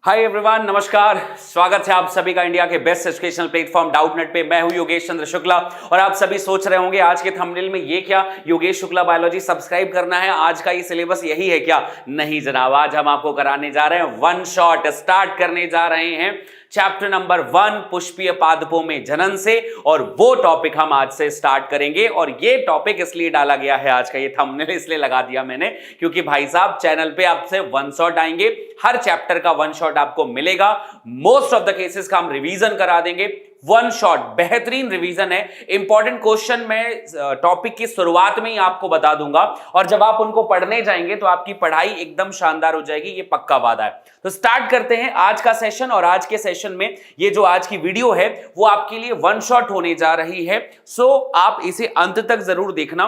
Hi everyone, नमस्कार। स्वागत है आप सभी का इंडिया के बेस्ट एजुकेशनल प्लेटफॉर्म डाउटनेट पे। मैं हूं योगेश चंद्र शुक्ला और आप सभी सोच रहे होंगे आज के थंबनेल में ये क्या, योगेश शुक्ला बायोलॉजी सब्सक्राइब करना है, आज का ये सिलेबस यही है क्या? नहीं जनाब, आज हम आपको कराने जा रहे हैं वन शॉट। स्टार्ट करने जा रहे हैं चैप्टर नंबर 1 पुष्पीय पादपों में जनन से, और वो टॉपिक हम आज से स्टार्ट करेंगे। और ये टॉपिक इसलिए डाला गया है, आज का ये थंबनेल इसलिए लगा दिया मैंने क्योंकि भाई साहब चैनल पे आपसे वन शॉट आएंगे, हर चैप्टर का वन शॉट आपको मिलेगा। मोस्ट ऑफ द केसेस का हम रिवीजन करा देंगे। वन शॉट बेहतरीन रिवीजन है। इंपॉर्टेंट क्वेश्चन मैं टॉपिक की शुरुआत में ही आपको बता दूंगा, और जब आप उनको पढ़ने जाएंगे तो आपकी पढ़ाई एकदम शानदार हो जाएगी, ये पक्का वादा है। तो स्टार्ट करते हैं आज का सेशन। और आज के सेशन में ये जो आज की वीडियो है वो आपके लिए वन शॉट होने जा रही है, सो आप इसे अंत तक जरूर देखना।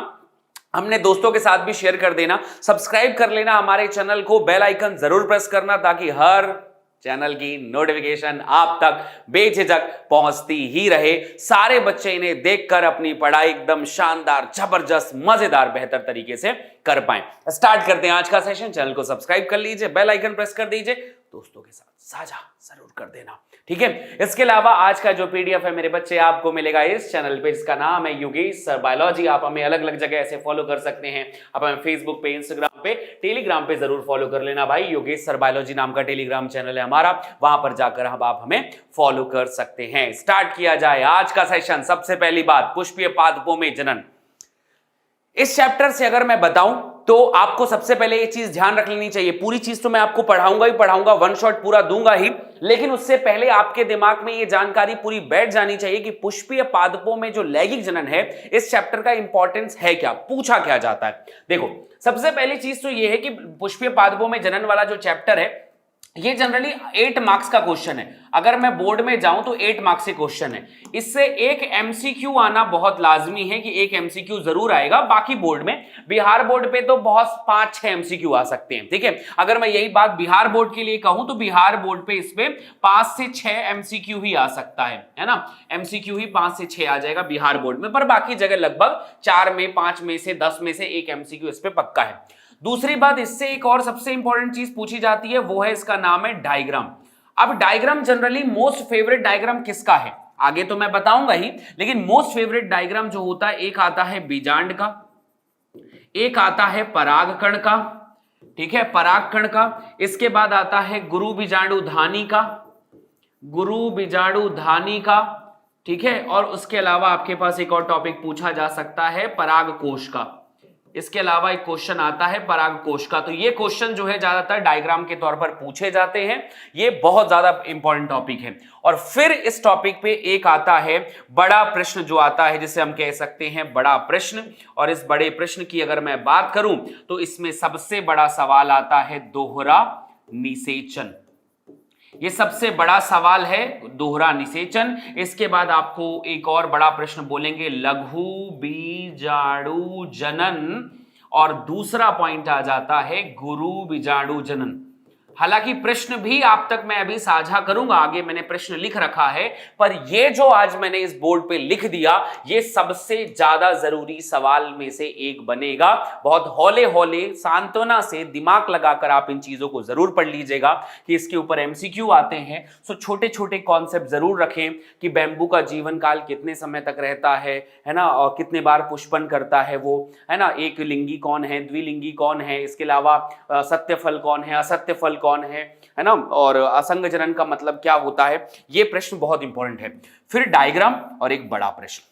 हमने दोस्तों के साथ भी शेयर कर देना, सब्सक्राइब कर लेना हमारे चैनल को, बेल आइकन जरूर प्रेस करना ताकि हर चैनल की नोटिफिकेशन आप तक बेझिझक पहुंचती ही रहे। सारे बच्चे इन्हें देखकर अपनी पढ़ाई एकदम शानदार, जबरदस्त, मजेदार, बेहतर तरीके से कर पाएं। स्टार्ट करते हैं आज का सेशन। चैनल को सब्सक्राइब कर लीजिए, बेल आइकन प्रेस कर दीजिए, दोस्तों के साथ साझा जरूर कर देना, ठीक है। इसके अलावा आज का जो पीडीएफ है मेरे बच्चे आपको मिलेगा इस चैनल पे, जिसका नाम है योगेश सर बायोलॉजी। आप हमें अलग अलग जगह ऐसे फॉलो कर सकते हैं। आप हमें फेसबुक पे, इंस्टाग्राम पे, टेलीग्राम पे जरूर फॉलो कर लेना भाई। योगेश सर बायोलॉजी नाम का टेलीग्राम चैनल है हमारा, वहां पर जाकर आप हमें फॉलो कर सकते हैं। स्टार्ट किया जाए आज का सेशन। सबसे पहली बात, पुष्पीय पादपों में जनन। इस चैप्टर से अगर मैं बताऊं तो आपको सबसे पहले ये चीज ध्यान रख लेनी चाहिए। पूरी चीज तो मैं आपको पढ़ाऊंगा ही पढ़ाऊंगा, वन शॉट पूरा दूंगा ही, लेकिन उससे पहले आपके दिमाग में ये जानकारी पूरी बैठ जानी चाहिए कि पुष्पीय पादपों में जो लैंगिक जनन है, इस चैप्टर का इंपॉर्टेंस है क्या, पूछा क्या जाता है। देखो, सबसे पहली चीज तो ये है कि पुष्पीय पादपों में जनन वाला जो चैप्टर है ये जनरली 8 मार्क्स का क्वेश्चन है। अगर मैं बोर्ड में जाऊं तो 8 मार्क्स से क्वेश्चन है। इससे एक एमसीक्यू आना बहुत लाजमी है कि एक एमसीक्यू जरूर आएगा। बाकी बोर्ड में, बिहार बोर्ड पे तो बहुत 5-6 एमसीक्यू आ सकते हैं, ठीक है। अगर मैं यही बात बिहार बोर्ड के लिए कहूं तो बिहार बोर्ड पे इस पे 5 से 6 एमसीक्यू ही आ सकता है ना। एमसीक्यू ही 5 से 6 आ जाएगा बिहार बोर्ड में, पर बाकी जगह लगभग 4 में, 5 में से, 10 में से एक एमसीक्यू इस पे पक्का है। दूसरी बात, इससे एक और सबसे इंपॉर्टेंट चीज पूछी जाती है, वो है इसका नाम है डायग्राम। अब diagram generally most favourite diagram किसका है आगे तो मैं बताऊंगा ही, लेकिन मोस्ट फेवरेट डायग्राम जो होता है, एक आता है बीजांड का, एक आता है परागकण का, ठीक है, परागकण का। इसके बाद आता है गुरु बीजाणु धानी का, गुरु बीजाणु धानी का, ठीक है। और उसके अलावा आपके पास एक और टॉपिक पूछा जा सकता है परागकोश का। इसके अलावा एक क्वेश्चन आता है परागकोश का। तो ये क्वेश्चन जो है ज्यादातर डायग्राम के तौर पर पूछे जाते हैं, ये बहुत ज्यादा इंपॉर्टेंट टॉपिक है। और फिर इस टॉपिक पे एक आता है बड़ा प्रश्न, जो आता है जिसे हम कह सकते हैं बड़ा प्रश्न। और इस बड़े प्रश्न की अगर मैं बात करूं तो इसमें सबसे बड़ा सवाल आता है दोहरा निषेचन। ये सबसे बड़ा सवाल है, दोहरा निषेचन। इसके बाद आपको एक और बड़ा प्रश्न बोलेंगे लघु बीजाणु जनन, और दूसरा पॉइंट आ जाता है गुरु बीजाणु जनन। हालांकि प्रश्न भी आप तक मैं अभी साझा करूंगा, आगे मैंने प्रश्न लिख रखा है, पर ये जो आज मैंने इस बोर्ड पे लिख दिया, ये सबसे ज्यादा जरूरी सवाल में से एक बनेगा। बहुत हौले हौले, सांत्वना से, दिमाग लगाकर आप इन चीजों को जरूर पढ़ लीजिएगा कि इसके ऊपर एमसीक्यू आते हैं। सो छोटे छोटे कॉन्सेप्ट जरूर रखें कि बैम्बू का जीवन काल कितने समय तक रहता है ना, और कितने बार पुष्पन करता है वो, है ना, एक लिंगी कौन है, द्विलिंगी कौन है, इसके अलावा सत्य फल कौन है, असत्य फल कौन है ना, और असंग जनन का मतलब क्या होता है। ये प्रश्न बहुत इंपॉर्टेंट है। फिर डायग्राम और एक बड़ा प्रश्न।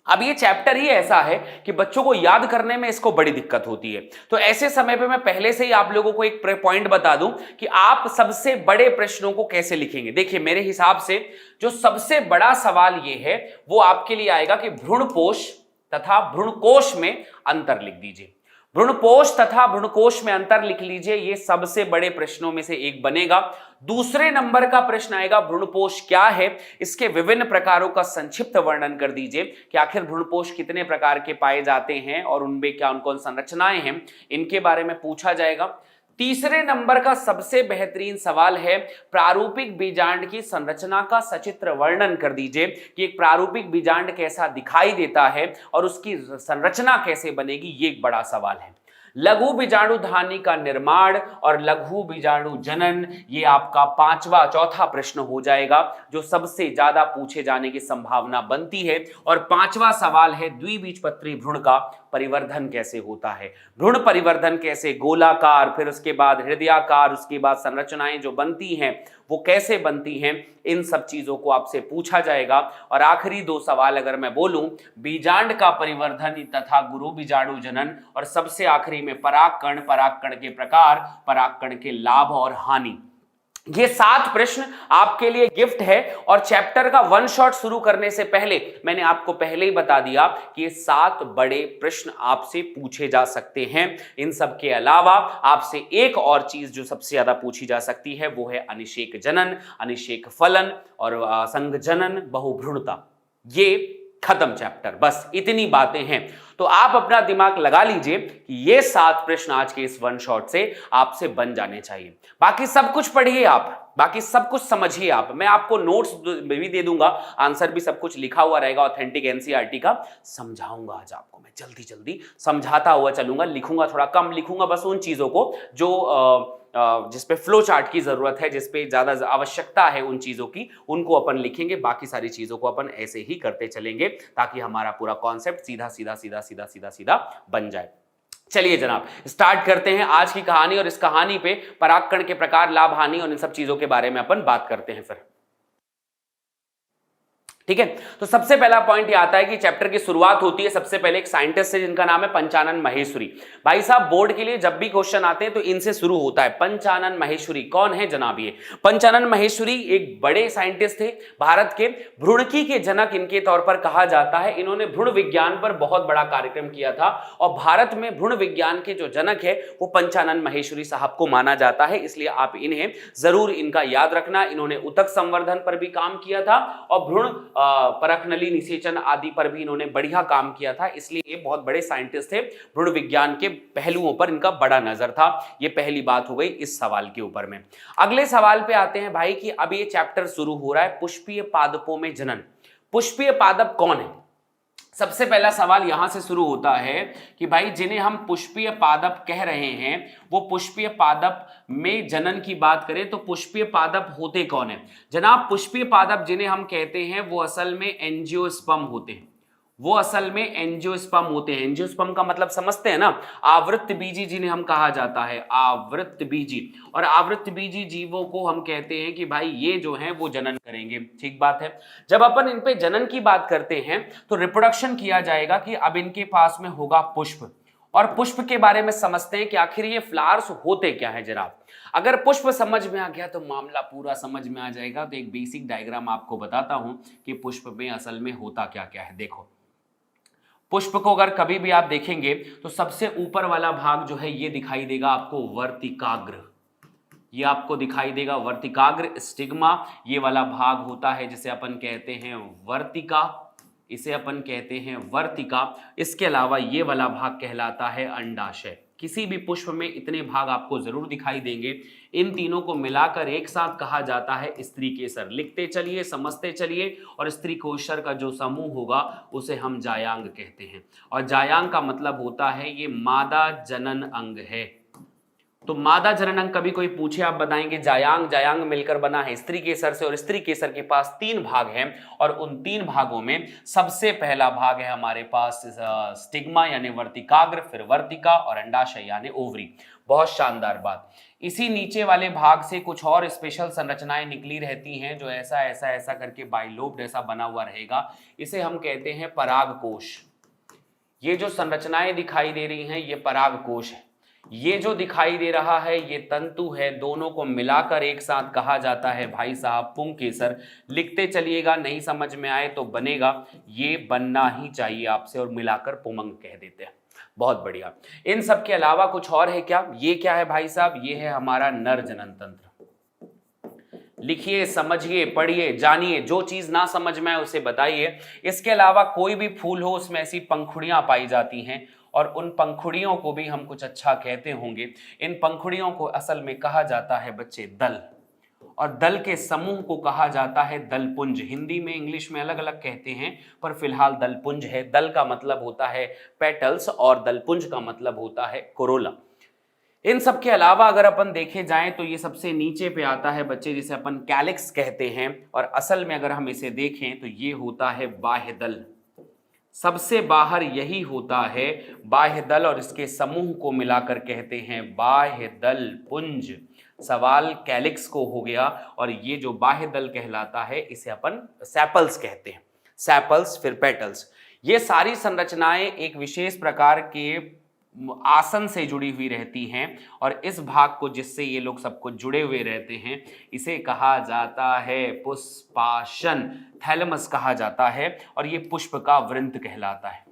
अब ये चैप्टर ही ऐसा है कि बच्चों को याद करने में इसको बड़ी दिक्कत होती है। तो ऐसे समय पे मैं पहले से ही आप लोगों को एक पॉइंट बता दूं कि आप सबसे बड़े प्रश्नों को कैसे लिखेंगे। देखिए, मेरे हिसाब से जो सबसे बड़ा सवाल ये है वो आपके लिए आएगा कि भ्रूणपोष तथा भ्रूणकोश में अंतर लिख दीजिए। भ्रूणपोष तथा भ्रूणकोश में अंतर लिख लीजिए, ये सबसे बड़े प्रश्नों में से एक बनेगा। दूसरे नंबर का प्रश्न आएगा भ्रूणपोष क्या है, इसके विभिन्न प्रकारों का संक्षिप्त वर्णन कर दीजिए कि आखिर भ्रूणपोष कितने प्रकार के पाए जाते हैं और उनमें क्या कौन संरचनाएं हैं, इनके बारे में पूछा जाएगा। तीसरे नंबर का सबसे बेहतरीन सवाल है प्रारूपिक बीजांड की संरचना का सचित्र वर्णन कर दीजिए कि एक प्रारूपिक बीजांड कैसा दिखाई देता है और उसकी संरचना कैसे बनेगी, ये एक बड़ा सवाल है। लघु बीजाणु धानी का निर्माण और लघु बीजाणु जनन, ये आपका चौथा प्रश्न हो जाएगा जो सबसे ज्यादा पूछे जाने की संभावना बनती है। और पांचवा सवाल है द्विबीजपत्री भ्रूण का परिवर्धन कैसे होता है। भ्रूण परिवर्धन कैसे, गोलाकार, फिर उसके बाद हृदयाकार, उसके बाद संरचनाएं जो बनती हैं वो कैसे बनती हैं, इन सब चीजों को आपसे पूछा जाएगा। और आखिरी दो सवाल अगर मैं बोलूं, बीजांड का परिवर्धन तथा गुरु बीजाणु जनन, और सबसे आखिरी में परागकण, परागकण के प्रकार, परागकण के लाभ और हानि। ये 7 प्रश्न आपके लिए गिफ्ट है। और चैप्टर का वन शॉट शुरू करने से पहले मैंने आपको पहले ही बता दिया कि ये 7 बड़े प्रश्न आपसे पूछे जा सकते हैं। इन सब के अलावा आपसे एक और चीज जो सबसे ज्यादा पूछी जा सकती है वो है अनिषेक जनन, अनिषेक फलन और संघ जनन, बहुभ्रूणता। ये खत्म चैप्टर, बस इतनी बातें हैं। तो आप अपना दिमाग लगा लीजिए कि ये 7 प्रश्न आज के इस वन शॉट से आपसे बन जाने चाहिए। बाकी सब कुछ पढ़िए आप, बाकी सब कुछ समझिए आप। मैं आपको नोट्स भी दे दूंगा, आंसर भी सब कुछ लिखा हुआ रहेगा, ऑथेंटिक एनसीईआरटी का समझाऊंगा आज आपको। मैं जल्दी जल्दी समझाता हुआ चलूंगा, लिखूंगा थोड़ा कम लिखूंगा, बस उन चीजों को जो जिसपे फ्लो चार्ट की जरूरत है, जिसपे ज्यादा आवश्यकता है उन चीजों की, उनको अपन लिखेंगे। बाकी सारी चीजों को अपन ऐसे ही करते चलेंगे ताकि हमारा पूरा कॉन्सेप्ट सीधा सीधा सीधा सीधा सीधा सीधा बन जाए। चलिए जनाब, स्टार्ट करते हैं आज की कहानी। और इस कहानी पे परागकण के प्रकार, लाभ, हानि और इन सब चीजों के बारे में अपन बात करते हैं फिर। ठीक है, तो सबसे पहला पॉइंट ये आता है कि चैप्टर की शुरुआत होती है सबसे पहले एक साइंटिस्ट से जिनका नाम है पंचानन महेश्वरी। भाई साहब, बोर्ड के लिए जब भी क्वेश्चन आते हैं तो इनसे शुरू होता है। पंचानन महेश्वरी कौन है जनाब? ये पंचानन महेश्वरी एक बड़े साइंटिस्ट थे, भारत के भ्रूणकी के जनक इनके तौर पर कहा जाता है। इन्होंने भ्रूण विज्ञान पर बहुत बड़ा कार्यक्रम किया था और भारत में भ्रूण विज्ञान के जो जनक है वो पंचानन महेश्वरी साहब को माना जाता है, इसलिए आप इन्हें जरूर इनका याद रखना। इन्होंने उतक संवर्धन पर भी काम किया था और भ्रूण परखनली निषेचन आदि पर भी इन्होंने बढ़िया काम किया था, इसलिए ये बहुत बड़े साइंटिस्ट थे। भ्रूण विज्ञान के पहलुओं पर इनका बड़ा नजर था। ये पहली बात हो गई इस सवाल के ऊपर में। अगले सवाल पे आते हैं भाई कि अब ये चैप्टर शुरू हो रहा है पुष्पीय पादपों में जनन। पुष्पीय पादप कौन है? सबसे पहला सवाल यहां से शुरू होता है कि भाई जिन्हें हम पुष्पीय पादप कह रहे हैं वो पुष्पीय पादप में जनन की बात करें तो पुष्पीय पादप होते कौन है जनाब? पुष्पीय पादप जिन्हें हम कहते हैं वो असल में एंजियोस्पर्म होते हैं। वो असल में एंजियोस्पर्म होते हैं। एंजियोस्पर्म का मतलब समझते हैं ना, आवृत्त बीजी जिन्हें हम कहा जाता है, आवृत्त बीजी। और आवृत्त बीजी जीवों को हम कहते हैं कि भाई ये जो हैं वो जनन करेंगे। ठीक बात है। जब अपन इन पे जनन की बात करते हैं तो रिप्रोडक्शन किया जाएगा कि अब इनके पास में होगा पुष्प। और पुष्प के बारे में समझते हैं कि आखिर ये फ्लावर्स होते क्या है जनाब। अगर पुष्प समझ में आ गया तो मामला पूरा समझ में आ जाएगा। तो एक बेसिक डायग्राम आपको बताता हूं कि पुष्प में असल में होता क्या क्या है। देखो, पुष्प को अगर कभी भी आप देखेंगे तो सबसे ऊपर वाला भाग जो है ये दिखाई देगा आपको वर्तिकाग्र। ये आपको दिखाई देगा वर्तिकाग्र, स्टिग्मा। ये वाला भाग होता है जिसे अपन कहते हैं वर्तिका, इसे अपन कहते हैं वर्तिका। इसके अलावा ये वाला भाग कहलाता है अंडाशय। किसी भी पुष्प में इतने भाग आपको जरूर दिखाई देंगे। इन तीनों को मिलाकर एक साथ कहा जाता है स्त्री केसर। लिखते चलिए, समझते चलिए। और स्त्री केसर का जो समूह होगा उसे हम जायांग कहते हैं। और जायांग का मतलब होता है ये मादा जनन अंग है। तो मादा जनन अंग कभी कोई पूछे आप बताएंगे जायांग। जायांग मिलकर बना है स्त्री केसर से और स्त्री केसर के पास 3 भाग हैं और उन 3 भागों में सबसे पहला भाग है हमारे पास स्टिग्मा यानी वर्तिकाग्र, फिर वर्तिका और अंडाशय यानी ओवरी। बहुत शानदार बात। इसी नीचे वाले भाग से कुछ और स्पेशल संरचनाएं निकली रहती हैं जो ऐसा ऐसा ऐसा करके बाइलोब्ड ऐसा बना हुआ रहेगा। इसे हम कहते हैं परागकोश। ये जो संरचनाएं दिखाई दे रही हैं ये परागकोश है। ये जो दिखाई दे रहा है ये तंतु है। दोनों को मिलाकर एक साथ कहा जाता है भाई साहब पुंकेसर। लिखते चलिएगा, नहीं समझ में आए तो बनेगा ये बनना ही चाहिए आपसे और मिलाकर पुमंग कह देते हैं। बहुत बढ़िया। इन सब के अलावा कुछ और है क्या? ये क्या है भाई साहब? ये है हमारा नर जनन तंत्र। लिखिए, समझिए, पढ़िए, जानिए। जो चीज ना समझ में आए उसे बताइए। इसके अलावा कोई भी फूल हो उसमें ऐसी पंखुड़ियां पाई जाती हैं और उन पंखुड़ियों को भी हम कुछ अच्छा कहते होंगे। इन पंखुड़ियों को असल में कहा जाता है बच्चे दल। और दल के समूह को कहा जाता है दलपुंज। हिंदी में इंग्लिश में अलग अलग कहते हैं, पर फिलहाल दलपुंज है। दल का मतलब होता है पेटल्स और दलपुंज का मतलब होता है कोरोला। इन सब के अलावा अगर अपन देखे जाएं तो ये सबसे नीचे पे आता है बच्चे, जिसे अपन कैलिक्स कहते हैं, और असल में अगर हम इसे देखें तो ये होता है बाह्य दल। सबसे बाहर यही होता है बाह्य दल, और इसके समूह को मिलाकर कहते हैं बाह्य दल पुंज। सवाल कैलिक्स को हो गया, और ये जो बाह्य दल कहलाता है इसे अपन सेपल्स कहते हैं। सेपल्स, फिर पेटल्स। ये सारी संरचनाएं एक विशेष प्रकार के आसन से जुड़ी हुई रहती हैं, और इस भाग को जिससे ये लोग सबको जुड़े हुए रहते हैं इसे कहा जाता है पुष्पासन। थैलेमस कहा जाता है, और ये पुष्प का वृंत कहलाता है।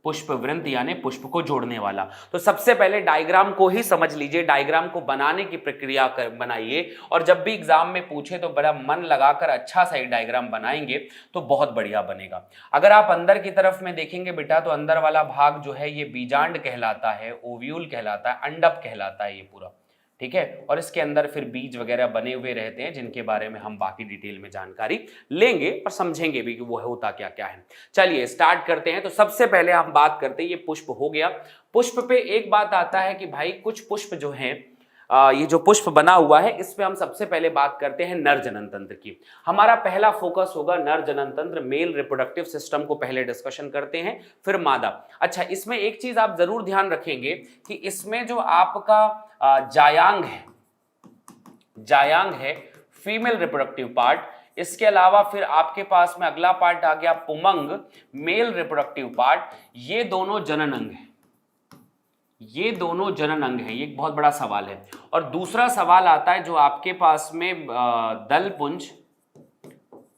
पुष्प वृंत यानी पुष्प को जोड़ने वाला। तो सबसे पहले डायग्राम को ही समझ लीजिए, डायग्राम को बनाने की प्रक्रिया बनाइए, और जब भी एग्जाम में पूछे तो बड़ा मन लगाकर अच्छा सा एक डायग्राम बनाएंगे तो बहुत बढ़िया बनेगा। अगर आप अंदर की तरफ में देखेंगे बेटा, तो अंदर वाला भाग जो है ये बीजांड कहलाता है, ओव्यूल कहलाता है, अंडप कहलाता है ये पूरा, ठीक है। और इसके अंदर फिर बीज वगैरह बने हुए रहते हैं, जिनके बारे में हम बाकी डिटेल में जानकारी लेंगे और समझेंगे भी कि वो होता क्या क्या है। चलिए स्टार्ट करते हैं। तो सबसे पहले हम बात करते हैं, ये पुष्प हो गया। पुष्प पे एक बात आता है कि भाई कुछ पुष्प जो हैं, ये जो पुष्प बना हुआ है इस पे हम सबसे पहले बात करते हैं नर जनन तंत्र की। हमारा पहला फोकस होगा नर जनन तंत्र, मेल रिप्रोडक्टिव सिस्टम को पहले डिस्कशन करते हैं, फिर मादा। अच्छा, इसमें एक चीज आप जरूर ध्यान रखेंगे कि इसमें जो आपका जायांग है फीमेल रिप्रोडक्टिव पार्ट, इसके अलावा फिर आपके पास में अगला पार्ट आ गया पुमंग, मेल रिप्रोडक्टिव पार्ट। ये दोनों जनन अंग है, ये दोनों जनन अंग है। ये एक बहुत बड़ा सवाल है। और दूसरा सवाल आता है जो आपके पास में दलपुंज,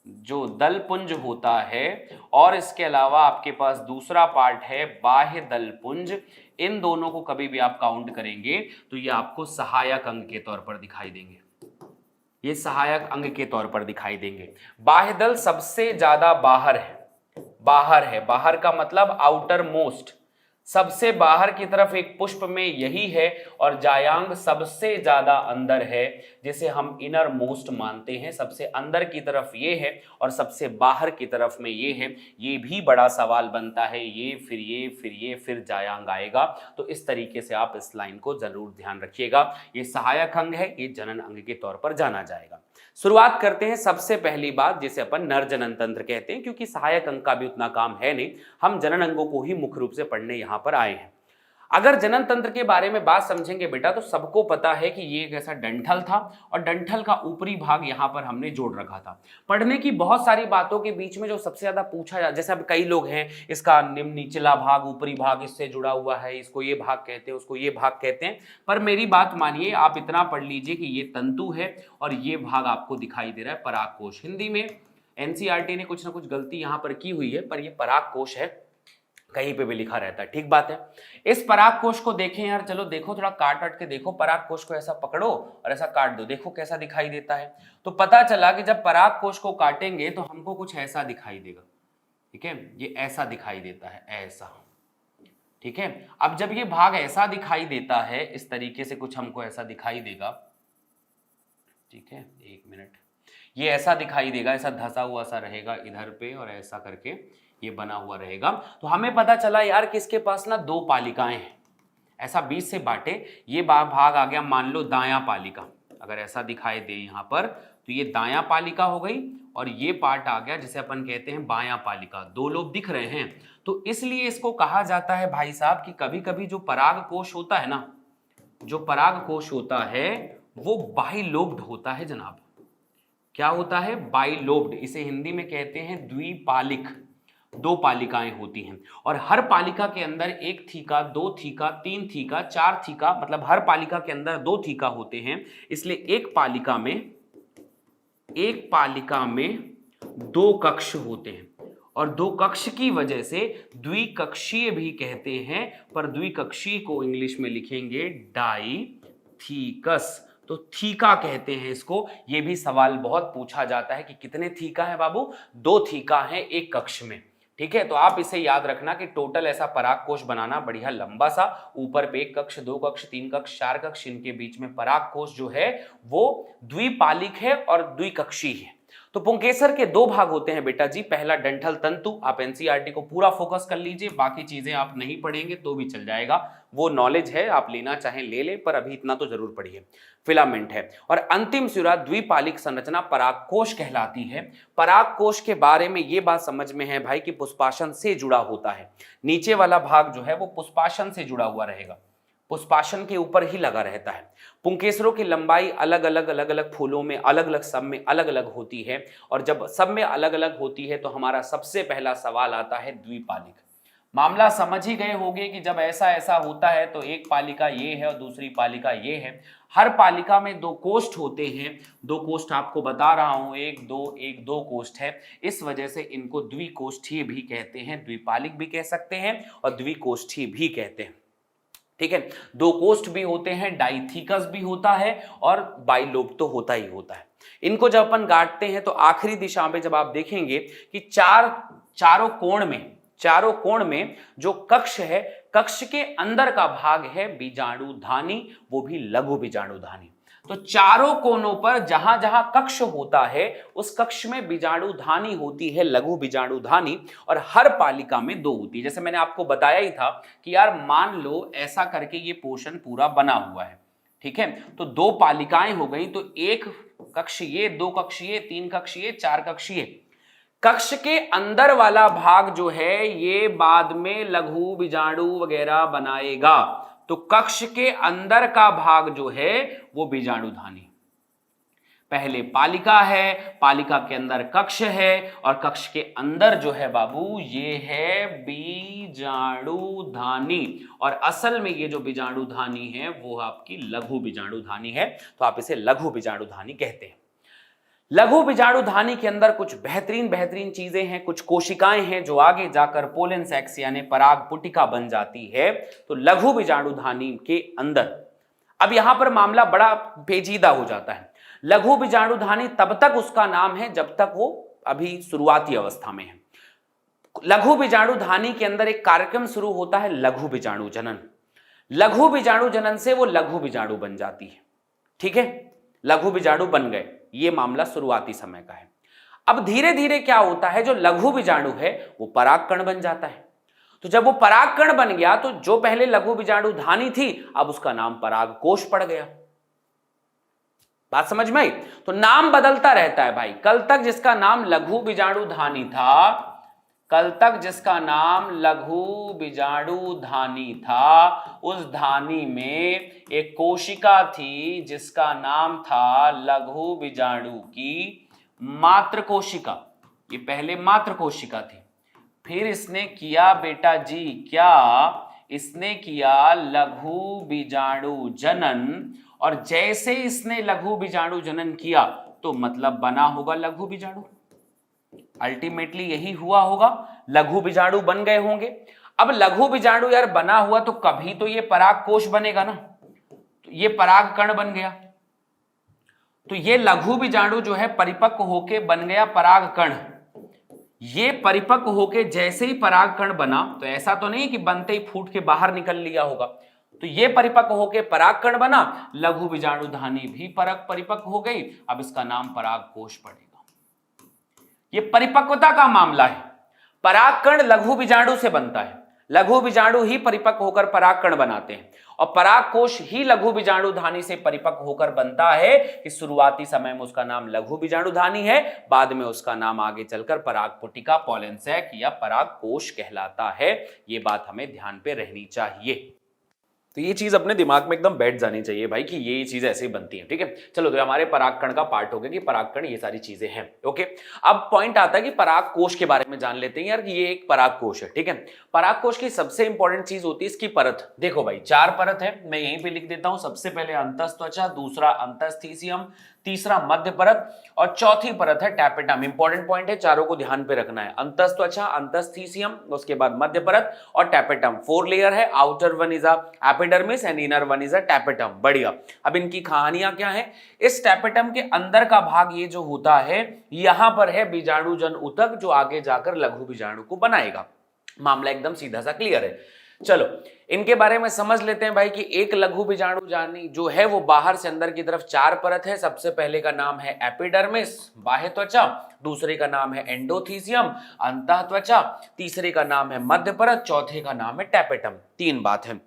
जो दलपुंज होता है, और इसके अलावा आपके पास दूसरा पार्ट है बाह्य दलपुंज। इन दोनों को कभी भी आप काउंट करेंगे तो ये आपको सहायक अंग के तौर पर दिखाई देंगे, ये सहायक अंग के तौर पर दिखाई देंगे। बाह्य दल सबसे ज्यादा बाहर है, बाहर का मतलब आउटर मोस्ट, सबसे बाहर की तरफ एक पुष्प में यही है, और जायांग सबसे ज्यादा अंदर है, जिसे हम इनर मोस्ट मानते हैं। सबसे अंदर की तरफ ये है और सबसे बाहर की तरफ में ये है। ये भी बड़ा सवाल बनता है, ये फिर ये फिर ये फिर जायांग आएगा। तो इस तरीके से आप इस लाइन को जरूर ध्यान रखिएगा। ये सहायक अंग है, ये जनन अंग के तौर पर जाना जाएगा। शुरुआत करते हैं सबसे पहली बात, जिसे अपन नर जनन तंत्र कहते हैं, क्योंकि सहायक अंग का भी उतना काम है नहीं, हम जनन अंगों को ही मुख्य रूप से पढ़ने यहां पर आए हैं। अगर जनन तंत्र के बारे में बात समझेंगे बेटा, तो सबको पता है कि ये एक ऐसा डंठल था, और डंठल का ऊपरी भाग यहां पर हमने जोड़ रखा था। पढ़ने की बहुत सारी बातों के बीच में जो सबसे ज्यादा पूछा जाता, जैसे अब कई लोग हैं इसका निचला भाग ऊपरी भाग इससे जुड़ा हुआ है, इसको ये भाग कहते हैं, उसको ये भाग कहते हैं। पर मेरी बात मानिए, आप इतना पढ़ लीजिए कि ये तंतु है और ये भाग आपको दिखाई दे रहा है पराग कोश। हिंदी में एनसीईआरटी ने कुछ ना कुछ गलती यहां पर की हुई है, पर ये पराग कोश है, कहीं पे भी लिखा रहता है, ठीक बात है। इस पराग कोश को देखें यार, चलो देखो, थोड़ा काट के देखो, पराग कोश को ऐसा पकड़ो और ऐसा काट दो, देखो कैसा दिखाई देता है। तो पता चला कि जब पराग कोश को काटेंगे तो हमको कुछ ऐसा दिखाई देगा, ठीक है, ये ऐसा दिखाई देता है, ऐसा, ठीक है। अब जब ये भाग ऐसा दिखाई देता है, इस तरीके से कुछ हमको ऐसा दिखाई देगा, ठीक है, एक मिनट, ये ऐसा दिखाई देगा, ऐसा धसा हुआ सा रहेगा इधर पे, और ऐसा करके ये बना हुआ रहेगा। तो हमें पता चला यार कि इसके पास ना दो पालिकाएं हैं, ऐसा बीच से बांटे, ये भाग आ गया मान लो दायां पालिका। अगर ऐसा दिखाई दे यहाँ पर, तो ये दायां पालिका हो गई, और ये पार्ट आ गया जिसे अपन कहते हैं बायां पालिका। दो लोब दिख रहे हैं, तो इसलिए इसको कहा जाता है भाई साहब कि कभी कभी जो पराग कोश होता है ना, जो पराग कोश होता है वो बाइलोब्ड होता है जनाब। क्या होता है? बाइलोब्ड। इसे हिंदी में कहते हैं द्विपालिक। दो पालिकाएं होती हैं, और हर पालिका के अंदर एक थीका, दो थीका, तीन थीका, चार थीका, मतलब हर पालिका के अंदर दो थीका होते हैं। इसलिए एक पालिका में दो कक्ष होते हैं, और दो कक्ष की वजह से द्विकक्षीय भी कहते हैं, पर द्विकक्षीय को इंग्लिश में लिखेंगे डाइथीकस। तो थीका कहते हैं इसको। ये भी सवाल बहुत पूछा जाता है कि कितने थीका है बाबू? दो थीका है एक कक्ष में, ठीक है, तो आप इसे याद रखना कि टोटल ऐसा पराग कोश बनाना बढ़िया लंबा सा, ऊपर पे 1 कक्ष, 2 कक्ष, 3 कक्ष, 4 कक्ष, इनके बीच में पराग कोश जो है वो द्विपालिक है और द्विकक्षीय है। तो पुंकेसर के 2 भाग होते हैं बेटा जी। पहला डंठल तंतु, आप एनसीईआरटी को पूरा फोकस कर लीजिए, बाकी चीजें आप नहीं पढ़ेंगे तो भी चल जाएगा, वो नॉलेज है, आप लेना चाहें ले लें, पर अभी इतना तो जरूर पढ़िए। फिलामेंट है। और अंतिम सिरा द्विपालिक संरचना परागकोश कहलाती है। परागकोश के बारे में ये बात समझ में है भाई कि पुष्पाशन से जुड़ा होता है। नीचे वाला भाग जो है वो पुष्पाशन से जुड़ा हुआ रहेगा, पुष्पाशन के ऊपर ही लगा रहता है। पुंकेसरों की लंबाई अलग अलग फूलों में अलग अलग, सब में अलग अलग होती है, और जब सब में अलग अलग होती है तो हमारा सबसे पहला सवाल आता है द्विपालिक। मामला समझ ही गए होंगे कि जब ऐसा ऐसा होता है तो एक पालिका ये है और दूसरी पालिका ये है। हर पालिका में 2 कोष्ठ होते हैं, 2 कोष्ठ आपको बता रहा हूं, 1 2 कोष्ठ है, इस वजह से इनको द्विकोष्ठीय भी कहते हैं, द्विपालिक भी कह सकते हैं और द्विकोष्ठीय भी कहते हैं। ठीक है, 2 कोष्ठ भी होते हैं, डाइथिकस भी होता है और बाइलोब तो होता ही होता है। इनको जब अपन गांठते हैं तो आखिरी दिशा में जब आप देखेंगे कि चारों कोण में जो कक्ष है, कक्ष के अंदर का भाग है बीजाणुधानी, वो भी लघु बीजाणुधानी। तो चारों कोनों पर जहां जहां कक्ष होता है उस कक्ष में बीजाणुधानी होती है, लघु बीजाणुधानी, और हर पालिका में 2 होती है। जैसे मैंने आपको बताया ही था कि यार मान लो ऐसा करके ये पोर्शन पूरा बना हुआ है, ठीक है, तो 2 पालिकाएं हो गई, तो 1 कक्षीय, 2 कक्षीय, 3 कक्षीय, 4 कक्षीय। कक्ष के अंदर वाला भाग जो है ये बाद में लघु बीजाणु वगैरह बनाएगा, तो कक्ष के अंदर का भाग जो है वो बीजाणुधानी। पहले पालिका है, पालिका के अंदर कक्ष है, और कक्ष के अंदर जो है बाबू ये है बीजाणुधानी, और असल में ये जो बीजाणुधानी है वो आपकी लघु बीजाणुधानी है, तो आप इसे लघु बीजाणुधानी कहते हैं। लघु बीजाणुधानी के अंदर कुछ बेहतरीन चीजें हैं, कुछ कोशिकाएं हैं जो आगे जाकर पोलन सेक्स यानी पराग पुटिका बन जाती है। तो लघु बीजाणुधानी के अंदर अब यहां पर मामला बड़ा पेचीदा हो जाता है। लघु बीजाणुधानी तब तक उसका नाम है जब तक वो अभी शुरुआती अवस्था में है। लघु बीजाणुधानी के अंदर एक कार्यक्रम शुरू होता है लघु बीजाणु जनन। लघु बीजाणु जनन से वो लघु बीजाणु बन जाती है, ठीक है, लघु बीजाणु बन गए, ये मामला शुरुआती समय का है। अब धीरे धीरे क्या होता है, जो लघु बीजाणु है वो परागकण बन जाता है। तो जब वो परागकण बन गया तो जो पहले लघु बीजाणुधानी थी अब उसका नाम परागकोश पड़ गया। बात समझ में आई? तो नाम बदलता रहता है भाई। कल तक जिसका नाम लघु बीजाणुधानी था, कल तक जिसका नाम लघु बीजाणुधानी था, उस धानी में एक कोशिका थी जिसका नाम था लघु बीजाणु की मात्र कोशिका। ये पहले मात्र कोशिका थी, फिर इसने किया बेटा जी क्या, इसने किया लघु बीजाणु जनन, और जैसे इसने लघु बीजाणु जनन किया तो मतलब बना होगा लघु बीजाणु। अल्टीमेटली यही हुआ होगा, लघु बीजाणु बन गए होंगे। अब लघु बीजाणु यार बना हुआ तो कभी तो ये पराग कोश बनेगा ना, तो ये पराग कण बन गया, तो ये लघु बीजाणु जो है परिपक्व होके बन गया पराग कण। ये परिपक्व होके जैसे ही पराग कण बना, तो ऐसा तो नहीं कि बनते ही फूट के बाहर निकल लिया होगा, तो ये परिपक्व होके पराग कण बना, लघु बीजाणुधानी भी परिपक्व हो गई, अब इसका नाम पराग कोश पड़ेगा। ये परिपक्वता का मामला है। परागकण लघु बीजाणु से बनता है, लघु बीजाणु ही परिपक्व होकर परागकण बनाते हैं, और परागकोश ही लघु बीजाणुधानी से परिपक्व होकर बनता है कि शुरुआती समय में उसका नाम लघु बीजाणुधानी है, बाद में उसका नाम आगे चलकर परागपुटिका, पोलन सैक या परागकोश कहलाता है। ये बात हमें ध्यान पे रहनी चाहिए। तो ये चीज अपने दिमाग में एकदम बैठ जानी चाहिए भाई कि ये चीज ऐसे ही बनती है, ठीक है। चलो तो हमारे परागकण का पार्ट हो गया कि परागकण ये सारी चीजें हैं, ओके। अब पॉइंट आता है कि परागकोश के बारे में जान लेते हैं यार कि ये एक परागकोश है, ठीक है। परागकोश की सबसे इंपॉर्टेंट चीज होती है इसकी परत। देखो भाई 4 परत है, मैं यहीं पे लिख देता हूं। सबसे पहले अंतस्त्वचा, दूसरा अंतस्थीसियम, तीसरा मध्य परत और चौथी परत है टैपेटम। इंपॉर्टेंट पॉइंट है, चारों को ध्यान पे रखना है। अंतस्त्वचा, अंतस्थीसियम, उसके बाद मध्य परत और टैपेटम। 4 लेयर है। Outer one is epidermis, epidermis and inner one is a tapetum. बढ़िया। अब इनकी कहानियां क्या है? इस टैपेटम के अंदर का भाग ये जो होता है, यहां पर है बीजाणुजन ऊतक, जो आगे जाकर लघु बीजाणु को बनाएगा। मामला एकदम सीधा सा क्लियर है। चलो इनके बारे में समझ लेते हैं भाई कि एक लघु बीजाणु जानी जो है वो बाहर से अंदर की तरफ 4 परत है। सबसे पहले का नाम है एपिडर्मिस, बाह्य त्वचा। दूसरे का नाम है एंडोथीसियम, अंतः त्वचा। तीसरे का नाम है मध्य परत। चौथे का नाम है टैपेटम। 3 बात है।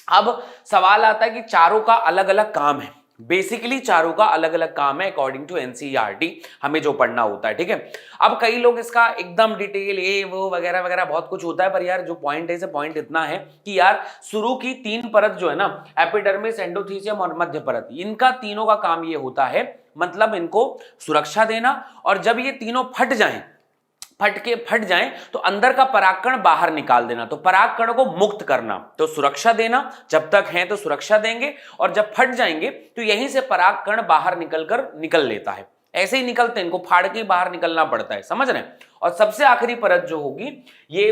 अब सवाल आता है कि चारों का अलग अलग काम है। बेसिकली चारों का अलग अलग काम है अकॉर्डिंग टू एनसीईआरटी, हमें जो पढ़ना होता है। ठीक है। अब कई लोग इसका एकदम डिटेल ये वो वगैरह वगैरह बहुत कुछ होता है, पर यार जो पॉइंट है इसे पॉइंट इतना है कि यार शुरू की 3 परत जो है ना, एपिडर्मिस, एंडोथीसियम और मध्य परत, इनका तीनों का काम ये होता है, मतलब इनको सुरक्षा देना। और जब ये तीनों फट जाएं तो अंदर का परागकण बाहर निकाल देना। तो परागकण को मुक्त करना, तो सुरक्षा देना। जब तक हैं तो सुरक्षा देंगे, और जब फट जाएंगे तो यहीं से परागकण बाहर निकल लेता है। ऐसे ही निकलते हैं, इनको फाड़ के बाहर निकलना पड़ता है, समझ रहे हैं। और सबसे आखिरी परत जो होगी ये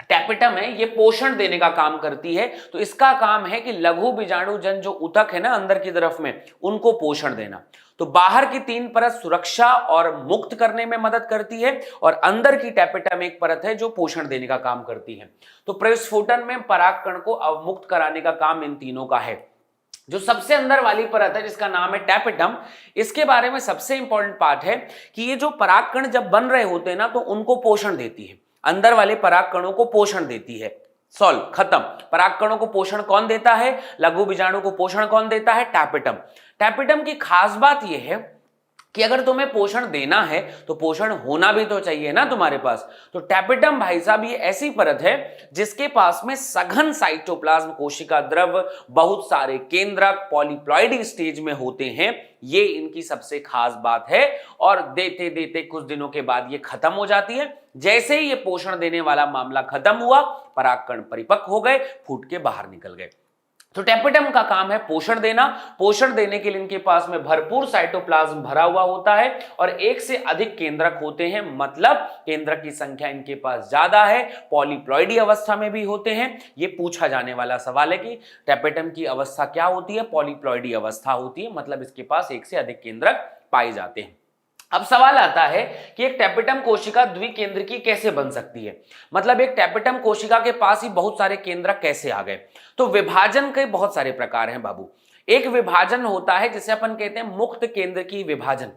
टैपेटम है, ये पोषण देने का काम करती है। तो इसका काम है कि लघु बीजाणुजन जो ऊतक है ना अंदर की तरफ में, उनको पोषण देना। तो बाहर की 3 परत सुरक्षा और मुक्त करने में मदद करती है, और अंदर की टैपेटम एक परत है जो पोषण देने का काम करती है। तो प्रस्फुटन में परागकण को अवमुक्त कराने का काम इन तीनों का है। जो सबसे अंदर वाली परत है जिसका नाम है टैपेटम, इसके बारे में सबसे इंपॉर्टेंट पार्ट है कि ये जो परागकण जब बन रहे होते हैं ना, तो उनको पोषण देती है। अंदर वाले परागकणों को पोषण देती है। सॉल्व, खत्म। परागकणों को पोषण कौन देता है? लघु बीजाणु को पोषण कौन देता है? टैपेटम। टैपेटम की खास बात यह है कि अगर तुम्हें पोषण देना है तो पोषण होना भी तो चाहिए ना तुम्हारे पास। तो टैपेटम भाई साहब ये ऐसी परत है जिसके पास में सघन साइटोप्लाज्म कोशिका द्रव, बहुत सारे केंद्रक, पॉलीप्लॉइडी स्टेज में होते हैं। ये इनकी सबसे खास बात है। और देते देते कुछ दिनों के बाद ये खत्म हो जाती है। जैसे ही ये पोषण देने वाला मामला खत्म हुआ, परागकण परिपक्व हो गए, फूट के बाहर निकल गए। तो टैपेटम का काम है पोषण देना। पोषण देने के लिए इनके पास में भरपूर साइटोप्लाज्म भरा हुआ होता है, और एक से अधिक केंद्रक होते हैं, मतलब केंद्रक की संख्या इनके पास ज्यादा है। पॉलीप्लॉइडी अवस्था में भी होते हैं। ये पूछा जाने वाला सवाल है कि टैपेटम की अवस्था क्या होती है? पॉलीप्लॉइडी अवस्था होती है, मतलब इसके पास एक से अधिक केंद्रक पाए जाते हैं। अब सवाल आता है कि एक टैपेटम कोशिका द्विकेंद्रकी कैसे बन सकती है? मतलब एक टैपेटम कोशिका के पास ही बहुत सारे केंद्रक कैसे आ गए? तो विभाजन के बहुत सारे प्रकार हैं बाबू। एक विभाजन होता है जिसे अपन कहते हैं मुक्त केंद्रकी विभाजन।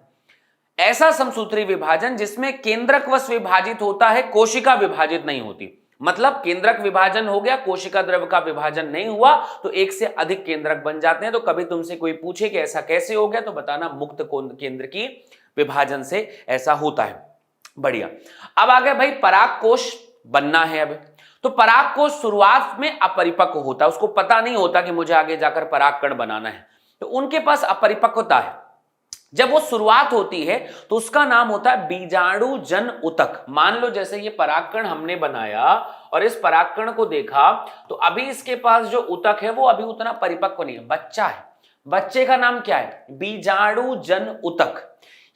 ऐसा समसूत्री विभाजन जिसमें केंद्रकवश विभाजित होता है, कोशिका विभाजित नहीं होती। मतलब केंद्रक विभाजन हो गया, कोशिका द्रव का विभाजन नहीं हुआ, तो एक से अधिक केंद्रक बन जाते हैं। तो कभी तुमसे कोई पूछे कि ऐसा कैसे हो गया, तो बताना मुक्त केंद्रकी विभाजन से ऐसा होता है। बढ़िया। अब आ गए भाई परागकोश बनना है। अब तो परागकोश शुरुआत में अपरिपक्व होता है, उसको पता नहीं होता कि मुझे आगे जाकर परागकण बनाना है, तो उनके पास अपरिपक्वता है। जब वो शुरुआत होती है तो उसका नाम होता है बीजाणुजन ऊतक। मान लो जैसे ये परागकण हमने बनाया और इस परागकण को देखा, तो अभी इसके पास जो ऊतक है वो अभी उतना परिपक्व नहीं है, बच्चा है। बच्चे का नाम क्या है? बीजाणुजन ऊतक।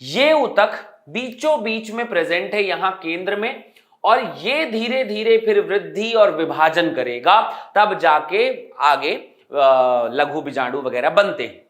ये ऊतक बीचों बीच में प्रेजेंट है यहां केंद्र में, और ये धीरे धीरे फिर वृद्धि और विभाजन करेगा, तब जाके आगे लघु बीजाणु वगैरह बनते हैं।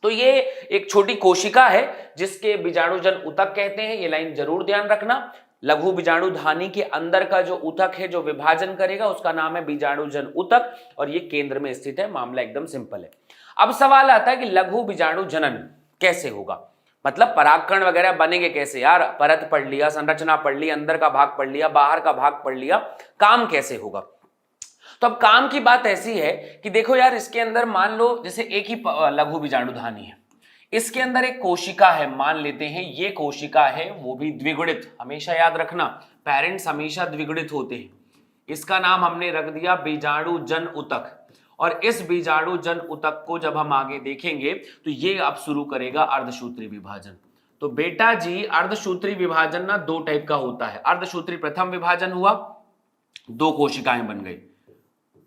तो ये एक छोटी कोशिका है जिसके बीजाणुजन ऊतक कहते हैं। ये लाइन जरूर ध्यान रखना। लघु बीजाणु धानी के अंदर का जो ऊतक है जो विभाजन करेगा, उसका नाम है बीजाणुजन ऊतक, और ये केंद्र में स्थित है। मामला एकदम सिंपल है। अब सवाल आता है कि लघु बीजाणु जनन कैसे होगा? मतलब परागकण वगैरह बनेंगे कैसे? यार परत पढ़ लिया, संरचना पढ़ ली, अंदर का भाग पढ़ लिया, बाहर का भाग पढ़ लिया, काम कैसे होगा? तो अब काम की बात ऐसी है कि देखो यार, इसके अंदर मान लो जैसे एक ही लघु बीजाणुधानी है, इसके अंदर एक कोशिका है, मान लेते हैं ये कोशिका है, वो भी द्विगुणित। हमेशा याद रखना, पेरेंट्स हमेशा द्विगुणित होते हैं। इसका नाम हमने रख दिया बीजाणुजन ऊतक, और इस बीजाणुजन ऊतक को जब हम आगे देखेंगे तो ये अब शुरू करेगा अर्धसूत्री विभाजन। तो बेटा जी, अर्धसूत्री विभाजन ना 2 टाइप का होता है। अर्धसूत्री प्रथम विभाजन हुआ, 2 कोशिकाएं बन गई,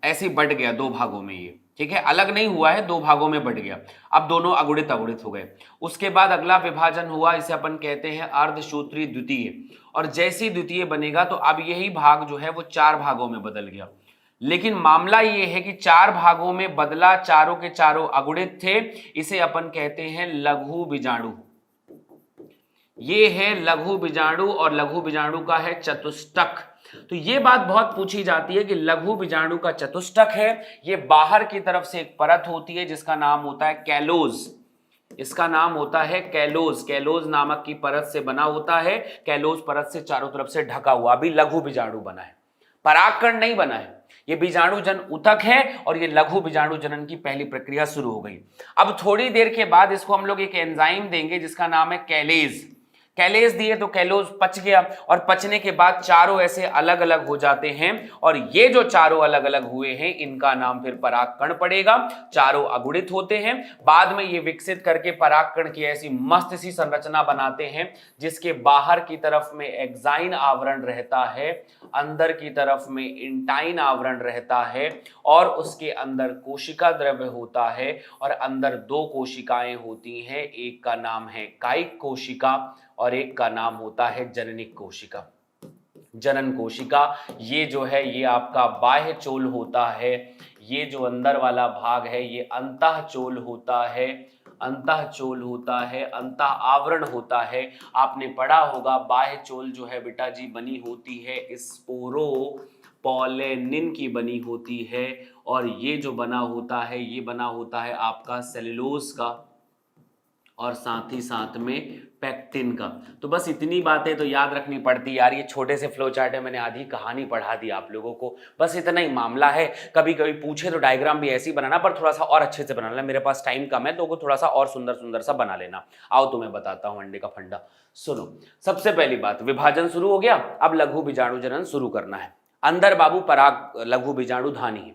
ऐसे बढ़ गया 2 भागों में ये, ठीक है, अलग नहीं हुआ है, 2 भागों में बढ़ गया। अब दोनों अगुणित अगुणित हो गए। उसके बाद अगला विभाजन हुआ, इसे अपन कहते हैं अर्धसूत्री द्वितीय, और जैसी द्वितीय बनेगा तो अब यही भाग जो है वो 4 भागों में बदल गया। लेकिन मामला ये है कि 4 भागों में बदला, चारों के चारों अगुणित थे। इसे अपन कहते हैं लघु बीजाणु। ये है लघु बीजाणु और लघु बीजाणु का है चतुष्टक। तो ये बात बहुत पूछी जाती है कि लघु बीजाणु का चतुष्टक है, ये बाहर की तरफ से एक परत होती है जिसका नाम होता है कैलोज। इसका नाम होता है कैलोज। कैलोज नामक की परत से बना होता है। कैलोज परत से चारों तरफ से ढका हुआ। अभी लघु बीजाणु बना है, परागकण नहीं बना है। ये बीजाणु जन ऊतक है और ये लघु बीजाणु जनन की पहली प्रक्रिया शुरू हो गई। अब थोड़ी देर के बाद इसको हम लोग एक एंजाइम देंगे जिसका नाम है कैलेज। कैलेज दिए तो कैलोज पच गया और पचने के बाद चारों ऐसे अलग अलग हो जाते हैं और ये जो चारों अलग अलग हुए हैं इनका नाम फिर परागकण पड़ेगा। चारों अगुणित होते हैं, बाद में ये विकसित करके परागकण की ऐसी मस्त सी संरचना बनाते हैं जिसके बाहर की तरफ में एक्साइन आवरण रहता है, अंदर की तरफ में इंटाइन आवरण रहता है और उसके अंदर कोशिका द्रव्य होता है और अंदर 2 कोशिकाएं होती हैं। एक का नाम है कायिक कोशिका और एक का नाम होता है जननिक कोशिका, जनन कोशिका। ये जो है ये आपका बाह्य चोल होता है। ये जो अंदर वाला भाग है ये अंतःचोल होता है, अंतःचोल होता है, अंतः आवरण होता है। आपने पढ़ा होगा बाह्य चोल जो है बेटा जी बनी होती है स्पोरोपोलेनिन की बनी होती है और ये जो बना होता है ये बना होता है आपका सेलुलोज का और साथ ही साथ में पेक्टिन का। तो बस इतनी बातें तो याद रखनी पड़ती यार। ये छोटे से फ्लो चार्ट है, मैंने आधी कहानी पढ़ा दी आप लोगों को, बस इतना ही मामला है। कभी कभी पूछे तो डायग्राम भी ऐसे ही बनाना, पर थोड़ा सा और अच्छे से बनाना। मेरे पास टाइम कम है तो वो थोड़ा सा और सुंदर सुंदर सा बना लेना। आओ तुम्हें बताता हूं अंडे का फंडा। सुनो, सबसे पहली बात, विभाजन शुरू हो गया, अब लघु बीजाणु जनन शुरू करना है। अंदर बाबू पराग लघु बीजाणु धानी है,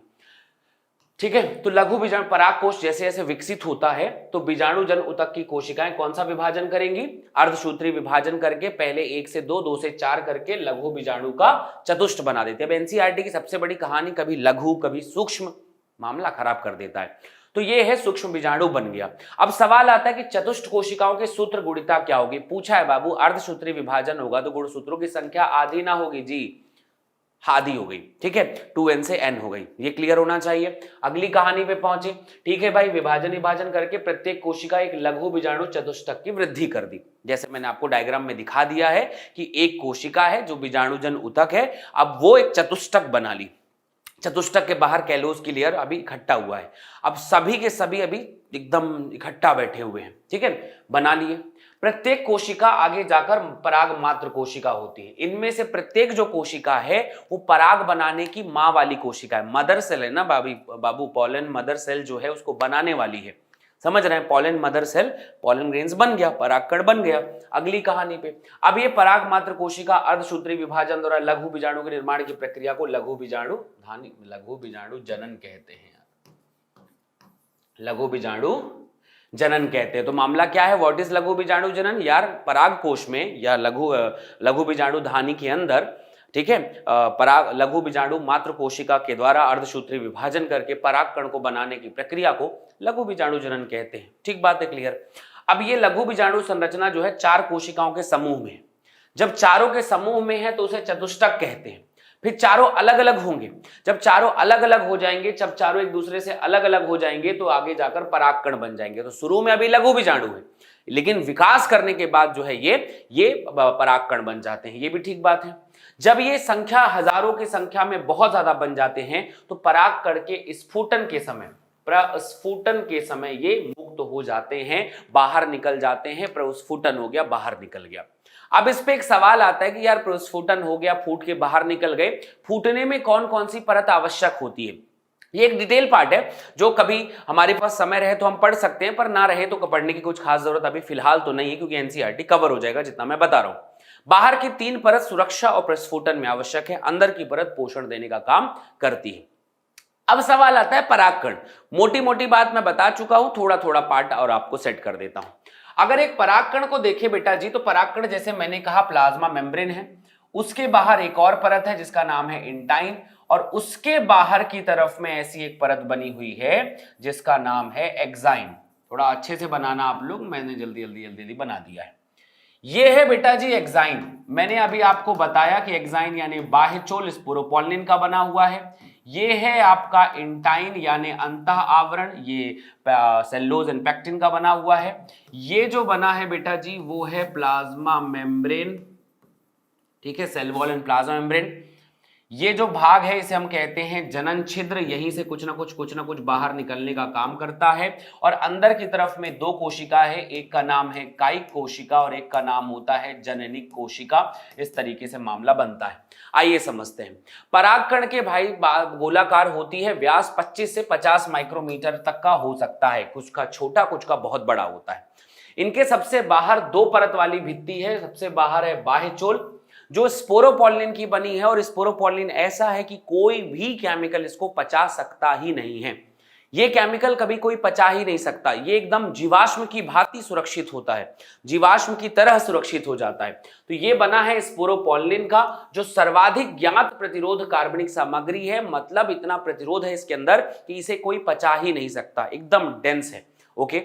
ठीक है। तो लघु बीजाणु पराग कोश जैसे जैसे विकसित होता है तो बीजाणु जन ऊतक की कोशिकाएं कौन सा विभाजन करेंगी? अर्धसूत्री विभाजन करके पहले 1 से 2, 2 से 4 करके लघु बीजाणु का चतुष्ट बना देते हैं। अब एनसीईआरटी की सबसे बड़ी कहानी कभी लघु कभी सूक्ष्म, मामला खराब कर देता है। तो ये है सूक्ष्म बीजाणु बन गया। अब सवाल आता है कि चतुष्ट कोशिकाओं के सूत्र गुणिता क्या होगी? पूछा है बाबू, अर्धसूत्री विभाजन होगा तो गुणसूत्रों की संख्या आधी ना होगी जी, आधी हो गई, ठीक है, 2n से n हो गई। ये क्लियर होना चाहिए। अगली कहानी पे पहुंचे, ठीक है भाई, विभाजन करके प्रत्येक कोशिका एक लघु बीजाणु चतुष्टक की वृद्धि कर दी। जैसे मैंने आपको डायग्राम में दिखा दिया है कि एक कोशिका है जो बीजाणुजन ऊतक है, अब वो एक चतुष्टक बना ली। चतुष्टक के बाहर कैलोज की लेयर अभी इकट्ठा हुआ है। अब सभी के सभी अभी एकदम इकट्ठा बैठे हुए हैं, ठीक है, बना लिए। प्रत्येक कोशिका आगे जाकर पराग मात्र कोशिका होती है। इनमें से प्रत्येक जो कोशिका है वो पराग बनाने की मां वाली कोशिका है, मदर सेल है ना बाबू। पॉलन मदर सेल जो है उसको बनाने वाली है, समझ रहे हैं? Pollen mother cell, pollen grains बन गया, परागकण बन गया। अगली कहानी पे, अब ये पराग मात्र कोशिका अर्धसूत्री विभाजन द्वारा लघु बीजाणु के निर्माण की प्रक्रिया को लघु बीजाणु जनन कहते हैं। लघु बीजाणु जनन कहते हैं। तो मामला क्या है? व्हाट इज लघु बीजाणु जनन? यार पराग कोश में या लघु बीजाणु धानी के अंदर, ठीक है, पराग लघु बीजाणु मात्र कोशिका के द्वारा अर्धसूत्री विभाजन करके परागकण को बनाने की प्रक्रिया को लघु बीजाणु जनन कहते हैं। ठीक बात है, क्लियर। अब ये लघु बीजाणु संरचना जो है 4 कोशिकाओं के समूह में, जब चारों के समूह में है तो उसे चतुष्टक कहते हैं। फिर चारों अलग अलग होंगे, जब चारों अलग अलग हो जाएंगे, जब चारों एक दूसरे से अलग अलग हो जाएंगे तो आगे जाकर परागकण बन जाएंगे। तो शुरू में अभी लघु बीजाणु है, लेकिन विकास करने के बाद जो है ये परागकण बन जाते हैं। ये भी ठीक बात है। जब ये संख्या हजारों की संख्या में बहुत ज्यादा बन जाते हैं तो परागकण के स्फुटन के समय ये मुक्त हो जाते हैं, बाहर निकल जाते हैं। प्रस्फुटन हो गया, बाहर निकल गया। अब इस पे एक सवाल आता है कि यार प्रस्फुटन हो गया, फूट के बाहर निकल गए, फूटने में कौन कौन सी परत आवश्यक होती है? ये एक डिटेल पार्ट है जो कभी हमारे पास समय रहे तो हम पढ़ सकते हैं, पर ना रहे तो पढ़ने की कुछ खास जरूरत अभी फिलहाल तो नहीं है, क्योंकि एनसीईआरटी कवर हो जाएगा जितना मैं बता रहा हूं। बाहर की 3 परत सुरक्षा और प्रस्फुटन में आवश्यक है, अंदर की परत पोषण देने का काम करती है। अब सवाल आता है परागकण। मोटी मोटी बात मैं बता चुका हूं, थोड़ा थोड़ा पार्ट और आपको सेट कर देता हूं। अगर एक परागकण को देखे बेटा जी, तो परागकण जैसे मैंने कहा प्लाज्मा मेम्ब्रेन है, उसके बाहर एक और परत है जिसका नाम है इंटाइन, और उसके बाहर की तरफ में ऐसी एक परत बनी हुई है जिसका नाम है एक्साइन। थोड़ा अच्छे से बनाना आप लोग, मैंने जल्दी बना दिया है। ये है बेटा जी एक्साइन। मैंने अभी आपको बताया कि एक्साइन यानी बाह्य चोल स्पोरोपोलिन का बना हुआ है। ये है आपका इंटाइन यानी अंतः आवरण, ये सेल्यूलोज एंड पेक्टिन का बना हुआ है। ये जो बना है बेटा जी वो है प्लाज्मा मेम्ब्रेन, ठीक है, cell wall and plasma membrane. ये जो भाग है इसे हम कहते हैं जनन छिद्र, यहीं से कुछ ना कुछ बाहर निकलने का काम करता है। और अंदर की तरफ में दो कोशिका है, एक का नाम है कायिक कोशिका और एक का नाम होता है जननिक कोशिका। इस तरीके से मामला बनता है। आइए समझते हैं। परागकण के भाई गोलाकार होती है, व्यास 25 से 50 माइक्रोमीटर तक का हो सकता है, कुछ का छोटा कुछ का बहुत बड़ा होता है। इनके सबसे बाहर दो परत वाली भित्ति है, सबसे बाहर है बाह्य चोल जो स्पोरोपोलिन की बनी है, और स्पोरोपोलिन ऐसा है कि कोई भी केमिकल इसको पचा सकता ही नहीं है। ये केमिकल कभी कोई पचा ही नहीं सकता, ये एकदम जीवाश्म की भांति सुरक्षित होता है, जीवाश्म की तरह सुरक्षित हो जाता है। तो ये बना है स्पोरोपोलिन का, जो सर्वाधिक ज्ञात प्रतिरोध कार्बनिक सामग्री है, मतलब इतना प्रतिरोध है इसके अंदर कि इसे कोई पचा ही नहीं सकता, एकदम डेंस है। ओके,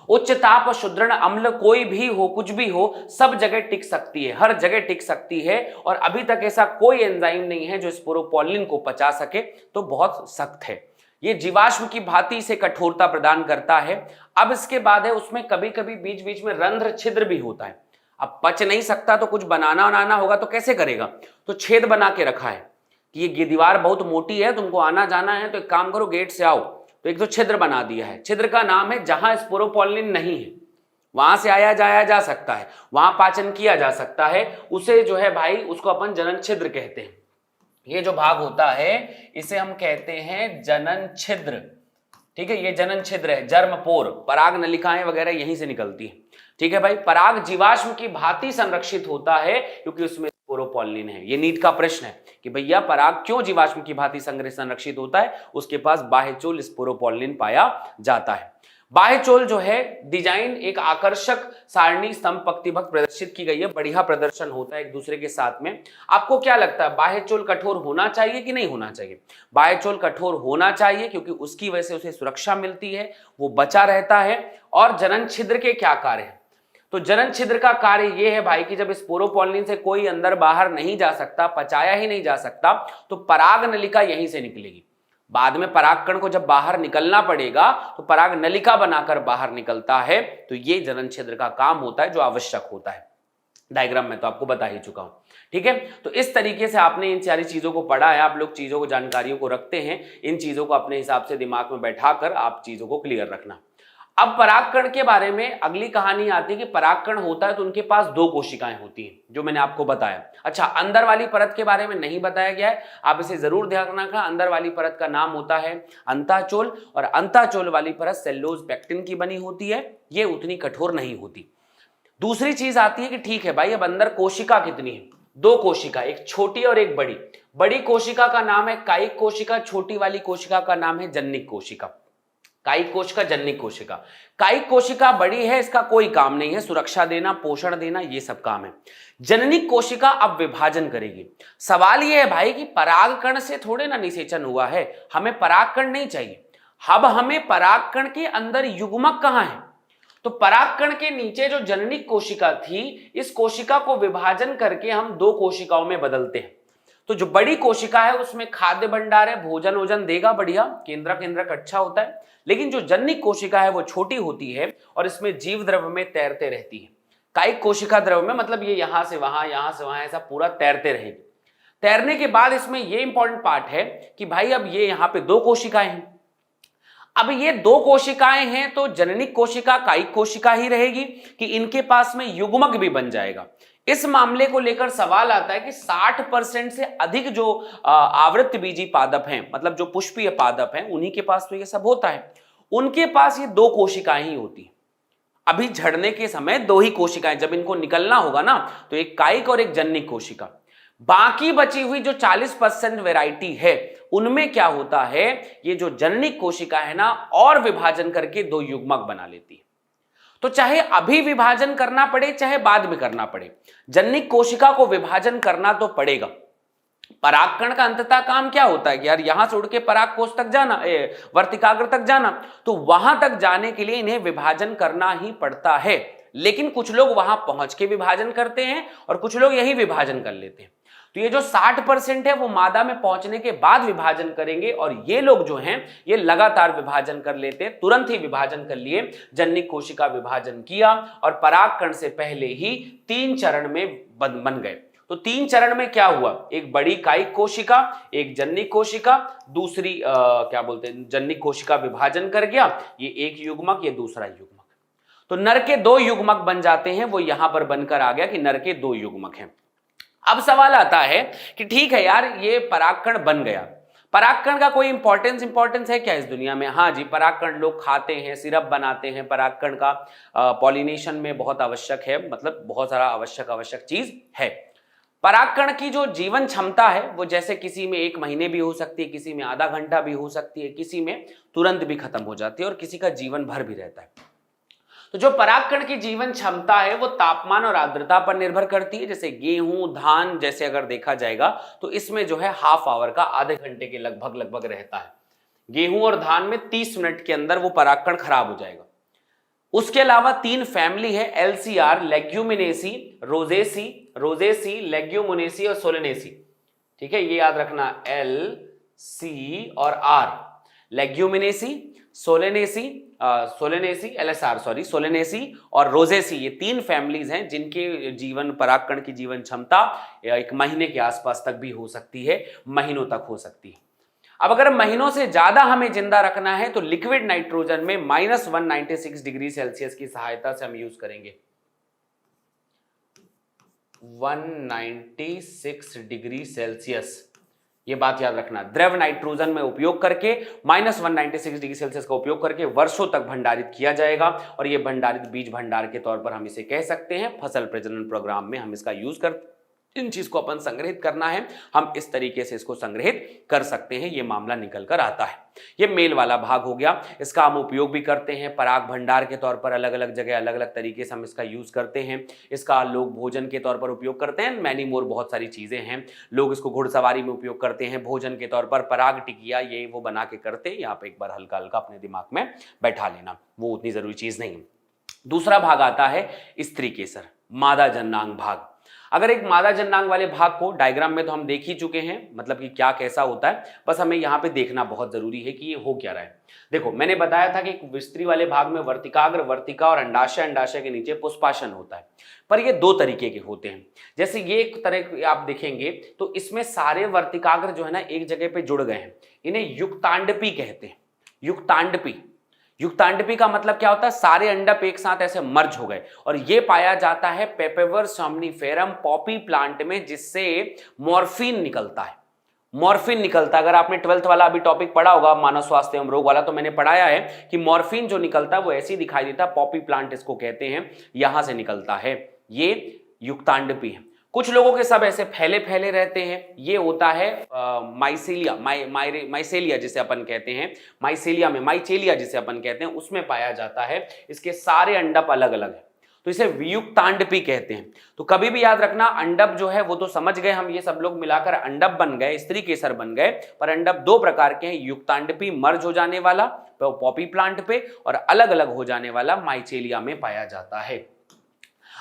उच्च ताप और सुदृढ़ अम्ल कोई भी हो, कुछ भी हो, सब जगह टिक सकती है, हर जगह टिक सकती है। और अभी तक ऐसा कोई एंजाइम नहीं है जो स्पोरोपोलिन को पचा सके, तो बहुत सख्त है। ये जीवाश्म की भांति इसे कठोरता प्रदान करता है। अब इसके बाद है उसमें कभी कभी बीच बीच में रंध्र छिद्र भी होता है। अब पच नहीं सकता तो कुछ बनाना होगा तो कैसे करेगा, तो छेद बना के रखा है कि ये दीवार बहुत मोटी है, तुमको आना जाना है तो एक काम करो गेट से आओ, तो एक तो छिद्र बना दिया है। छिद्र का नाम है जहां स्पोरोपोलिन नहीं है, वहां से आया जाया जा सकता है, वहां पाचन किया जा सकता है, उसे जो है भाई उसको अपन जनन छिद्र कहते हैं। ये जो भाग होता है इसे हम कहते हैं जनन छिद्र, ठीक है, ये जनन छिद्र है। जर्मपोर, पराग नलिकाएं वगैरह यहीं से निकलती है, ठीक है भाई। पराग जीवाश्म की भांति संरक्षित होता है क्योंकि उसमें स्पोरोपोलिन है। ये नीट का प्रश्न है कि भैया पराग क्यों जीवाश्म की भांति संरक्षित होता है, उसके पास बाह्यचोल स्पोरोपोलिन पाया जाता है। बाह्यचोल जो है डिजाइन एक आकर्षक सारणी स्तंभ पंक्तिबद्ध प्रदर्शित की गई है, बढ़िया प्रदर्शन होता है एक दूसरे के साथ में। आपको क्या लगता है बाह्यचोल कठोर होना चाहिए कि नहीं होना चाहिए? बाह्यचोल कठोर होना चाहिए क्योंकि उसकी वजह से उसे सुरक्षा मिलती है, वो बचा रहता है। और जनन छिद्र के क्या कार्य है, तो जनन छिद्र का कार्य यह है भाई कि जब स्पोरोपोलिन से कोई अंदर बाहर नहीं जा सकता, पचाया ही नहीं जा सकता, तो पराग नलिका यहीं से निकलेगी। बाद में परागकण को जब बाहर निकलना पड़ेगा तो पराग नलिका बनाकर बाहर निकलता है। तो ये जनन छिद्र का काम होता है जो आवश्यक होता है। डायग्राम में तो आपको बता ही चुका हूं, ठीक है। तो इस तरीके से आपने इन सारी चीजों को पढ़ा है, आप लोग चीजों को, जानकारियों को रखते हैं, इन चीजों को अपने हिसाब से दिमाग में बैठाकर आप चीजों को क्लियर रखना। अब परागकण के बारे में अगली कहानी आती है कि परागकण होता है तो उनके पास दो कोशिकाएं होती हैं, जो मैंने आपको बताया। अच्छा, अंदर वाली परत के बारे में नहीं बताया गया है, आप इसे जरूर ध्यान रखना। अंदर वाली परत का नाम होता है अंतःचोल, और अंतःचोल वाली परत सेल्यूलोज पेक्टिन की बनी होती है, ये उतनी कठोर नहीं होती। दूसरी चीज आती है कि ठीक है भाई, अब अंदर कोशिका कितनी है? दो कोशिका, एक छोटी और एक बड़ी। बड़ी कोशिका का नाम है कायिक कोशिका, छोटी वाली कोशिका का नाम है जननिक कोशिका। कायिक कोशिका, जननिक कोशिका। कायिक कोशिका बड़ी है, इसका कोई काम नहीं है, सुरक्षा देना, पोषण देना, ये सब काम है। जननिक कोशिका अब विभाजन करेगी। सवाल ये है भाई कि परागकण से थोड़े ना निषेचन हुआ है, हमें परागकण नहीं चाहिए। अब हमें परागकण के अंदर युग्मक कहां है? तो परागकण के नीचे जो जननिक कोशिका थी, इस कोशिका को विभाजन करके हम दो कोशिकाओं में बदलते हैं। तो जो बड़ी कोशिका है उसमें खाद्य भंडार है, भोजन वोजन देगा बढ़िया, केंद्रक अच्छा होता है। लेकिन जो जननिक कोशिका है वो छोटी होती है और इसमें जीव द्रव्य में तैरते रहती है। कायिक कोशिका द्रव्य में मतलब ये यहां से वहां ऐसा पूरा तैरते रहेगी। तैरने के बाद इसमें ये इंपॉर्टेंट पार्ट है कि भाई अब ये यहां पे दो कोशिकाएं हैं। अब ये दो कोशिकाएं हैं तो जननिक कोशिका कायिक कोशिका ही रहेगी कि इनके पास में युग्मक भी बन जाएगा। इस मामले को लेकर सवाल आता है कि 60% से अधिक जो आवृत्त बीजी पादप हैं, मतलब जो पुष्पीय पादप हैं, उन्हीं के पास तो ये सब होता है। उनके पास ये दो कोशिकाएं ही होती हैं। अभी झड़ने के समय दो ही कोशिकाएं, जब इनको निकलना होगा ना तो एक कायिक और एक जननिक कोशिका। बाकी बची हुई जो 40% वैरायटी है उनमें क्या होता है, ये जो जननिक कोशिका है ना और विभाजन करके दो युग्मक बना लेती है। तो चाहे अभी विभाजन करना पड़े चाहे बाद में करना पड़े, जननिक कोशिका को विभाजन करना तो पड़ेगा। परागकण का अंततः काम क्या होता है कि यार यहां से उड़ के पराग कोष तक जाना, वर्तिकाग्र तक जाना, तो वहां तक जाने के लिए इन्हें विभाजन करना ही पड़ता है। लेकिन कुछ लोग वहां पहुंच के विभाजन करते हैं और कुछ लोग यही विभाजन कर लेते हैं। तो ये जो 60% है वो मादा में पहुंचने के बाद विभाजन करेंगे, और ये लोग जो हैं ये लगातार विभाजन कर लेते हैं। तुरंत ही विभाजन कर लिए, जननिक कोशिका विभाजन किया और परागकण से पहले ही 3 चरण में बन गए। तो 3 चरण में क्या हुआ, एक बड़ी कायिक कोशिका, एक जननिक कोशिका, दूसरी क्या बोलते हैं जननिक कोशिका विभाजन कर गया, ये एक युग्मक, ये दूसरा युग्मक। तो नर के 2 युग्मक बन जाते हैं, वो यहां पर बनकर आ गया कि नर के 2 युग्मक हैं। अब सवाल आता है कि ठीक है यार, ये परागकण बन गया, परागकण का कोई इंपॉर्टेंस है क्या इस दुनिया में? हाँ जी, परागकण लोग खाते हैं, सिरप बनाते हैं, परागकण का पॉलिनेशन में बहुत आवश्यक है, मतलब बहुत सारा आवश्यक चीज है। परागकण की जो जीवन क्षमता है वो जैसे किसी में 1 महीने भी हो सकती है, किसी में आधा घंटा भी हो सकती है, किसी में तुरंत भी खत्म हो जाती है, और किसी का जीवन भर भी रहता है। तो जो परागकण की जीवन क्षमता है वो तापमान और आर्द्रता पर निर्भर करती है। जैसे गेहूं, धान जैसे अगर देखा जाएगा तो इसमें जो है हाफ आवर का, आधे घंटे के लगभग रहता है। गेहूं और धान में 30 मिनट के अंदर वो परागकण खराब हो जाएगा। उसके अलावा 3 फैमिली है, एलसीआर, लेग्यूमिनेसी, रोजेसी, लेग्यूमिनेसी और सोलेनेसी। ठीक है, ये याद रखना, एल सी और आर, लेग्यूमिनेसी, सोलेनेसी और रोजेसी, ये 3 फैमिलीज हैं जिनके जीवन, परागकण की जीवन क्षमता 1 महीने के आसपास तक भी हो सकती है, महीनों तक हो सकती है। अब अगर महीनों से ज्यादा हमें जिंदा रखना है तो लिक्विड नाइट्रोजन में -196 डिग्री सेल्सियस की सहायता से हम यूज करेंगे। 196 डिग्री सेल्सियस, ये बात याद रखना। द्रव नाइट्रोजन में उपयोग करके -196 डिग्री सेल्सियस का उपयोग करके वर्षों तक भंडारित किया जाएगा, और ये भंडारित बीज भंडार के तौर पर हम इसे कह सकते हैं। फसल प्रजनन प्रोग्राम में हम इसका यूज कर, इन चीज को अपन संग्रहित करना है, हम इस तरीके से इसको संग्रहित कर सकते हैं, ये मामला निकल कर आता है। ये मेल वाला भाग हो गया। इसका हम उपयोग भी करते हैं पराग भंडार के तौर पर, अलग अलग जगह अलग अलग तरीके से हम इसका यूज करते हैं। इसका लोग भोजन के तौर पर उपयोग करते हैं, मैनी मोर बहुत सारी चीजें हैं। लोग इसको घुड़सवारी में उपयोग करते हैं, भोजन के तौर पर पराग टिकिया ये वो बना के करते हैं। यहाँ पे एक बार हल्का हल्का अपने दिमाग में बैठा लेना, वो उतनी जरूरी चीज नहीं है। दूसरा भाग आता है स्त्री केसर, मादा जननांग भाग। अगर एक मादा जननांग वाले भाग को डायग्राम में तो हम देख ही चुके हैं, मतलब कि क्या कैसा होता है, बस हमें यहाँ पे देखना बहुत जरूरी है कि ये हो क्या रहा है। देखो, मैंने बताया था कि एक स्त्री वाले भाग में वर्तिकाग्र, वर्तिका और अंडाशय, अंडाशय के नीचे पुष्पाशन होता है, पर ये 2 तरीके के होते हैं। जैसे ये एक तरह आप देखेंगे तो इसमें सारे वर्तिकाग्र जो है ना एक जगह पे जुड़ गए हैं, इन्हें युक्तांडपी कहते हैं। युक्तांडपी का मतलब क्या होता है, सारे अंडप एक साथ ऐसे मर्ज हो गए, और ये पाया जाता है पेपेवर सोमनिफेरम पॉपी प्लांट में, जिससे मॉर्फिन निकलता है। अगर आपने 12th वाला अभी टॉपिक पढ़ा होगा, मानव स्वास्थ्य एवं रोग वाला, तो मैंने पढ़ाया है कि मॉर्फिन जो निकलता है वो ऐसे ही दिखाई देता है, पॉपी प्लांट इसको कहते हैं, यहां से निकलता है, ये युक्तांडपी है। कुछ लोगों के सब ऐसे फैले रहते हैं, ये होता है माइसेलिया जिसे अपन कहते हैं, माइचेलिया जिसे अपन कहते हैं, उसमें पाया जाता है। इसके सारे अंडप अलग अलग है, तो इसे वियुक्तांडपी कहते हैं। तो कभी भी याद रखना, अंडप जो है वो तो समझ गए हम, ये सब लोग मिलाकर अंडप बन गए, स्त्री केसर बन गए, पर अंडप 2 प्रकार के हैं, युक्तांडपी मर्ज हो जाने वाला पॉपी प्लांट पे, और अलग अलग हो जाने वाला माइचेलिया में पाया जाता है।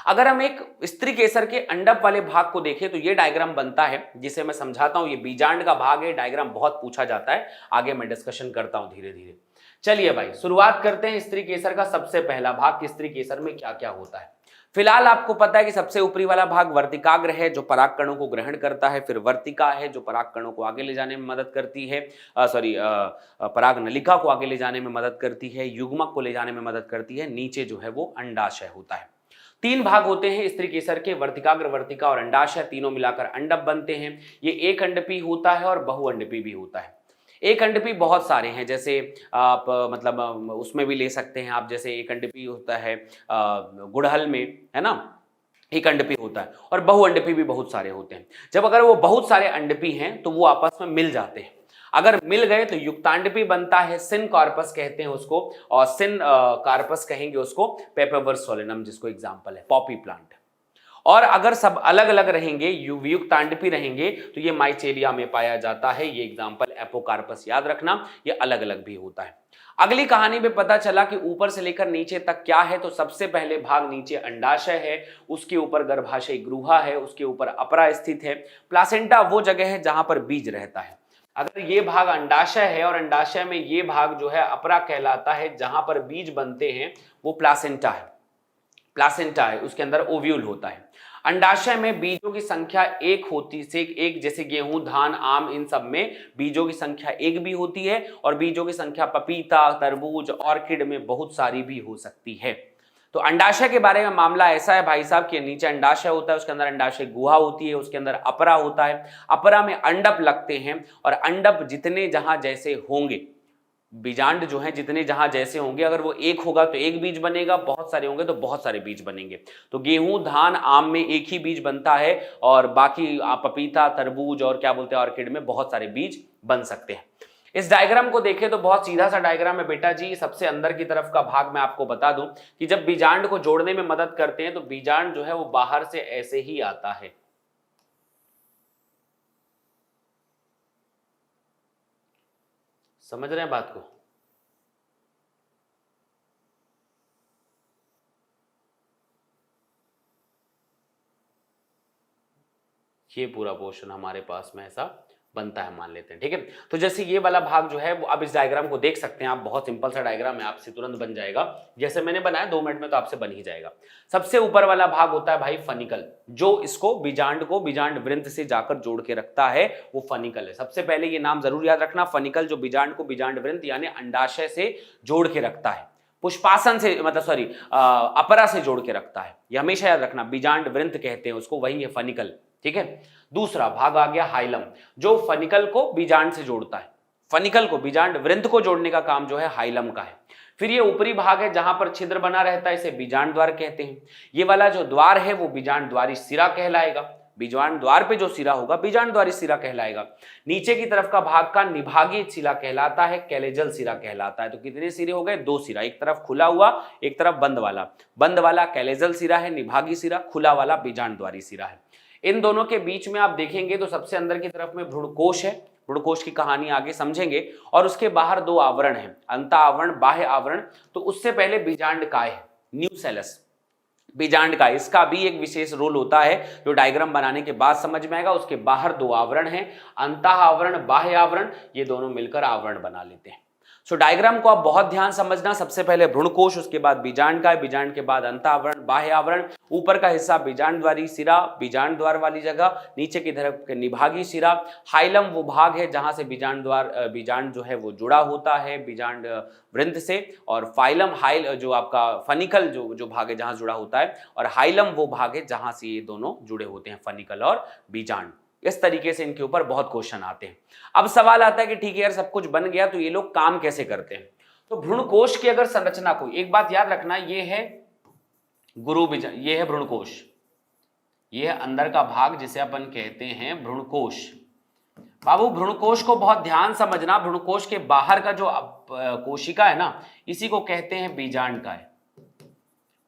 अगर हम एक स्त्री केसर के अंडप वाले भाग को देखें तो ये डायग्राम बनता है, जिसे मैं समझाता हूं। ये बीजांड का भाग है, डायग्राम बहुत पूछा जाता है, आगे मैं डिस्कशन करता हूं धीरे धीरे। चलिए भाई, शुरुआत करते हैं स्त्री केसर का सबसे पहला भाग कि स्त्री केसर में क्या क्या होता है। फिलहाल आपको पता है कि सबसे ऊपरी वाला भाग वर्तिकाग्र है, जो परागकणों को ग्रहण करता है। फिर वर्तिका है, जो परागकणों को आगे ले जाने में मदद करती है, पराग नलिका को आगे ले जाने में मदद करती है, युग्मक को ले जाने में मदद करती है। नीचे जो है वो अंडाशय होता है। 3 भाग होते हैं स्त्री केसर के, वर्तिकाग्र, वर्तिका और अंडाशय, तीनों मिलाकर अंडप बनते हैं। ये एक अंडपी होता है और बहुअंडपी भी होता है। एक अंडपी बहुत सारे हैं, जैसे आप मतलब उसमें भी ले सकते हैं आप, जैसे एक अंडपी होता है गुड़हल में, है ना, एक अंडपी होता है, और बहुअंडपी भी बहुत सारे होते हैं। जब अगर वो बहुत सारे अंडपी हैं तो वो आपस में मिल जाते हैं, अगर मिल गए तो युक्तांडपी बनता है, सिन कार्पस कहते हैं उसको, और सिन कार्पस कहेंगे उसको, पेपेवर सोलेनम जिसको एग्जांपल है, पॉपी प्लांट। और अगर सब अलग अलग रहेंगे, युक्तांडपी रहेंगे, तो ये माइचेलिया में पाया जाता है, ये एग्जांपल एपोकार्पस याद रखना, ये अलग अलग भी होता है। अगली कहानी में पता चला कि ऊपर से लेकर नीचे तक क्या है, तो सबसे पहले भाग नीचे अंडाशय है, उसके ऊपर गर्भाशय गुहा है, उसके ऊपर अपरा स्थित है। प्लासेंटा वो जगह है जहां पर बीज रहता है। अगर ये भाग अंडाशय है और अंडाशय में ये भाग जो है अपरा कहलाता है, जहां पर बीज बनते हैं वो प्लासेंटा है। प्लासेंटा है, उसके अंदर ओव्यूल होता है। अंडाशय में बीजों की संख्या एक होती से एक, जैसे गेहूं, धान, आम, इन सब में बीजों की संख्या एक भी होती है, और बीजों की संख्या पपीता, तरबूज, ऑर्किड में बहुत सारी भी हो सकती है। तो अंडाशय के बारे में मामला ऐसा है भाई साहब कि नीचे अंडाशय होता है, उसके अंदर अंडाशय गुहा होती है, उसके अंदर अपरा होता है। अपरा में अंडप लगते हैं, और अंडप जितने जहां जैसे होंगे, बीजांड जो है जितने जहां जैसे होंगे, अगर वो एक होगा तो एक बीज बनेगा, बहुत सारे होंगे तो बहुत सारे बीज बनेंगे। तो गेहूं, धान, आम में एक ही बीज बनता है, और बाकी पपीता, तरबूज और क्या बोलते हैं ऑर्किड में बहुत सारे बीज बन सकते हैं। इस डायग्राम को देखें तो बहुत सीधा सा डायग्राम है बेटा जी। सबसे अंदर की तरफ का भाग मैं आपको बता दूं कि जब बीजांड को जोड़ने में मदद करते हैं तो बीजांड जो है वो बाहर से ऐसे ही आता है। समझ रहे हैं बात को? ये पूरा पोर्शन हमारे पास में ऐसा बनता है, मान लेते हैं, ठीक है। तो जैसे ये वाला भाग जो है वो, अब इस डायग्राम को देख सकते हैं आप, बहुत सिंपल सा डायग्राम है, आपसे तुरंत बन जाएगा। जैसे मैंने बनाया 2 मिनट में तो आपसे बन ही जाएगा। सबसे ऊपर वाला भाग होता है भाई फनिकल, जो इसको बीजांड को बीजांड वृंत से जाकर जोड़ के रखता है, वो फनिकल है। सबसे पहले ये नाम जरूर याद रखना, फनिकल, जो बीजांड को बीजांड वृंत यानी अंडाशय से जोड़ के रखता है, पुष्पासन से, मतलब सॉरी, अपरा से जोड़ के रखता है। ये हमेशा याद रखना, बीजांड वृंत कहते हैं उसको, वही है फनिकल, ठीक है। दूसरा भाग आ गया हाइलम, जो फनिकल को बीजांड से जोड़ता है। फनिकल को बीजांड वृंत को जोड़ने का काम जो है हाइलम का है। फिर ये ऊपरी भाग है जहां पर छिद्र बना रहता है, इसे बीजांड द्वार कहते हैं। ये वाला जो द्वार है वो बीजांड द्वारी सिरा कहलाएगा। बीजांड द्वार पे जो सिरा होगा बीजांड द्वारी सिरा कहलाएगा। नीचे की तरफ का भाग का निभागीय सिरा कहलाता है, कैलेजल सिरा कहलाता है। तो कितने सिरे हो गए? 2 सिरा, एक तरफ खुला हुआ, एक तरफ बंद वाला। बंद वाला कैलेजल सिरा है, निभागीय सिरा, खुला वाला बीजांड द्वारी सिरा है। इन दोनों के बीच में आप देखेंगे तो सबसे अंदर की तरफ में भ्रूणकोश है। भ्रूणकोश की कहानी आगे समझेंगे। और उसके बाहर 2 आवरण हैं, अंत आवरण, बाह्य आवरण। तो उससे पहले बीजांड काय है, न्यूसेलस बीजांड काय, इसका भी एक विशेष रोल होता है जो डायग्राम बनाने के बाद समझ में आएगा। उसके बाहर 2 आवरण हैं, अंत आवरण, बाह्य आवरण, ये दोनों मिलकर आवरण बना लेते हैं। सो डायग्राम को आप बहुत ध्यान समझना। सबसे पहले भ्रूणकोश, उसके बाद बीजांड काय, बीजांड के बाद अंत आवरण, बाह्य आवरण। ऊपर का हिस्सा बीजांड द्वारी सिरा, बीजांड द्वार वाली जगह, नीचे की तरफ के निभागीय सिरा। हाइलम वो भाग है जहां से बीजांड द्वार, बीजांड जो है वो जुड़ा होता है बीजांड वृंत से। और फाइलम, हाइल जो आपका फनिकल जो भाग है जहां जुड़ा होता है, और हाइलम वो भाग है जहां से ये दोनों जुड़े होते हैं, फनिकल और बीजांड। इस तरीके से इनके ऊपर बहुत क्वेश्चन आते हैं। अब सवाल आता है कि ठीक है यार, सब कुछ बन गया तो ये लोग काम कैसे करते हैं? तो भ्रूणकोश की अगर संरचना को, एक बात याद रखना, ये है गुरु बीजांड, ये है भ्रूणकोश, ये है अंदर का भाग जिसे अपन कहते हैं भ्रूणकोश। बाबू भ्रूणकोश को बहुत ध्यान समझना। भ्रूणकोश के बाहर का जो कोशिका है ना, इसी को कहते हैं बीजांड काय।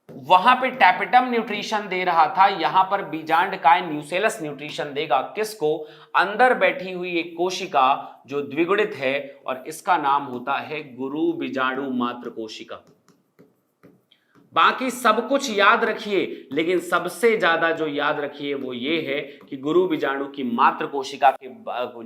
वहां पे टैपेटम न्यूट्रिशन दे रहा था, यहां पर बीजांड काय न्यूसेलस न्यूट्रिशन देगा। किसको? अंदर बैठी हुई एक कोशिका जो द्विगुणित है, और इसका नाम होता है गुरु बीजाणु मात्र कोशिका। बाकी सब कुछ याद रखिए, लेकिन सबसे ज्यादा जो याद रखिए वो ये है कि गुरु बीजाणु की मात्र कोशिका के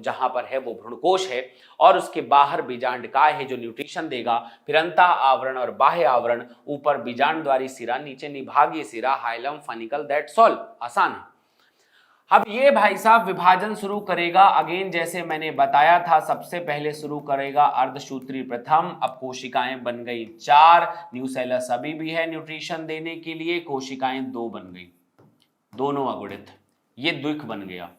जहां पर है वो भ्रूणकोश है, और उसके बाहर बीजांड काय है जो न्यूट्रिशन देगा। फिर अंत आवरण और बाह्य आवरण, ऊपर बीजांड द्वारी सिरा, नीचे निभागीय सिरा, हाइलम, फनिकल, दैट्स ऑल। आसान है। अब ये भाई साहब विभाजन शुरू करेगा। अगेन जैसे मैंने बताया था, सबसे पहले शुरू करेगा अर्धसूत्री प्रथम। अब कोशिकाएं बन गई 4, न्यूसेलस अभी भी है न्यूट्रिशन देने के लिए, कोशिकाएं 2 बन गई, दोनों अगुणित, ये द्विक बन गया।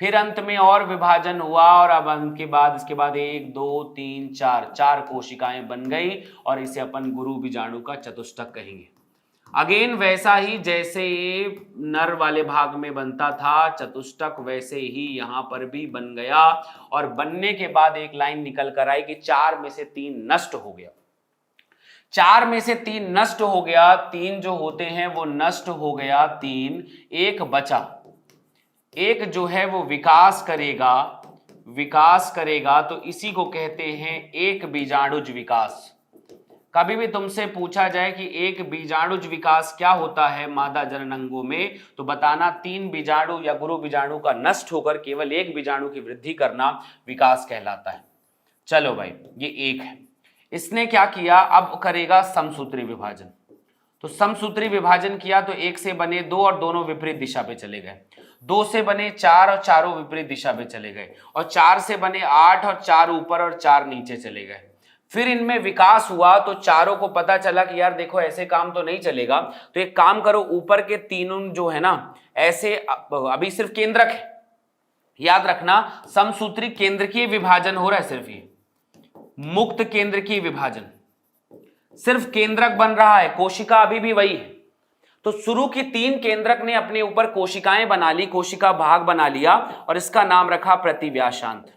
फिर अंत में और विभाजन हुआ, और अब अंत के बाद इसके बाद 1 2 3 4 कोशिकाएं बन गई, और इसे अपन गुरु बीजाणु का चतुष्टक कहेंगे। अगेन वैसा ही जैसे नर वाले भाग में बनता था चतुष्टक, वैसे ही यहां पर भी बन गया। और बनने के बाद एक लाइन निकल कर आई कि 4 में से 3 नष्ट हो गया। 4 में से 3 नष्ट हो गया, 3 जो होते हैं वो नष्ट हो गया, 3, एक बचा। एक जो है वो विकास करेगा, तो इसी को कहते हैं एक बीजाणुज विकास। कभी भी तुमसे पूछा जाए कि एक बीजाणुज विकास क्या होता है मादा जननांगों में, तो बताना 3 बीजाणु या गुरु बीजाणु का नष्ट होकर केवल एक बीजाणु की वृद्धि करना विकास कहलाता है। चलो भाई, ये एक है। इसने क्या किया, अब करेगा समसूत्री विभाजन। तो समसूत्री विभाजन किया तो 1 से बने 2 और दोनों विपरीत दिशा पे चले गए, 2 से बने 4 और चारों विपरीत दिशा पे चले गए, और 4 से बने 8 और 4 ऊपर और 4 नीचे चले गए। फिर इनमें विकास हुआ तो चारों को पता चला कि यार देखो ऐसे काम तो नहीं चलेगा, तो एक काम करो, ऊपर के तीनों जो है ना ऐसे अभी सिर्फ केंद्रक है, याद रखना समसूत्री केंद्रकीय विभाजन हो रहा है, सिर्फ ये मुक्त केंद्रकीय विभाजन, सिर्फ केंद्रक बन रहा है, कोशिका अभी भी वही है। तो शुरू की 3 केंद्रक ने अपने ऊपर कोशिकाएं बना ली, कोशिका भाग बना लिया और इसका नाम रखा प्रतिव्यासांत।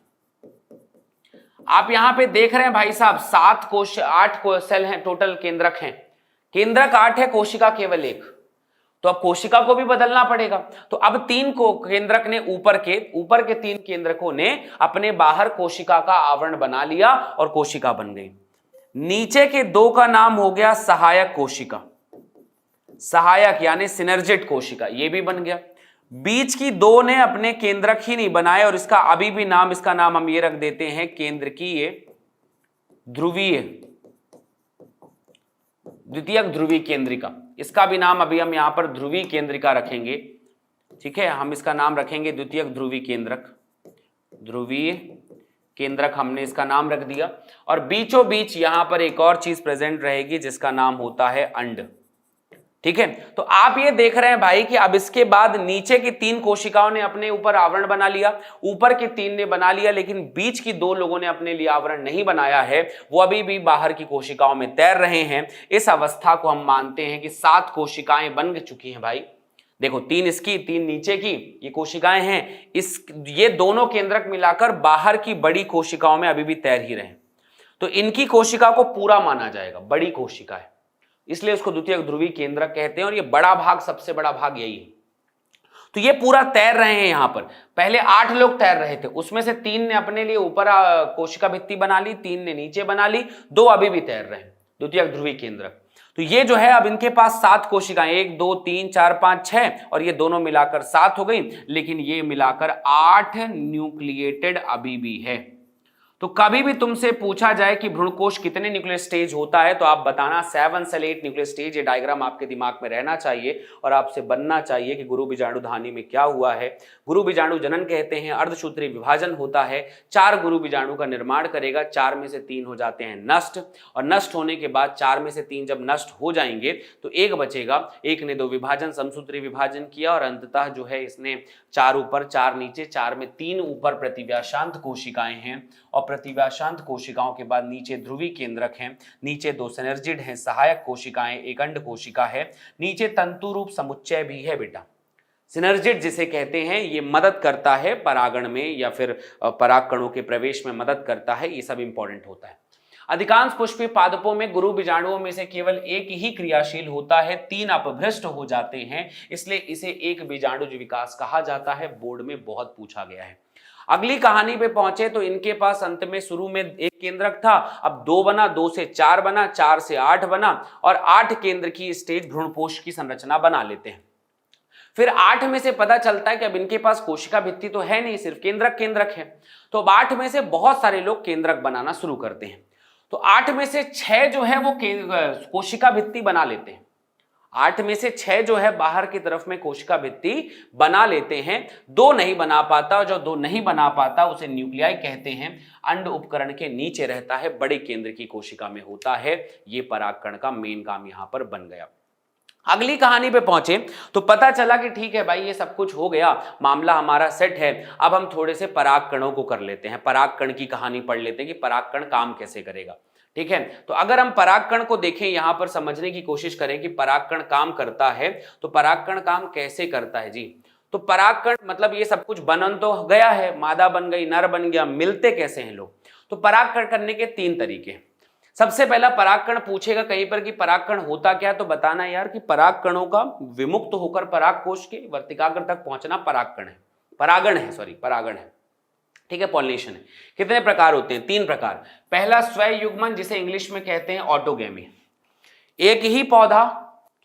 आप यहां पे देख रहे हैं भाई साहब 7 कोश 8 सेल हैं, टोटल केंद्रक हैं, केंद्रक 8 है, कोशिका केवल 1, तो अब कोशिका को भी बदलना पड़ेगा। तो अब 3 को केंद्रक ने ऊपर के 3 केंद्रकों ने अपने बाहर कोशिका का आवरण बना लिया और कोशिका बन गई। नीचे के 2 का नाम हो गया सहायक कोशिका, सहायक यानी सिनर्जिट कोशिका, ये भी बन गया। बीच की 2 ने अपने केंद्रक ही नहीं बनाए और इसका अभी भी नाम, इसका नाम हम ये रख देते हैं केंद्रकीय ध्रुवीय द्वितीयक ध्रुवीय केंद्रिका, इसका भी नाम अभी हम यहां पर ध्रुवीय केंद्रिका रखेंगे, ठीक है, हम इसका नाम रखेंगे द्वितीयक ध्रुवीय केंद्रक, ध्रुवीय केंद्रक हमने इसका नाम रख दिया। और बीचों बीच यहां पर एक और चीज प्रेजेंट रहेगी जिसका नाम होता है अंड, ठीक है। तो आप ये देख रहे हैं भाई कि अब इसके बाद नीचे की 3 कोशिकाओं ने अपने ऊपर आवरण बना लिया, ऊपर की 3 ने बना लिया, लेकिन बीच की 2 लोगों ने अपने लिए आवरण नहीं बनाया है, वो अभी भी बाहर की कोशिकाओं में तैर रहे हैं। इस अवस्था को हम मानते हैं कि 7 कोशिकाएं बन चुकी हैं भाई। देखो 3 इसकी 3 नीचे की ये कोशिकाएं हैं, ये दोनों केंद्रक मिलाकर बाहर की बड़ी कोशिकाओं में अभी भी तैर ही रहे हैं, तो इनकी कोशिका को पूरा माना जाएगा, बड़ी कोशिका है, इसलिए उसको द्वितीयक ध्रुवीय केंद्रक कहते हैं। और ये बड़ा भाग, सबसे बड़ा भाग यही है। तो ये पूरा तैर रहे हैं। यहां पर पहले 8 लोग तैर रहे थे, उसमें से 3 ने अपने लिए ऊपर कोशिका भित्ति बना ली, 3 ने नीचे बना ली, 2 अभी भी तैर रहे हैं, द्वितीयक ध्रुवीय केंद्रक। तो ये जो है अब इनके पास 7 कोशिकाएं, 1 2 3 4 5 6, और ये दोनों मिलाकर 7 हो गई, लेकिन ये मिलाकर 8 न्यूक्लिएटेड अभी भी है। तो कभी भी तुमसे पूछा जाए कि भ्रूणकोश कितने न्यूक्लियर स्टेज होता है, तो आप बताना 7 से 8 न्यूक्लियर स्टेज। ये डायग्राम आपके दिमाग में रहना चाहिए और आपसे बनना चाहिए कि गुरु बीजाणु धानी में क्या हुआ है। गुरु बीजाणु जनन कहते हैं, अर्धसूत्री विभाजन होता है, 4 गुरु बीजाणु का निर्माण करेगा, 4 में से 3 हो जाते हैं नष्ट, और नष्ट होने के बाद 4 में से 3 जब नष्ट हो जाएंगे तो 1 बचेगा। 1 ने 2 विभाजन समसूत्री विभाजन किया और अंततः जो है इसने 4 ऊपर 4 नीचे, 4 में 3 ऊपर प्रतिव्यासांत कोशिकाएं हैं, और प्रतिव्यासांत कोशिकाओं के बाद नीचे ध्रुवीय केंद्रक हैं, नीचे 2 सिनर्जिड हैं, सहायक कोशिकाएं, एक अंड कोशिका है, नीचे तंतु रूप समुच्चय भी है बेटा। सिनर्जिड जिसे कहते हैं ये मदद करता है परागण में या फिर पराग कणों के प्रवेश में मदद करता है, ये सब इंपॉर्टेंट होता है। अधिकांश पुष्पीय पादपों में गुरु बीजाणुओं में से केवल एक ही क्रियाशील होता है, 3 अपभ्रष्ट हो जाते हैं, इसलिए इसे एक बीजाणुज विकास कहा जाता है। बोर्ड में बहुत पूछा गया है। अगली कहानी पे पहुंचे तो इनके पास अंत में शुरू में 1 केंद्रक था, अब 2 बना, 2 से 4 बना, 4 से 8 बना, और 8 केंद्र की स्टेज भ्रूणपोष की संरचना बना लेते हैं। फिर 8 में से पता चलता है कि अब इनके पास कोशिका भित्ति तो है नहीं, सिर्फ केंद्रक है। तो अब 8 में से बहुत सारे लोग केंद्रक बनाना शुरू करते हैं। तो 8 में से 6 जो है वो कोशिका भित्ति बना लेते हैं। 8 में से 6 जो है बाहर की तरफ में कोशिका भित्ति बना लेते हैं, 2 नहीं बना पाता, और जो 2 नहीं बना पाता उसे न्यूक्लियाई कहते हैं। अंड उपकरण के नीचे रहता है, बड़े केंद्र की कोशिका में होता है। ये परागकण का मेन काम यहां पर बन गया। अगली कहानी पे पहुंचे तो पता चला कि ठीक है भाई ये सब कुछ हो गया, मामला हमारा सेट है, अब हम थोड़े से परागकणों को कर लेते हैं, परागकण की कहानी पढ़ लेते हैं कि परागकण काम कैसे करेगा। ठीक है, तो अगर हम परागकण को देखें, यहां पर समझने की कोशिश करें कि परागकण काम करता है, तो परागकण काम कैसे करता है जी। तो परागकण मतलब ये सब कुछ बनन तो गया है, मादा बन गई, नर बन गया, मिलते कैसे हैं लोग। तो परागकण करने के 3 तरीके। सबसे पहला परागकण पूछेगा कहीं पर कि परागकण होता क्या, तो बताना यार कि परागकणों का विमुक्त होकर परागकोश के वर्तिकाग्र तक पहुंचना परागकण है, परागण है। ठीक है, पॉलिनेशन है। कितने प्रकार होते हैं? 3 प्रकार। पहला स्वयुग्मन, जिसे इंग्लिश में कहते हैं ऑटोगेमी। एक ही पौधा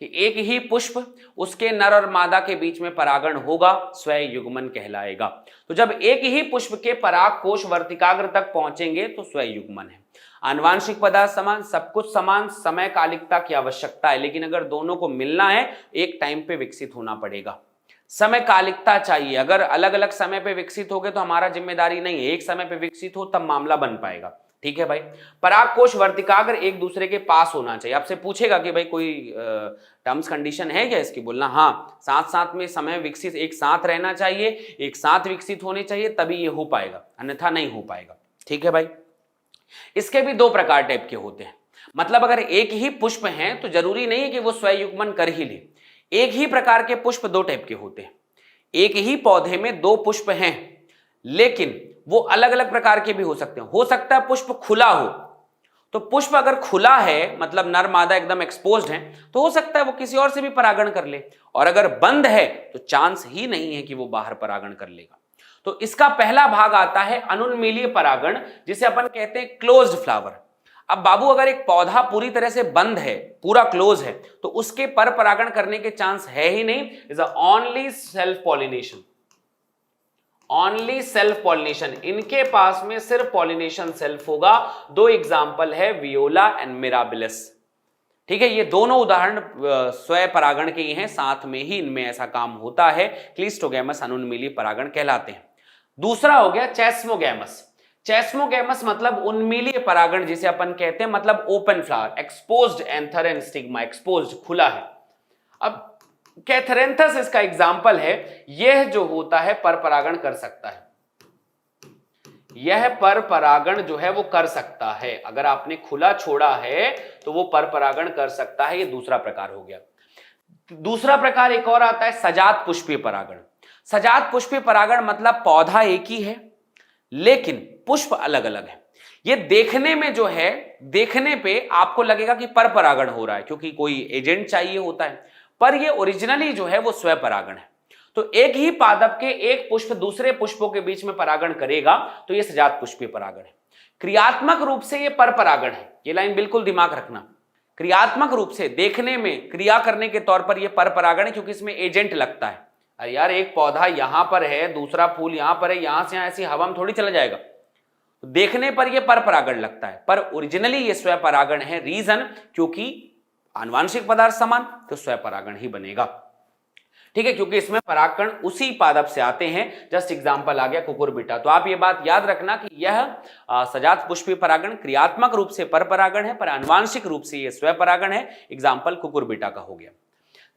कि एक ही पुष्प, उसके नर और मादा के बीच में परागण होगा, स्वयुग्मन कहलाएगा। तो जब एक ही पुष्प के पराग कोश वर्तिकाग्र तक पहुंचेंगे तो स्वयुग्मन है। आनुवांशिक पदार्थ समान, सब कुछ समान, समय कालिकता की आवश्यकता है, लेकिन अगर दोनों को मिलना है एक टाइम पे विकसित होना पड़ेगा। समय कालिकता चाहिए। अगर अलग अलग समय पे विकसित हो गए तो हमारा जिम्मेदारी नहीं है, एक समय पे विकसित हो तब मामला बन पाएगा। ठीक है भाई। पराग कोश वर्तिकाग्र एक दूसरे के पास होना चाहिए। आपसे पूछेगा कि भाई कोई टर्म्स कंडीशन है क्या इसकी, बोलना हाँ, साथ साथ में समय विकसित एक साथ रहना चाहिए, एक साथ विकसित होने चाहिए, तभी ये हो पाएगा, अन्यथा नहीं हो पाएगा। ठीक है भाई। इसके भी 2 प्रकार टाइप के होते हैं। मतलब अगर एक ही पुष्प है तो जरूरी नहीं है कि वो स्वयुग्मन कर ही ले। एक ही प्रकार के पुष्प 2 टाइप के होते हैं। एक ही पौधे में 2 पुष्प हैं, लेकिन वो अलग अलग प्रकार के भी हो सकते हैं। हो सकता है पुष्प खुला हो, तो पुष्प अगर खुला है मतलब नर मादा एकदम एक्सपोज्ड है, तो हो सकता है वो किसी और से भी परागण कर ले, और अगर बंद है तो चांस ही नहीं है कि वो बाहर परागण कर लेगा। तो इसका पहला भाग आता है अनुन्मीलिय परागण, जिसे अपन कहते हैं क्लोज्ड फ्लावर। अब बाबू अगर एक पौधा पूरी तरह से बंद है, पूरा क्लोज है, तो उसके पर परागण करने के चांस है ही नहीं। Is only self pollination, only self pollination. इनके पास में सिर्फ पॉलिनेशन सेल्फ होगा। 2 एग्जांपल है वियोला एंड मिराबिलिस। ठीक है, ये दोनों उदाहरण स्वयं परागण के ही हैं, साथ में ही इनमें ऐसा काम होता है। क्लिस्टोगैमस अनुन्मीलिय परागण कहलाते हैं। दूसरा हो गया चेस्मोगैमस। चेस्मोगैमस मतलब उन्मीलिय परागण जिसे अपन कहते हैं, मतलब open flower, exposed anther and stigma, exposed खुला है। अब कैथरेंथस इसका एग्जाम्पल है। यह जो होता है पर परागण कर सकता है, यह पर परागण जो है वो कर सकता है। अगर आपने खुला छोड़ा है तो वो पर परागण कर सकता है। ये दूसरा प्रकार हो गया। दूसरा प्रकार एक और आता है सजात पुष्पीय परागण। सजात पुष्पीय परागण मतलब पौधा एक ही है लेकिन पुष्प अलग अलग है। ये देखने में जो है, देखने पे आपको लगेगा कि पर परागण हो रहा है क्योंकि कोई एजेंट चाहिए होता है, पर ये ओरिजिनली जो है वो स्वयं परागण है। तो एक ही पादप के एक पुष्प दूसरे पुष्पों के बीच में परागण करेगा तो ये सजात पुष्पीय परागण है। क्रियात्मक रूप से ये पर परागण है। ये लाइन बिल्कुल दिमाग रखना। क्रियात्मक रूप से देखने में क्रिया करने के तौर पर यह पर परागण है क्योंकि इसमें एजेंट लगता है। अरे यार, एक पौधा यहां पर है, दूसरा फूल यहां पर है, यहां से यहां ऐसी हवा में थोड़ी चला जाएगा। तो देखने पर यह पर परागण लगता है, पर ओरिजिनली ये स्वयं परागण है। रीजन, क्योंकि आनुवांशिक पदार्थ समान तो स्वयं परागण ही बनेगा। ठीक है, क्योंकि इसमें परागकण उसी पादप से आते हैं। जस्ट एग्जांपल आ गया कुकुरबिटा। तो आप ये बात याद रखना कि यह सजात पुष्पीय परागण क्रियात्मक रूप से पर परागण है, पर आनुवांशिक रूप से यह स्वयं परागण है। एग्जांपल कुकुरबिटा का हो गया।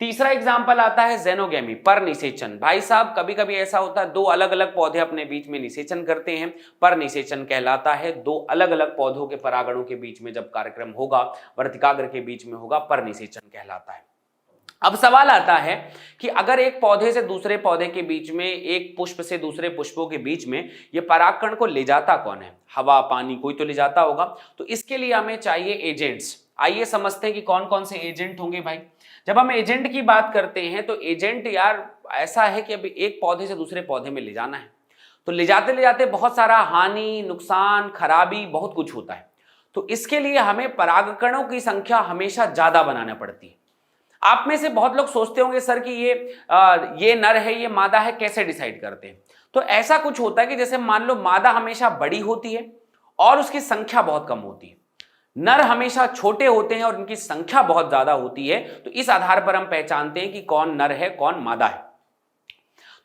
तीसरा एग्जांपल आता है जेनोगेमी, पर निषेचन। भाई साहब, कभी कभी ऐसा होता है 2 अलग अलग पौधे अपने बीच में निषेचन करते हैं, पर निषेचन कहलाता है। 2 अलग अलग पौधों के परागणों के बीच में जब कार्यक्रम होगा, वर्तिकाग्र के बीच में होगा, पर निषेचन कहलाता है। अब सवाल आता है कि अगर एक पौधे से दूसरे पौधे के बीच में, एक पुष्प से दूसरे पुष्पों के बीच में ये परागकण को ले जाता कौन है? हवा, पानी, कोई तो ले जाता होगा। तो इसके लिए हमें चाहिए एजेंट्स। आइए समझते हैं कि कौन कौन से एजेंट होंगे भाई। जब हम एजेंट की बात करते हैं तो एजेंट यार ऐसा है कि अभी एक पौधे से दूसरे पौधे में ले जाना है, तो ले जाते बहुत सारा हानि, नुकसान, खराबी, बहुत कुछ होता है। तो इसके लिए हमें परागकणों की संख्या हमेशा ज्यादा बनाना पड़ती है। आप में से बहुत लोग सोचते होंगे सर कि ये नर है, ये मादा है, कैसे डिसाइड करते हैं? तो ऐसा कुछ होता है कि जैसे मान लो मादा हमेशा बड़ी होती है और उसकी संख्या बहुत कम होती है, नर हमेशा छोटे होते हैं और इनकी संख्या बहुत ज्यादा होती है। तो इस आधार पर हम पहचानते हैं कि कौन नर है, कौन मादा है।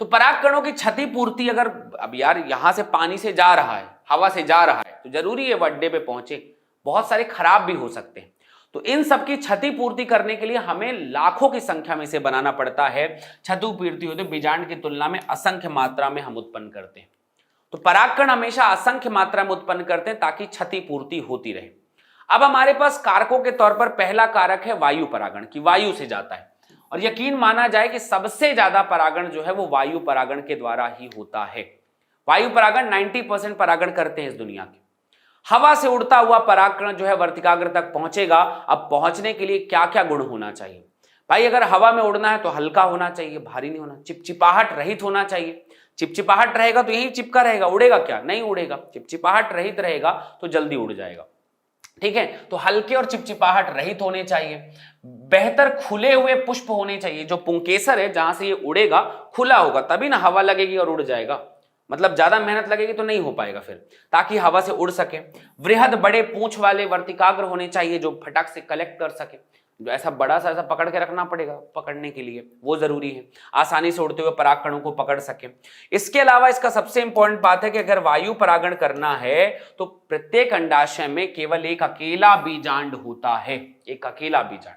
तो परागकणों की क्षतिपूर्ति, अगर अब यार यहां से पानी से जा रहा है, हवा से जा रहा है, तो जरूरी है वो अड्डे पे पहुंचे। बहुत सारे खराब भी हो सकते हैं। तो इन सबकी क्षतिपूर्ति करने के लिए हमें लाखों की संख्या में से बनाना पड़ता है। क्षतिपूर्ति होते बीजांड की तुलना में असंख्य मात्रा में हम उत्पन्न करते हैं। तो परागकण हमेशा असंख्य मात्रा में उत्पन्न करते हैं ताकि क्षतिपूर्ति होती रहे। अब हमारे पास कारकों के तौर पर पहला कारक है वायु परागण, की वायु से जाता है। और यकीन माना जाए कि सबसे ज्यादा परागण जो है वो वायु परागण के द्वारा ही होता है। वायु परागण 90% परागण करते हैं इस दुनिया के। हवा से उड़ता हुआ परागकण जो है वर्तिकाग्र तक पहुंचेगा। अब पहुंचने के लिए क्या क्या गुण होना चाहिए? भाई अगर हवा में उड़ना है तो हल्का होना चाहिए, भारी नहीं होना, चिपचिपाहट रहित होना चाहिए। चिपचिपाहट रहेगा तो यही चिपका रहेगा, उड़ेगा क्या? नहीं उड़ेगा। चिपचिपाहट रहित रहेगा तो जल्दी उड़ जाएगा। ठीक है, तो हल्के और चिपचिपाहट रहित होने चाहिए। बेहतर खुले हुए पुष्प होने चाहिए। जो पुंकेसर है जहां से ये उड़ेगा खुला होगा, तभी ना हवा लगेगी और उड़ जाएगा। मतलब ज्यादा मेहनत लगेगी तो नहीं हो पाएगा फिर, ताकि हवा से उड़ सके। वृहद बड़े पूंछ वाले वर्तिकाग्र होने चाहिए, जो फटाक से कलेक्ट कर सके। जो ऐसा बड़ा सा ऐसा पकड़ के रखना पड़ेगा पकड़ने के लिए, वो जरूरी है। आसानी से उड़ते हुए परागकणों को पकड़ सके। इसके अलावा इसका सबसे इंपॉर्टेंट बात है कि अगर वायु परागण करना है तो प्रत्येक अंडाशय में केवल एक अकेला बीजांड होता है, एक अकेला बीजांड।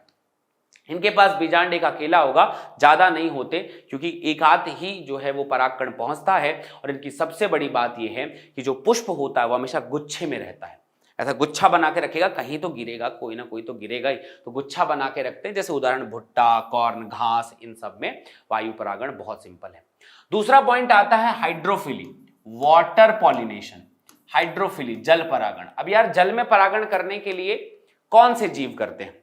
इनके पास बीजांड एक अकेला होगा, ज्यादा नहीं होते, क्योंकि एक आध ही जो है वो परागकण पहुंचता है। और इनकी सबसे बड़ी बात यह है कि जो पुष्प होता है वो हमेशा गुच्छे में रहता है। ऐसा गुच्छा बना के रखेगा, कहीं तो गिरेगा, कोई ना कोई तो गिरेगा ही, तो गुच्छा बना के रखते हैं। जैसे उदाहरण भुट्टा, कॉर्न, घास, इन सब में वायु परागण बहुत सिंपल है। दूसरा पॉइंट आता है हाइड्रोफिली, वाटर पॉलिनेशन। हाइड्रोफिली, जल परागण। अब यार जल में परागण करने के लिए कौन से जीव करते हैं?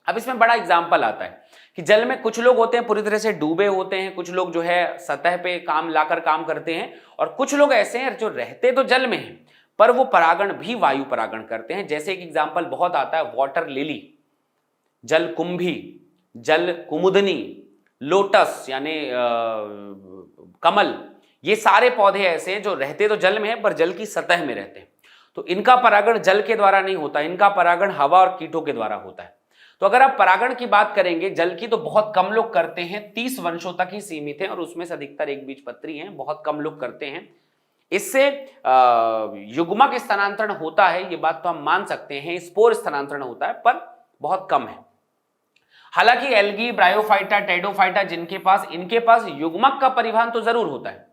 अब इसमें बड़ा एग्जाम्पल आता है कि जल में कुछ लोग होते हैं पूरी तरह से डूबे होते हैं, कुछ लोग जो है सतह पे काम लाकर काम करते हैं, और कुछ लोग ऐसे हैं जो रहते तो जल में हैं पर वो परागण भी वायु परागण करते हैं। जैसे एक एग्जाम्पल बहुत आता है, वाटर लिली, जल कुंभी, जल कुमुदनी, लोटस यानी कमल। ये सारे पौधे ऐसे हैं जो रहते तो जल में हैं पर जल की सतह में रहते हैं। तो इनका परागण जल के द्वारा नहीं होता, इनका परागण हवा और कीटों के द्वारा होता है। तो अगर आप परागण की बात करेंगे, जल की तो बहुत कम लोग करते हैं, 30 वंशों तक ही सीमित है, और उसमें से अधिकतर एक बीजपत्री हैं, बहुत कम लोग करते हैं। इससे युग्मक स्थानांतरण होता है, ये बात तो हम मान सकते हैं, स्पोर स्थानांतरण होता है, पर बहुत कम है। हालांकि एल्गी, ब्रायोफाइटा, टेडोफाइटा जिनके पास, इनके पास युग्मक का परिवहन तो जरूर होता है,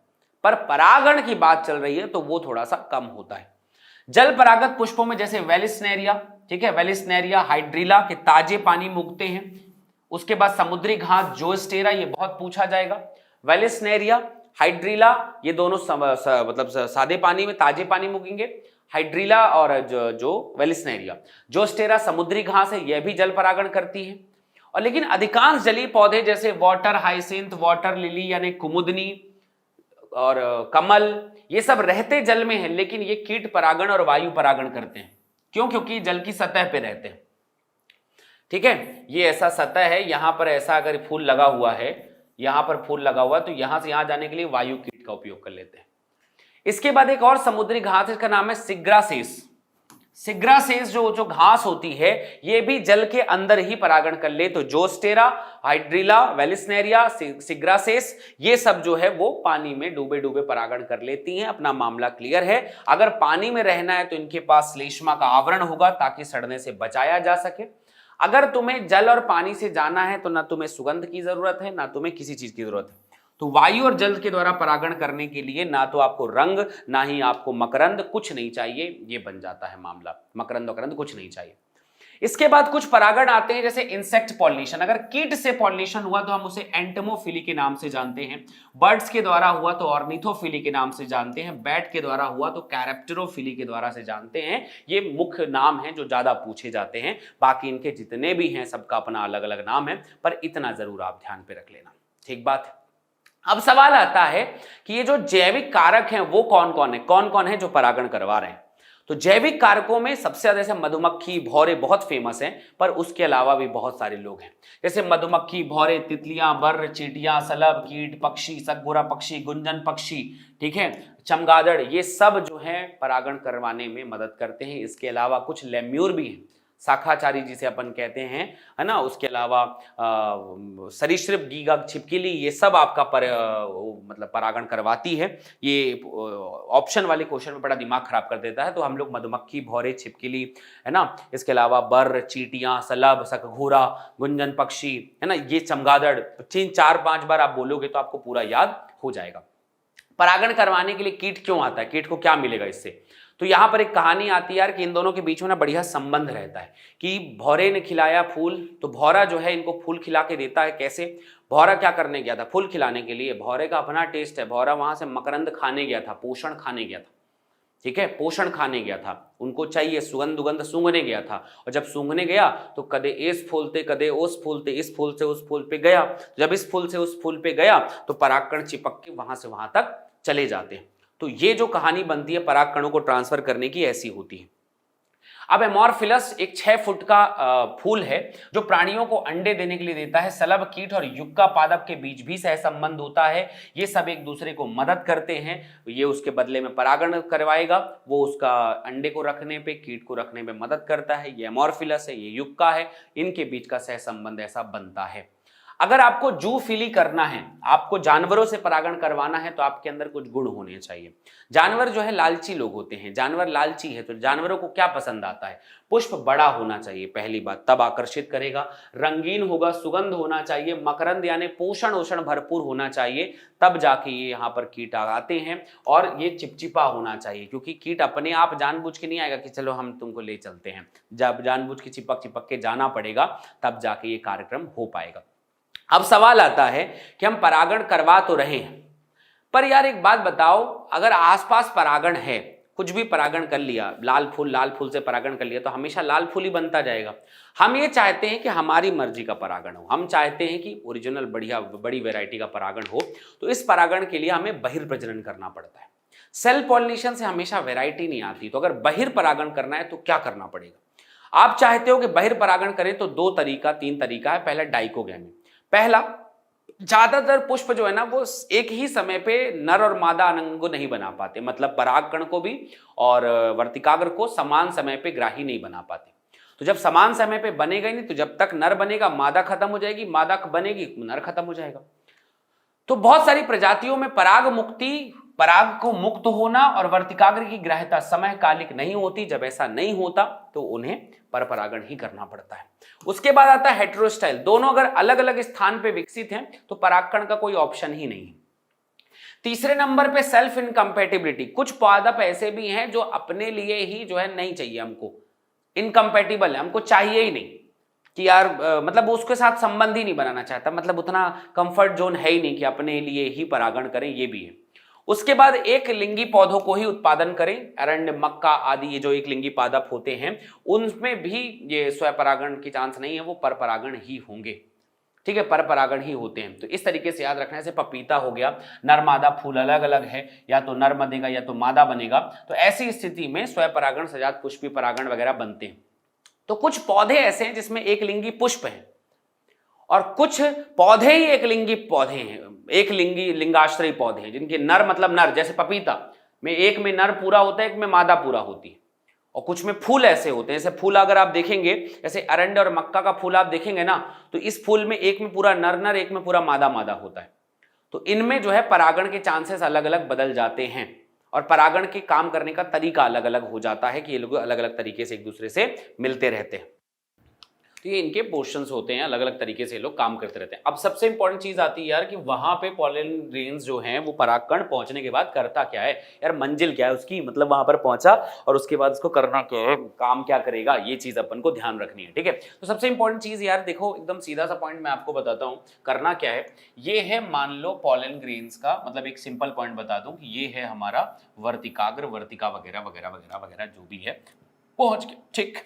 पर परागण की बात चल रही है तो वो थोड़ा सा कम होता है। जल परागत पुष्पों में जैसे वेलिस्नेरिया, ठीक है, वेलिस्नेरिया, हाइड्रिला के ताजे पानी में उगते हैं। उसके बाद समुद्री घास जोस्टेरा, ये बहुत पूछा जाएगा। वेलिस्नेरिया, हाइड्रिला, ये दोनों मतलब सादे पानी में, ताजे पानी में उगेंगे। हाइड्रिला और जो वेलिस्नेरिया, जोस्टेरा समुद्री घास है, यह भी जल परागण करती है। और लेकिन अधिकांश जलीय पौधे जैसे वाटर हाइसिंथ, वाटर लिली यानी कुमुदनी और कमल, ये सब रहते जल में हैं, लेकिन ये कीट परागण और वायु परागण करते हैं। क्यों? क्योंकि जल की सतह पे रहते हैं। ठीक है, ये ऐसा सतह है, यहां पर ऐसा अगर फूल लगा हुआ है, यहां पर फूल लगा हुआ है, तो यहां से यहां जाने के लिए वायु कीट का उपयोग कर लेते हैं। इसके बाद एक और समुद्री घास, इसका नाम है सिग्रासेस। सिग्रासेस जो घास होती है, ये भी जल के अंदर ही परागण कर ले। तो जोस्टेरा, हाइड्रिला, वेलिस्नेरिया, सिग्रासेस, ये सब जो है वो पानी में डूबे डूबे परागण कर लेती हैं। अपना मामला क्लियर है। अगर पानी में रहना है तो इनके पास श्लेष्मा का आवरण होगा ताकि सड़ने से बचाया जा सके। अगर तुम्हें जल और पानी से जाना है तो ना तुम्हें सुगंध की जरूरत है, ना तुम्हें किसी चीज की जरूरत है। तो वायु और जल के द्वारा परागण करने के लिए ना तो आपको रंग, ना ही आपको मकरंद, कुछ नहीं चाहिए, ये बन जाता है मामला। मकरंद वकरंद कुछ नहीं चाहिए। इसके बाद कुछ परागण आते हैं जैसे इंसेक्ट पॉलिनेशन। अगर कीट से पॉलिनेशन हुआ तो हम उसे एंटमोफिली के नाम से जानते हैं। बर्ड्स के द्वारा हुआ तो ऑर्निथोफिली के नाम से जानते हैं। बैट के द्वारा हुआ तो कैरेप्टेरोफिली के द्वारा से जानते हैं। ये मुख्य नाम हैं जो ज्यादा पूछे जाते हैं। बाकी इनके जितने भी हैं सबका अपना अलग अलग नाम है, पर इतना जरूर आप ध्यान पे रख लेना। ठीक बात है। अब सवाल आता है कि ये जो जैविक कारक हैं वो कौन कौन है जो परागण करवा रहे हैं। तो जैविक कारकों में सबसे ज्यादा जैसे मधुमक्खी, भौरे बहुत फेमस हैं, पर उसके अलावा भी बहुत सारे लोग हैं। जैसे मधुमक्खी, भौरे, तितलियां, बर्र, चींटियां, सलब, कीट, पक्षी, सतगोरा पक्षी, गुंजन पक्षी, ठीक है, चमगादड़, ये सब जो है परागण करवाने में मदद करते हैं। इसके अलावा कुछ लेम्यूर भी हैं, शाखाचारी जिसे अपन कहते हैं, है ना। उसके अलावा सरीसृप, गीगा, छिपकली, ये सब आपका मतलब परागण करवाती है। ये ऑप्शन वाले क्वेश्चन में बड़ा दिमाग खराब कर देता है। तो हम लोग मधुमक्खी, भौरे, छिपकली, है ना, इसके अलावा बर्र, चींटियां, सलब, शकघोरा, गुंजन पक्षी, है ना, ये चमगादड़, 4-5 बार आप बोलोगे तो आपको पूरा याद हो जाएगा। परागण करवाने के लिए कीट क्यों आता है, कीट को क्या मिलेगा इससे? तो यहां पर एक कहानी आती है यार कि इन दोनों के बीच में ना बढ़िया संबंध रहता है कि भौरे ने खिलाया फूल, तो भौरा जो है इनको फूल खिला के देता है। कैसे? भौरा क्या करने गया था? फूल खिलाने के लिए। भौरे का अपना टेस्ट है, भौरा वहां से मकरंद खाने गया था, पोषण खाने गया था। ठीक है, पोषण खाने गया था, उनको चाहिए सुगंध दुगंध सूंघने गया था, और जब सूंघने गया तो कदे इस फूल ते कदे उस फूल ते, इस फूल से उस फूल पे गया, जब इस फूल से उस फूल पे गया तो परागकण चिपक के वहां से वहां तक चले जाते हैं। तो ये जो कहानी बनती है परागकणों को ट्रांसफर करने की, ऐसी होती है। अब एमोरफिलस एक 6 फुट का फूल है जो प्राणियों को अंडे देने के लिए देता है। सलभ कीट और युक्का पादप के बीच भी सह संबंध होता है, ये सब एक दूसरे को मदद करते हैं। ये उसके बदले में परागण करवाएगा, वो उसका अंडे को रखने पे, कीट को रखने में मदद करता है। ये एमोरफिलस है, ये युक्का है, इनके बीच का सह संबंध ऐसा बनता है। अगर आपको जूफिली करना है, आपको जानवरों से परागण करवाना है, तो आपके अंदर कुछ गुण होने चाहिए। जानवर जो है लालची लोग होते हैं, जानवर लालची है, तो जानवरों को क्या पसंद आता है? पुष्प बड़ा होना चाहिए पहली बात, तब आकर्षित करेगा। रंगीन होगा, सुगंध होना चाहिए, मकरंद यानी पोषण ओषण भरपूर होना चाहिए, तब जाके ये यहाँ पर कीट आते हैं। और ये चिपचिपा होना चाहिए, क्योंकि कीट अपने आप जानबूझ के नहीं आएगा कि चलो हम तुमको ले चलते हैं, जब जानबूझ के चिपक चिपक के जाना पड़ेगा, तब जाके ये कार्यक्रम हो पाएगा। अब सवाल आता है कि हम परागण करवा तो रहे हैं, पर यार एक बात बताओ, अगर आसपास परागण है, कुछ भी परागण कर लिया, लाल फूल से परागण कर लिया, तो हमेशा लाल फूल ही बनता जाएगा। हम ये चाहते हैं कि हमारी मर्जी का परागण हो, हम चाहते हैं कि ओरिजिनल बढ़िया बड़ी वैरायटी का परागण हो। तो इस परागण के लिए हमें बहिर्प्रजनन करना पड़ता है। सेल्फ पॉलिनेशन से हमेशा वैरायटी नहीं आती, तो अगर बहिर्परागण करना है तो क्या करना पड़ेगा? आप चाहते हो कि बहिर्परागण करें तो 3 तरीका है। पहला डाइकोगैमी। पहला, ज्यादातर पुष्प जो है ना वो एक ही समय पे नर और मादा अनंग को नहीं बना पाते, मतलब परागकण को भी और वर्तिकाग्र को समान समय पे ग्राही नहीं बना पाते। तो जब समान समय पे बनेगा ही नहीं, तो जब तक नर बनेगा मादा खत्म हो जाएगी, मादा बनेगी नर खत्म हो जाएगा। तो बहुत सारी प्रजातियों में पराग मुक्ति, पराग को मुक्त होना और वर्तिकाग्र की ग्राह्यता समयकालिक नहीं होती। जब ऐसा नहीं होता तो उन्हें परपरागण ही करना पड़ता है। उसके बाद आता है हेटेरोस्टाइल। दोनों अगर अलग अलग स्थान पे विकसित हैं तो परागकण का कोई ऑप्शन ही नहीं है। तीसरे नंबर पे सेल्फ इनकम्पेटिबिलिटी। कुछ पादप ऐसे भी हैं जो अपने लिए ही जो है नहीं चाहिए, हमको इनकम्पेटिबल है, हमको चाहिए ही नहीं कि यार मतलब वो उसके साथ संबंध ही नहीं बनाना चाहता, मतलब उतना कंफर्ट जोन है ही नहीं कि अपने लिए ही परागण करें, ये भी है। उसके बाद एक लिंगी पौधों को ही उत्पादन करें, अरण्य, मक्का आदि ये जो एक लिंगी पादप होते हैं उनमें भी ये स्वपरागण की चांस नहीं है, वो परपरागण ही होंगे। ठीक है, परपरागण ही होते हैं। तो इस तरीके से याद रखना। जैसे पपीता हो गया, नर मादा फूल अलग अलग है, या तो नर बनेगा या तो मादा बनेगा, तो ऐसी स्थिति में स्वपरागण, सजात पुष्पी परागण वगैरह बनते हैं। तो कुछ पौधे ऐसे हैं जिसमें एक लिंगी पुष्प है, और कुछ पौधे ही एक लिंगी पौधे हैं, एक लिंगाश्रयी पौधे हैं जिनके नर मतलब नर, जैसे पपीता में एक में नर पूरा होता है, एक में मादा पूरा होती है। और कुछ में फूल ऐसे होते हैं, जैसे फूल अगर आप देखेंगे, जैसे अरंड और मक्का का फूल आप देखेंगे ना, तो इस फूल में एक में पूरा नर नर, एक में पूरा मादा मादा होता है। तो इनमें जो है परागण के चांसेस अलग अलग बदल जाते हैं, और परागण के काम करने का तरीका अलग अलग हो जाता है कि ये लोग अलग अलग तरीके से एक दूसरे से मिलते रहते हैं। तो ये इनके पोर्शंस होते हैं, अलग अलग तरीके से लोग काम करते रहते हैं। अब सबसे इंपॉर्टेंट चीज आती है यार कि वहां पे पॉलन ग्रेन्स जो हैं वो परागकण पहुंचने के बाद करता क्या है यार, मंजिल क्या है उसकी, मतलब वहां पर पहुंचा और उसके बाद उसको करना क्या है, काम क्या करेगा, ये चीज अपन को ध्यान रखनी है। ठीक है, तो सबसे इंपॉर्टेंट चीज यार देखो, एकदम सीधा सा पॉइंट मैं आपको बताता हूँ करना क्या है। ये है, मान लो पॉलन ग्रेन्स का मतलब एक सिंपल पॉइंट बता दूं कि ये है हमारा वर्तिकाग्र, वर्तिका वगैरह वगैरह वगैरह वगैरह जो भी है पहुंच गया। ठीक,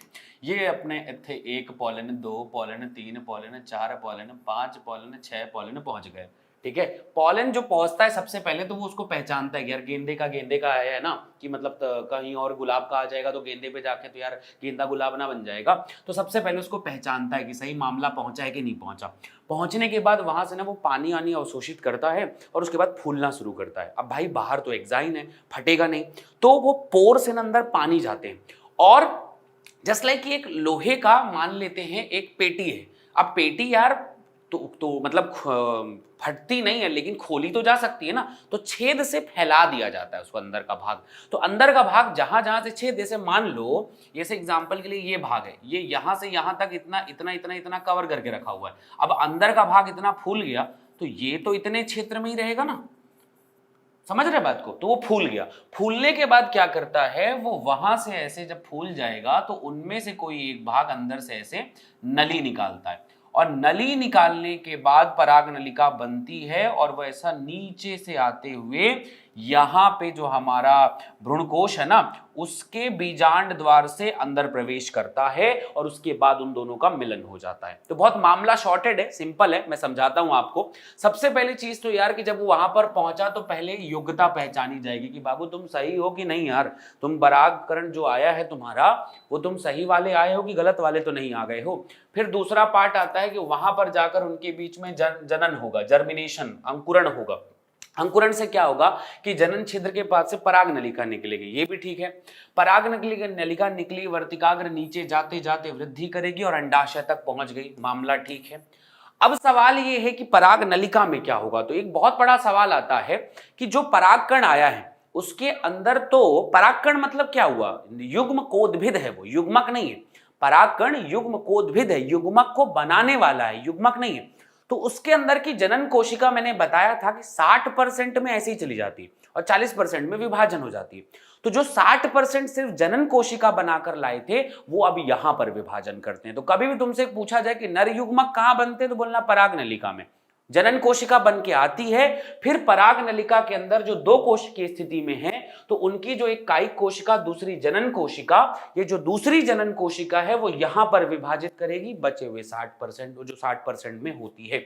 ये अपने थे 1 pollen, 2 pollen, 3 pollen, 4 pollen, 5 pollen, 6 pollen पहुंच गए। ठीक है, पॉलन जो पहुंचता है सबसे पहले तो वो उसको पहचानता है कि यार गेंदे का आया है ना, कि मतलब कहीं और गुलाब का आ जाएगा तो गेंदे पे जाके तो यार गेंदा गुलाब ना बन जाएगा। तो सबसे पहले उसको पहचानता है कि सही मामला पहुंचा है कि नहीं पहुंचा। पहुंचने के बाद वहां से ना वो पानी आनी अवशोषित करता है और उसके बाद फूलना शुरू करता है। अब भाई बाहर तो एक्साइन है, फटेगा नहीं, तो वो पोर से अंदर पानी जाते हैं। और जस्ट लाइक एक लोहे का मान लेते हैं एक पेटी है। अब पेटी यार तो मतलब फटती नहीं है, लेकिन खोली तो जा सकती है ना, तो छेद से फैला दिया जाता है उसको अंदर का भाग। तो अंदर का भाग जहां जहां से छेद, जैसे मान लो जैसे एग्जांपल के लिए ये भाग है, ये यहां से यहां तक इतना इतना इतना इतना कवर करके रखा हुआ है। अब अंदर का भाग इतना फूल गया तो ये तो इतने क्षेत्र में ही रहेगा ना, समझ रहे बात को। तो वो फूल गया, फूलने के बाद क्या करता है, वो वहां से ऐसे जब फूल जाएगा तो उनमें से कोई एक भाग अंदर से ऐसे नली निकालता है, और नली निकालने के बाद पराग नलिका बनती है, और वो ऐसा नीचे से आते हुए यहां पे जो हमारा भ्रूणकोश है ना, उसके बीजांड द्वार से अंदर प्रवेश करता है और उसके बाद उन दोनों का मिलन हो जाता है। तो बहुत मामला शॉर्टेड है, सिंपल है, मैं समझाता हूं आपको। सबसे पहली चीज तो यार कि जब वो वहां पर पहुंचा तो पहले योग्यता पहचानी जाएगी कि बाबू तुम सही हो कि नहीं यार, तुम परागकण जो आया है तुम्हारा वो तुम सही वाले आए हो कि गलत वाले तो नहीं आ गए हो। फिर दूसरा पार्ट आता है कि वहां पर जाकर उनके बीच में जनन होगा, जर्मिनेशन, अंकुरण होगा। अंकुरण से क्या होगा कि जनन छिद्र के पास से पराग नलिका निकलेगी, ये भी ठीक है। पराग नलिका निकली, वर्तिकाग्र नीचे जाते जाते वृद्धि करेगी और अंडाशय तक पहुंच गई, मामला ठीक है। अब सवाल ये है कि पराग नलिका में क्या होगा। तो एक बहुत बड़ा सवाल आता है कि जो परागकण आया है उसके अंदर, तो परागकण मतलब क्या हुआ, युग्म कोद्भिद है, वो युग्मक नहीं है। परागकण युग्म कोद्भिद है, युग्मक को बनाने वाला है, युग्मक नहीं है। तो उसके अंदर की जनन कोशिका मैंने बताया था कि 60% में ऐसी ही चली जाती है और 40% में विभाजन हो जाती है। तो जो 60% सिर्फ जनन कोशिका बनाकर लाए थे वो अब यहां पर विभाजन करते हैं। तो कभी भी तुमसे पूछा जाए कि नर युग्मक कहां बनते हैं तो बोलना पराग नलिका में। जनन कोशिका बन के आती है, फिर पराग नलिका के अंदर जो दो कोश की स्थिति में है तो उनकी जो एक कायिक कोशिका, दूसरी जनन कोशिका, ये जो दूसरी जनन कोशिका है वो यहां पर विभाजित करेगी बचे हुए 60%, जो 60% में होती है।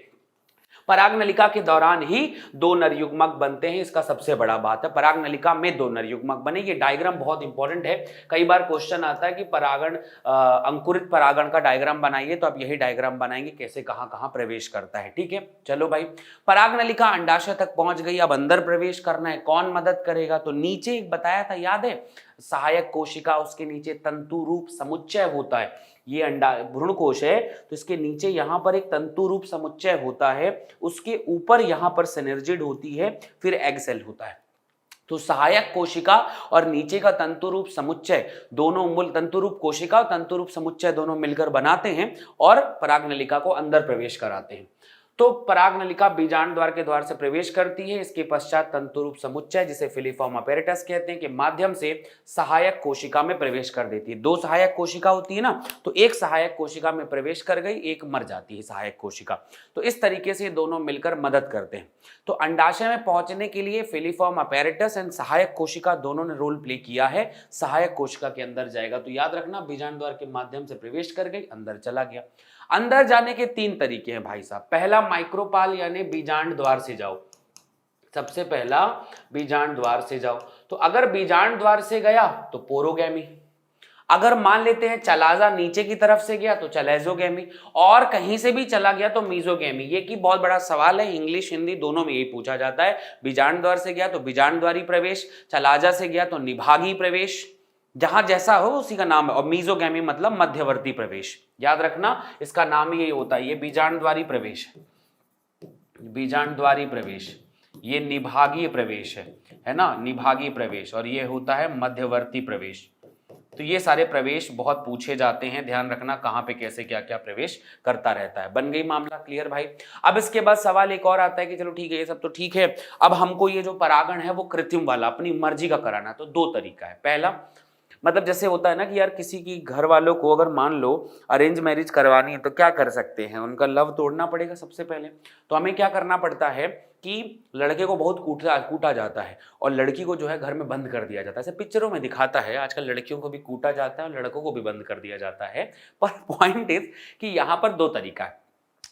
पराग नलिका के दौरान ही दो नर युग्मक बनते हैं, इसका सबसे बड़ा बात है। पराग नलिका में दो नर युग्मक बने, ये डायग्राम बहुत इंपॉर्टेंट है। कई बार क्वेश्चन आता है कि परागण, अंकुरित परागण का डायग्राम बनाइए, तो आप यही डायग्राम बनाएंगे कैसे कहां कहां प्रवेश करता है। ठीक है, चलो भाई, पराग नलिका अंडाशय तक पहुंच गई, अब अंदर प्रवेश करना है, कौन मदद करेगा। तो नीचे एक बताया था, याद है, सहायक कोशिका, उसके नीचे तंतु रूप समुच्चय होता है। ये अंडा भ्रूणकोश है तो इसके नीचे यहां पर एक तंतु रूप समुच्चय होता है, उसके ऊपर यहां पर सिनर्जिड होती है, फिर एग सेल होता है। तो सहायक कोशिका और नीचे का तंतु रूप समुच्चय दोनों मूल, तंतु रूप कोशिका और तंतु रूप समुच्चय दोनों मिलकर बनाते हैं और पराग नलिका को अंदर प्रवेश कराते हैं। तो पराग नलिका बीजांड द्वार के द्वार से प्रवेश करती है, इसके पश्चात तंतुरूप समुच्चय जिसे फिलीफॉर्म अपैरेटस कहते हैं के माध्यम से सहायक कोशिका में प्रवेश कर देती है। दो सहायक कोशिका होती है ना, तो एक सहायक कोशिका में प्रवेश कर गई, एक मर जाती है सहायक कोशिका। तो इस तरीके से दोनों मिलकर मदद करते हैं। तो अंडाशय में पहुंचने के लिए फिलीफॉर्म अपैरेटस एंड सहायक कोशिका दोनों ने रोल प्ले किया है। सहायक कोशिका के अंदर जाएगा, तो याद रखना बीजांड द्वार के माध्यम से प्रवेश कर गई, अंदर चला गया। अंदर जाने के तीन तरीके हैं भाई साहब। पहला माइक्रोपाल यानी बीजांड द्वार से जाओ, सबसे पहला बीजांड द्वार से जाओ। तो अगर बीजांड द्वार से गया तो पोरोगैमी, अगर मान लेते हैं चलाजा नीचे की तरफ से गया तो चलेजोगैमी, और कहीं से भी चला गया तो मीजोगैमी। ये की बहुत बड़ा सवाल है, इंग्लिश हिंदी दोनों में यही पूछा जाता है। बीजांड द्वार से गया तो बीजांड द्वारी प्रवेश, चलाजा से गया तो निभागी प्रवेश, जहां जैसा हो उसी का नाम है। और मीजोगैमी मतलब मध्यवर्ती प्रवेश, याद रखना इसका नाम ही यही होता है। ये बीजांड द्वारी प्रवेश है, बीजांड द्वारी प्रवेश, ये निभागीय प्रवेश है ना, निभागीय प्रवेश, और ये होता है मध्यवर्ती प्रवेश। तो ये सारे प्रवेश बहुत पूछे जाते हैं, ध्यान रखना कहां पे कैसे क्या क्या प्रवेश करता रहता है। बन गई मामला क्लियर भाई। अब इसके बाद सवाल एक और आता है कि चलो ठीक है, ये सब तो ठीक है, अब हमको ये जो परागण है वो कृत्रिम वाला अपनी मर्जी का कराना है। तो दो तरीका है। पहला मतलब जैसे होता है ना कि यार किसी की घर वालों को अगर मान लो अरेंज मैरिज करवानी है तो क्या कर सकते हैं, उनका लव तोड़ना पड़ेगा सबसे पहले। तो हमें क्या करना पड़ता है कि लड़के को बहुत कूटा जाता है और लड़की को जो है घर में बंद कर दिया जाता है। ऐसे पिक्चरों में दिखाता है, आजकल लड़कियों को भी कूटा जाता है और लड़कों को भी बंद कर दिया जाता है। पर पॉइंट इज कि यहाँ पर दो तरीका है,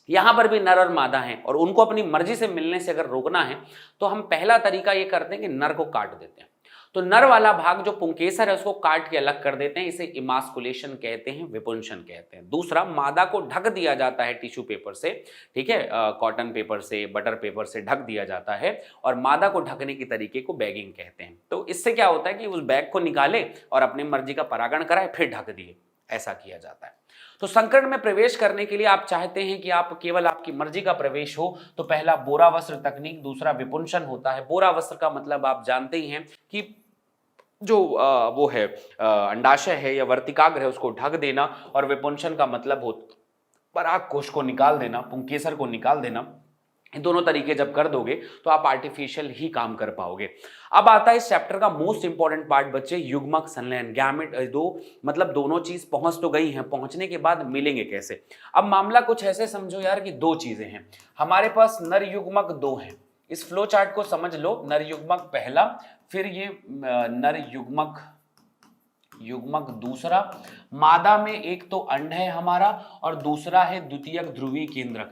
यहाँ पर भी नर और मादा हैं और उनको अपनी मर्जी से मिलने से अगर रोकना है तो हम पहला तरीका ये करते हैं कि नर को काट देते हैं। तो नर वाला भाग जो पुंकेसर है उसको काट के अलग कर देते हैं, इसे इमास्कुलेशन कहते हैं, विपुंशन कहते हैं। दूसरा, मादा को ढक दिया जाता है टिश्यू पेपर से, ठीक है, कॉटन पेपर से, बटर पेपर से ढक दिया जाता है, और मादा को ढकने की तरीके को बैगिंग कहते हैं। तो इससे क्या होता है कि उस बैग को निकाले और अपनी मर्जी का परागण कराए, फिर ढक दिए, ऐसा किया जाता है। तो संकरण में प्रवेश करने के लिए आप चाहते हैं कि आप केवल आपकी मर्जी का प्रवेश हो, तो पहला बोरा वस्त्र तकनीक, दूसरा विपुंशन होता है। बोरा वस्त्र का मतलब आप जानते ही हैं कि जो वो है अंडाशय है या वर्तिकाग्र है उसको ढक देना, और विपुंशन का मतलब हो पराग कोश को निकाल देना, पुंकेसर को निकाल देना। ये दोनों तरीके जब कर दोगे तो आप आर्टिफिशियल ही काम कर पाओगे। अब आता है इस चैप्टर का मोस्ट इंपॉर्टेंट पार्ट बच्चे, युग्मक संलयन, गैमेट। दो मतलब दोनों चीज पहुंच तो गई हैं, पहुंचने के बाद मिलेंगे कैसे। अब मामला कुछ ऐसे समझो यार कि दो चीजें हैं, हमारे पास नर युग्मक दो हैं, इस फ्लो चार्ट को समझ लो। नर युग्मक पहला, फिर ये नर युग्मक दूसरा, मादा में एक तो अंड है हमारा और दूसरा है द्वितीयक ध्रुवीय केंद्रक,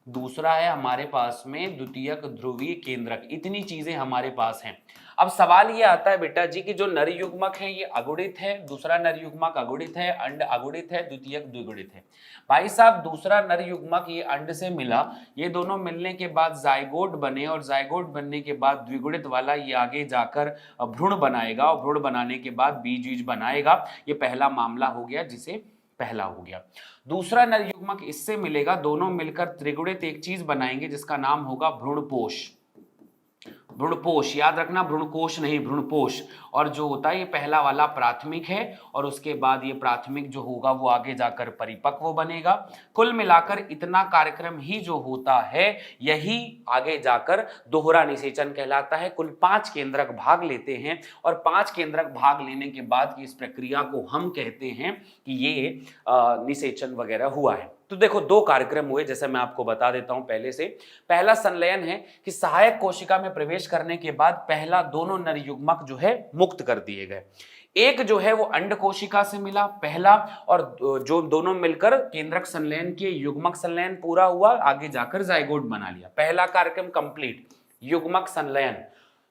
दूसरा है हमारे पास में द्वितीयक ध्रुवीय केंद्रक। इतनी चीजें हमारे पास हैं। अब सवाल ये आता है बेटा जी कि जो नर युग्मक है ये अगुणित है, दूसरा नर युग्मक अगुणित है, अंड अगुणित है, द्वितीयक द्विगुणित है। भाई साहब दूसरा नर युग्मक ये अंड से मिला, ये दोनों मिलने के बाद जाइगोट बने और जाइगोट बनने के बाद द्विगुणित वाला ये आगे जाकर भ्रूण बनाएगा और भ्रूण बनाने के बाद बीज बीज बनाएगा। ये पहला मामला हो गया, जिसे पहला हो गया। दूसरा नर युग्मक इससे मिलेगा, दोनों मिलकर त्रिगुणित एक चीज बनाएंगे जिसका नाम होगा भ्रूणपोष। भ्रूणपोष याद रखना, भ्रूणकोश नहीं, भ्रूणपोष। और जो होता है ये पहला वाला प्राथमिक है और उसके बाद ये प्राथमिक जो होगा वो आगे जाकर परिपक्व बनेगा। कुल मिलाकर इतना कार्यक्रम ही जो होता है यही आगे जाकर दोहरा निषेचन कहलाता है। कुल 5 केंद्रक भाग लेते हैं और 5 केंद्रक भाग लेने के बाद की इस प्रक्रिया को हम कहते हैं कि ये निषेचन वगैरह हुआ है। तो देखो 2 कार्यक्रम हुए, जैसे मैं आपको बता देता हूं पहले से। पहला संलयन है कि सहायक कोशिका में प्रवेश करने के बाद पहला दोनों नर युग्मक जो है मुक्त कर दिए गए। एक जो है वो अंड कोशिका से मिला पहला, और जो दोनों मिलकर केंद्रक संलयन के युग्मक संलयन पूरा हुआ, आगे जाकर जाइगोट बना लिया। पहला कार्यक्रम कंप्लीट, युग्मक संलयन।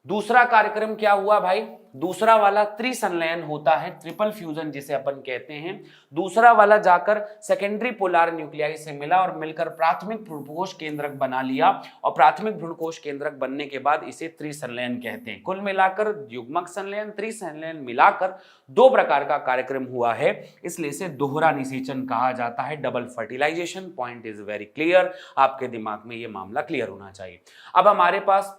दूसरा कार्यक्रम क्या हुआ भाई? दूसरा वाला त्रिसंलयन होता है, ट्रिपल फ्यूजन जिसे अपन कहते हैं। दूसरा वाला जाकर सेकेंडरी पोलर न्यूक्लियाई से मिला और मिलकर प्राथमिक भ्रूणकोश केंद्रक बना लिया और प्राथमिक भ्रूणकोश केंद्रक बनने के बाद इसे त्रिसंलयन कहते हैं। कुल मिलाकर युग्मक संलयन त्रिसंलयन मिलाकर 2 प्रकार का कार्यक्रम हुआ है, इसलिए इसे दोहरा निषेचन कहा जाता है, double fertilization. Point is very clear, आपके दिमाग में यह मामला क्लियर होना चाहिए। अब हमारे पास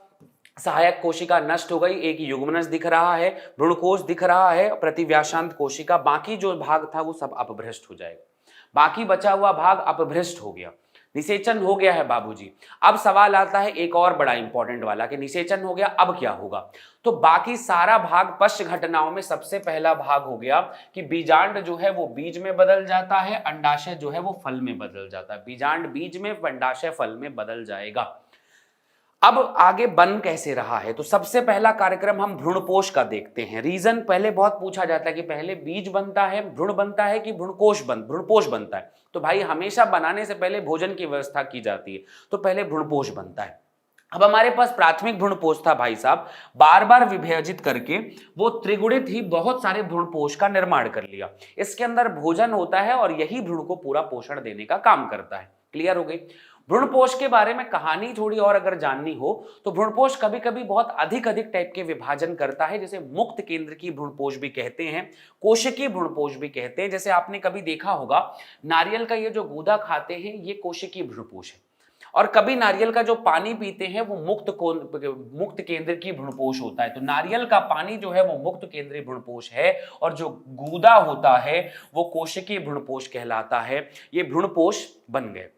सहायक कोशिका नष्ट हो गई, एक युग्मनज दिख रहा है, भ्रूणकोश दिख रहा है, प्रतिव्यासांत कोशिका, बाकी जो भाग था वो सब अपभ्रष्ट हो जाएगा। बाकी बचा हुआ भाग अपभ्रष्ट हो गया, निषेचन हो गया है बाबूजी। अब सवाल आता है एक और बड़ा इंपॉर्टेंट वाला कि निषेचन हो गया, अब क्या होगा? तो बाकी सारा भाग पश्च घटनाओं में सबसे पहला भाग हो गया कि बीजांड जो है वो बीज में बदल जाता है, अंडाशय जो है वो फल में बदल जाता है। बीजांड बीज में, अंडाशय फल में बदल जाएगा। अब आगे बन कैसे रहा है? तो सबसे पहला कार्यक्रम हम भ्रूणपोष का देखते हैं। रीजन पहले बहुत पूछा जाता है कि पहले बीज बनता है, भ्रूण बनता है कि भ्रूणपोष बनता है। तो भाई हमेशा बनाने से पहले भोजन की व्यवस्था की जाती है, तो पहले भ्रूणपोष बनता है। अब हमारे पास प्राथमिक भ्रूणपोष था भाई साहब, बार बार विभाजित करके वो त्रिगुणित ही बहुत सारे भ्रूणपोष का निर्माण कर लिया। इसके अंदर भोजन होता है और यही भ्रूण को पूरा पोषण देने का काम करता है। क्लियर हो गई? भ्रूणपोष के बारे में कहानी थोड़ी और अगर जाननी हो तो भ्रूणपोष कभी कभी बहुत अधिक टाइप के विभाजन करता है, जैसे मुक्त केंद्र की भ्रूणपोष भी कहते हैं, कोशिकीय भ्रूणपोष भी कहते हैं। जैसे आपने कभी देखा होगा नारियल का ये जो गूदा खाते हैं ये कोशिकीय भ्रूणपोष है, और कभी नारियल का जो पानी पीते हैं वो मुक्त केंद्र की भ्रूणपोष होता है। तो नारियल का पानी जो है वो मुक्त केंद्रीय भ्रूणपोष है और जो गूदा होता है वो कोशिकीय भ्रूणपोष कहलाता है। ये भ्रूणपोष बन गए।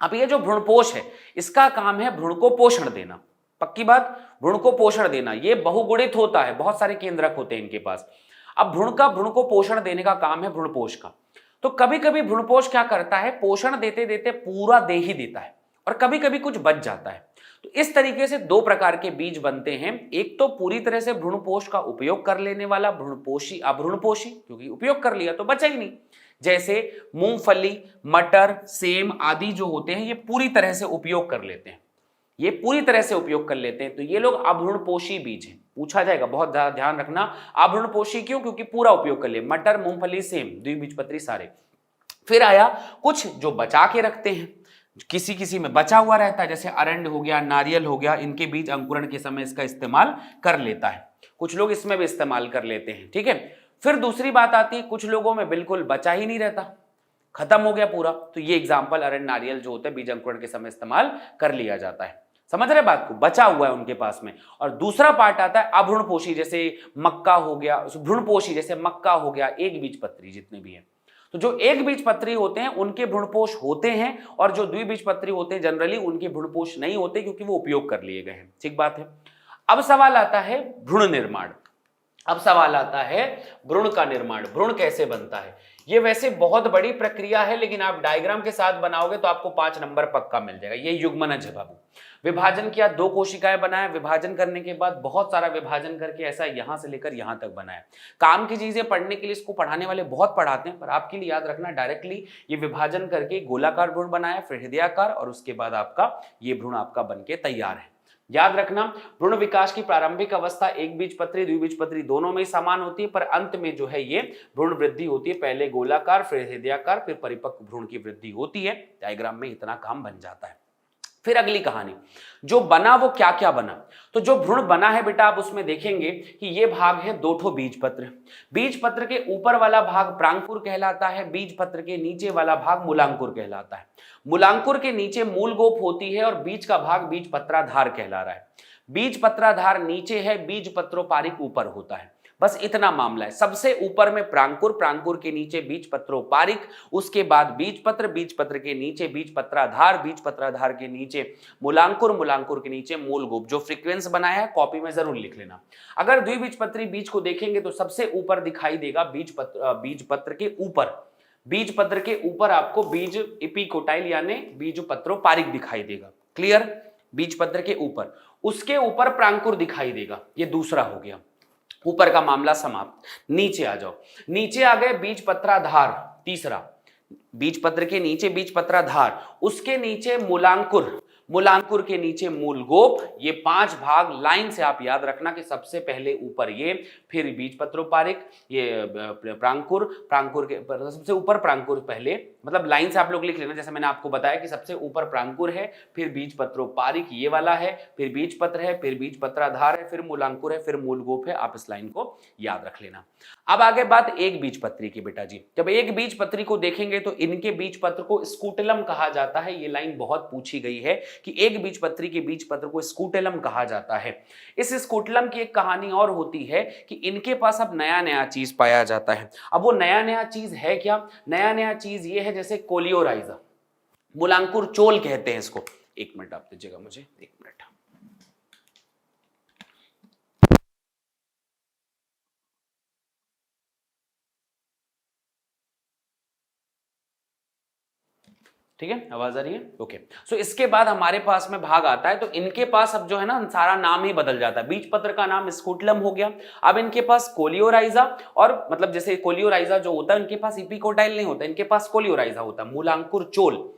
अब ये जो भ्रूणपोष है इसका काम है भ्रूण को पोषण देना। पक्की बात, भ्रूण को पोषण देना। ये बहुगुणित होता है, बहुत सारे केंद्रक होते हैं इनके पास। अब भ्रूण को पोषण देने का काम है भ्रूणपोष का। तो कभी कभी भ्रूणपोष क्या करता है, पोषण देते देते पूरा दे ही देता है और कभी कभी कुछ बच जाता है। तो इस तरीके से 2 प्रकार के बीज बनते हैं। एक तो पूरी तरह से भ्रूणपोष का उपयोग कर लेने वाला भ्रूणपोषी, अभ्रूणपोषी, क्योंकि उपयोग कर लिया तो बचा ही नहीं। जैसे मूंगफली, मटर, सेम आदि जो होते हैं ये पूरी तरह से उपयोग कर लेते हैं, ये पूरी तरह से उपयोग कर लेते हैं। तो ये लोग अभ्रूणपोषी बीज हैं। पूछा जाएगा, बहुत ज्यादा ध्यान रखना, अभ्रूणपोषी क्यों? क्योंकि पूरा उपयोग कर ले, मटर, मूंगफली, सेम, द्विबीजपत्री सारे। फिर आया कुछ जो बचा के रखते हैं, किसी किसी में बचा हुआ रहता है, जैसे अरंड हो गया, नारियल हो गया, इनके बीज अंकुरण के समय इसका इस्तेमाल कर लेता है। कुछ लोग इसमें भी इस्तेमाल कर लेते हैं, ठीक है। फिर दूसरी बात आती है, कुछ लोगों में बिल्कुल बचा ही नहीं रहता, खत्म हो गया पूरा। तो ये एग्जाम्पल अरंड, नारियल जो होते हैं बीज अंकुरण के समय इस्तेमाल कर लिया जाता है। समझ रहे बात को? बचा हुआ है उनके पास में। और दूसरा पार्ट आता है अभ्रूणपोषी, जैसे मक्का हो गया, भ्रूणपोषी जैसे मक्का हो गया, एक बीजपत्री जितने भी हैं। तो जो एक बीजपत्री होते हैं उनके भ्रूणपोष होते हैं, और जो द्विबीजपत्री होते हैं जनरली उनके भ्रूणपोष नहीं होते, क्योंकि वो उपयोग कर लिए गए हैं। ठीक बात है। अब सवाल आता है भ्रूण निर्माण। अब सवाल आता है भ्रूण का निर्माण, भ्रूण कैसे बनता है? ये वैसे बहुत बड़ी प्रक्रिया है, लेकिन आप डायग्राम के साथ बनाओगे तो आपको 5 नंबर पक्का मिल जाएगा। ये युग्मनज है बाबू। विभाजन किया, 2 कोशिकाएं बनाया, विभाजन करने के बाद बहुत सारा विभाजन करके ऐसा यहां से लेकर यहां तक बनाया। काम की चीजें पढ़ने के लिए इसको पढ़ाने वाले बहुत पढ़ाते हैं, पर आपके लिए याद रखना डायरेक्टली ये विभाजन करके गोलाकार भ्रूण बनाया, फिर हृदयाकार, और उसके बाद आपका ये भ्रूण आपका बनके तैयार है। याद रखना भ्रूण विकास की प्रारंभिक अवस्था एक बीजपत्री द्विबीजपत्री दोनों में समान होती है, पर अंत में जो है ये भ्रूण वृद्धि होती है, पहले गोलाकार फिर हृदयाकार फिर परिपक्व भ्रूण की वृद्धि होती है। डायग्राम में इतना काम बन जाता है। फिर अगली कहानी, जो बना वो क्या क्या बना। तो जो भ्रूण बना है बेटा आप उसमें देखेंगे कि ये भाग है 2 ठो बीजपत्र। बीजपत्र के ऊपर वाला भाग प्रांकुर कहलाता है, बीजपत्र के नीचे वाला भाग मूलांकुर कहलाता है। मूलांकुर के नीचे मूलगोप होती है और बीज का भाग बीजपत्राधार कहला रहा है। बीजपत्राधार नीचे है, बीजपत्रोपारिक ऊपर होता है। बस इतना मामला है। सबसे ऊपर में प्रांकुर, प्रांकुर के नीचे बीजपत्रोपारिक, उसके बाद बीजपत्र, बीजपत्र के नीचे बीजपत्राधार, बीजपत्राधार के नीचे मूलांकुर, मूलांकुर के नीचे मूलगोप। जो फ्रीक्वेंस बनाया है कॉपी में जरूर लिख लेना। अगर द्विबीजपत्री बीज को देखेंगे तो सबसे ऊपर दिखाई देगा बीजपत्र के ऊपर, बीजपत्र के ऊपर आपको बीज एपिकोटाइल यानी बीजपत्रोपारिक दिखाई देगा। क्लियर? बीजपत्र के ऊपर, उसके ऊपर प्रांकुर दिखाई देगा। ये दूसरा हो गया, ऊपर का मामला समाप्त। नीचे आ जाओ, नीचे आ गए बीजपत्राधार, तीसरा बीजपत्र के नीचे बीजपत्राधार, उसके नीचे मूलांकुर, मूलांकुर के नीचे मूलगोप। ये 5 भाग लाइन से आप याद रखना कि सबसे पहले ऊपर ये, फिर बीजपत्रोपारिक, ये प्रांकुर, प्रांकुर के सबसे ऊपर प्रांकुर पहले, मतलब लाइन से आप लोग लिख लेना। जैसे मैंने आपको बताया कि सबसे ऊपर प्रांकुर है, फिर बीजपत्रोपारिक ये वाला है, फिर बीजपत्र है, फिर बीजपत्राधार है, फिर मूलांकुर है, फिर मूलगोप है। आप इस लाइन को याद रख लेना। अब आगे बात एक बीजपत्री की बेटा जी। जब एक बीजपत्री को देखेंगे तो इनके बीजपत्र को स्कूटेलम कहा जाता है। ये लाइन बहुत पूछी गई है कि एक बीजपत्री के बीजपत्र को स्कूटेलम कहा जाता है। इस स्कूटेलम की एक कहानी और होती है कि इनके पास अब नया नया चीज पाया जाता है। अब वो नया नया चीज है क्या? नया नया चीज ये है जैसे कोलियोराइजा, मूलांकुर चोल कहते हैं इसको। 1 मिनट आप दीजिएगा मुझे, 1 मिनट। ठीक है, आवाज आ रही है? ओके। सो इसके बाद हमारे पास में भाग आता है, तो इनके पास अब जो है ना सारा नाम ही बदल जाता है। बीजपत्र का नाम स्कूटलम हो गया। अब इनके पास कोलियोराइजा, और मतलब जैसे कोलियोराइजा जो होता है इनके पास इपिकोटाइल नहीं होता, इनके पास कोलियोराइजा होता है। मूलांकुर चोल,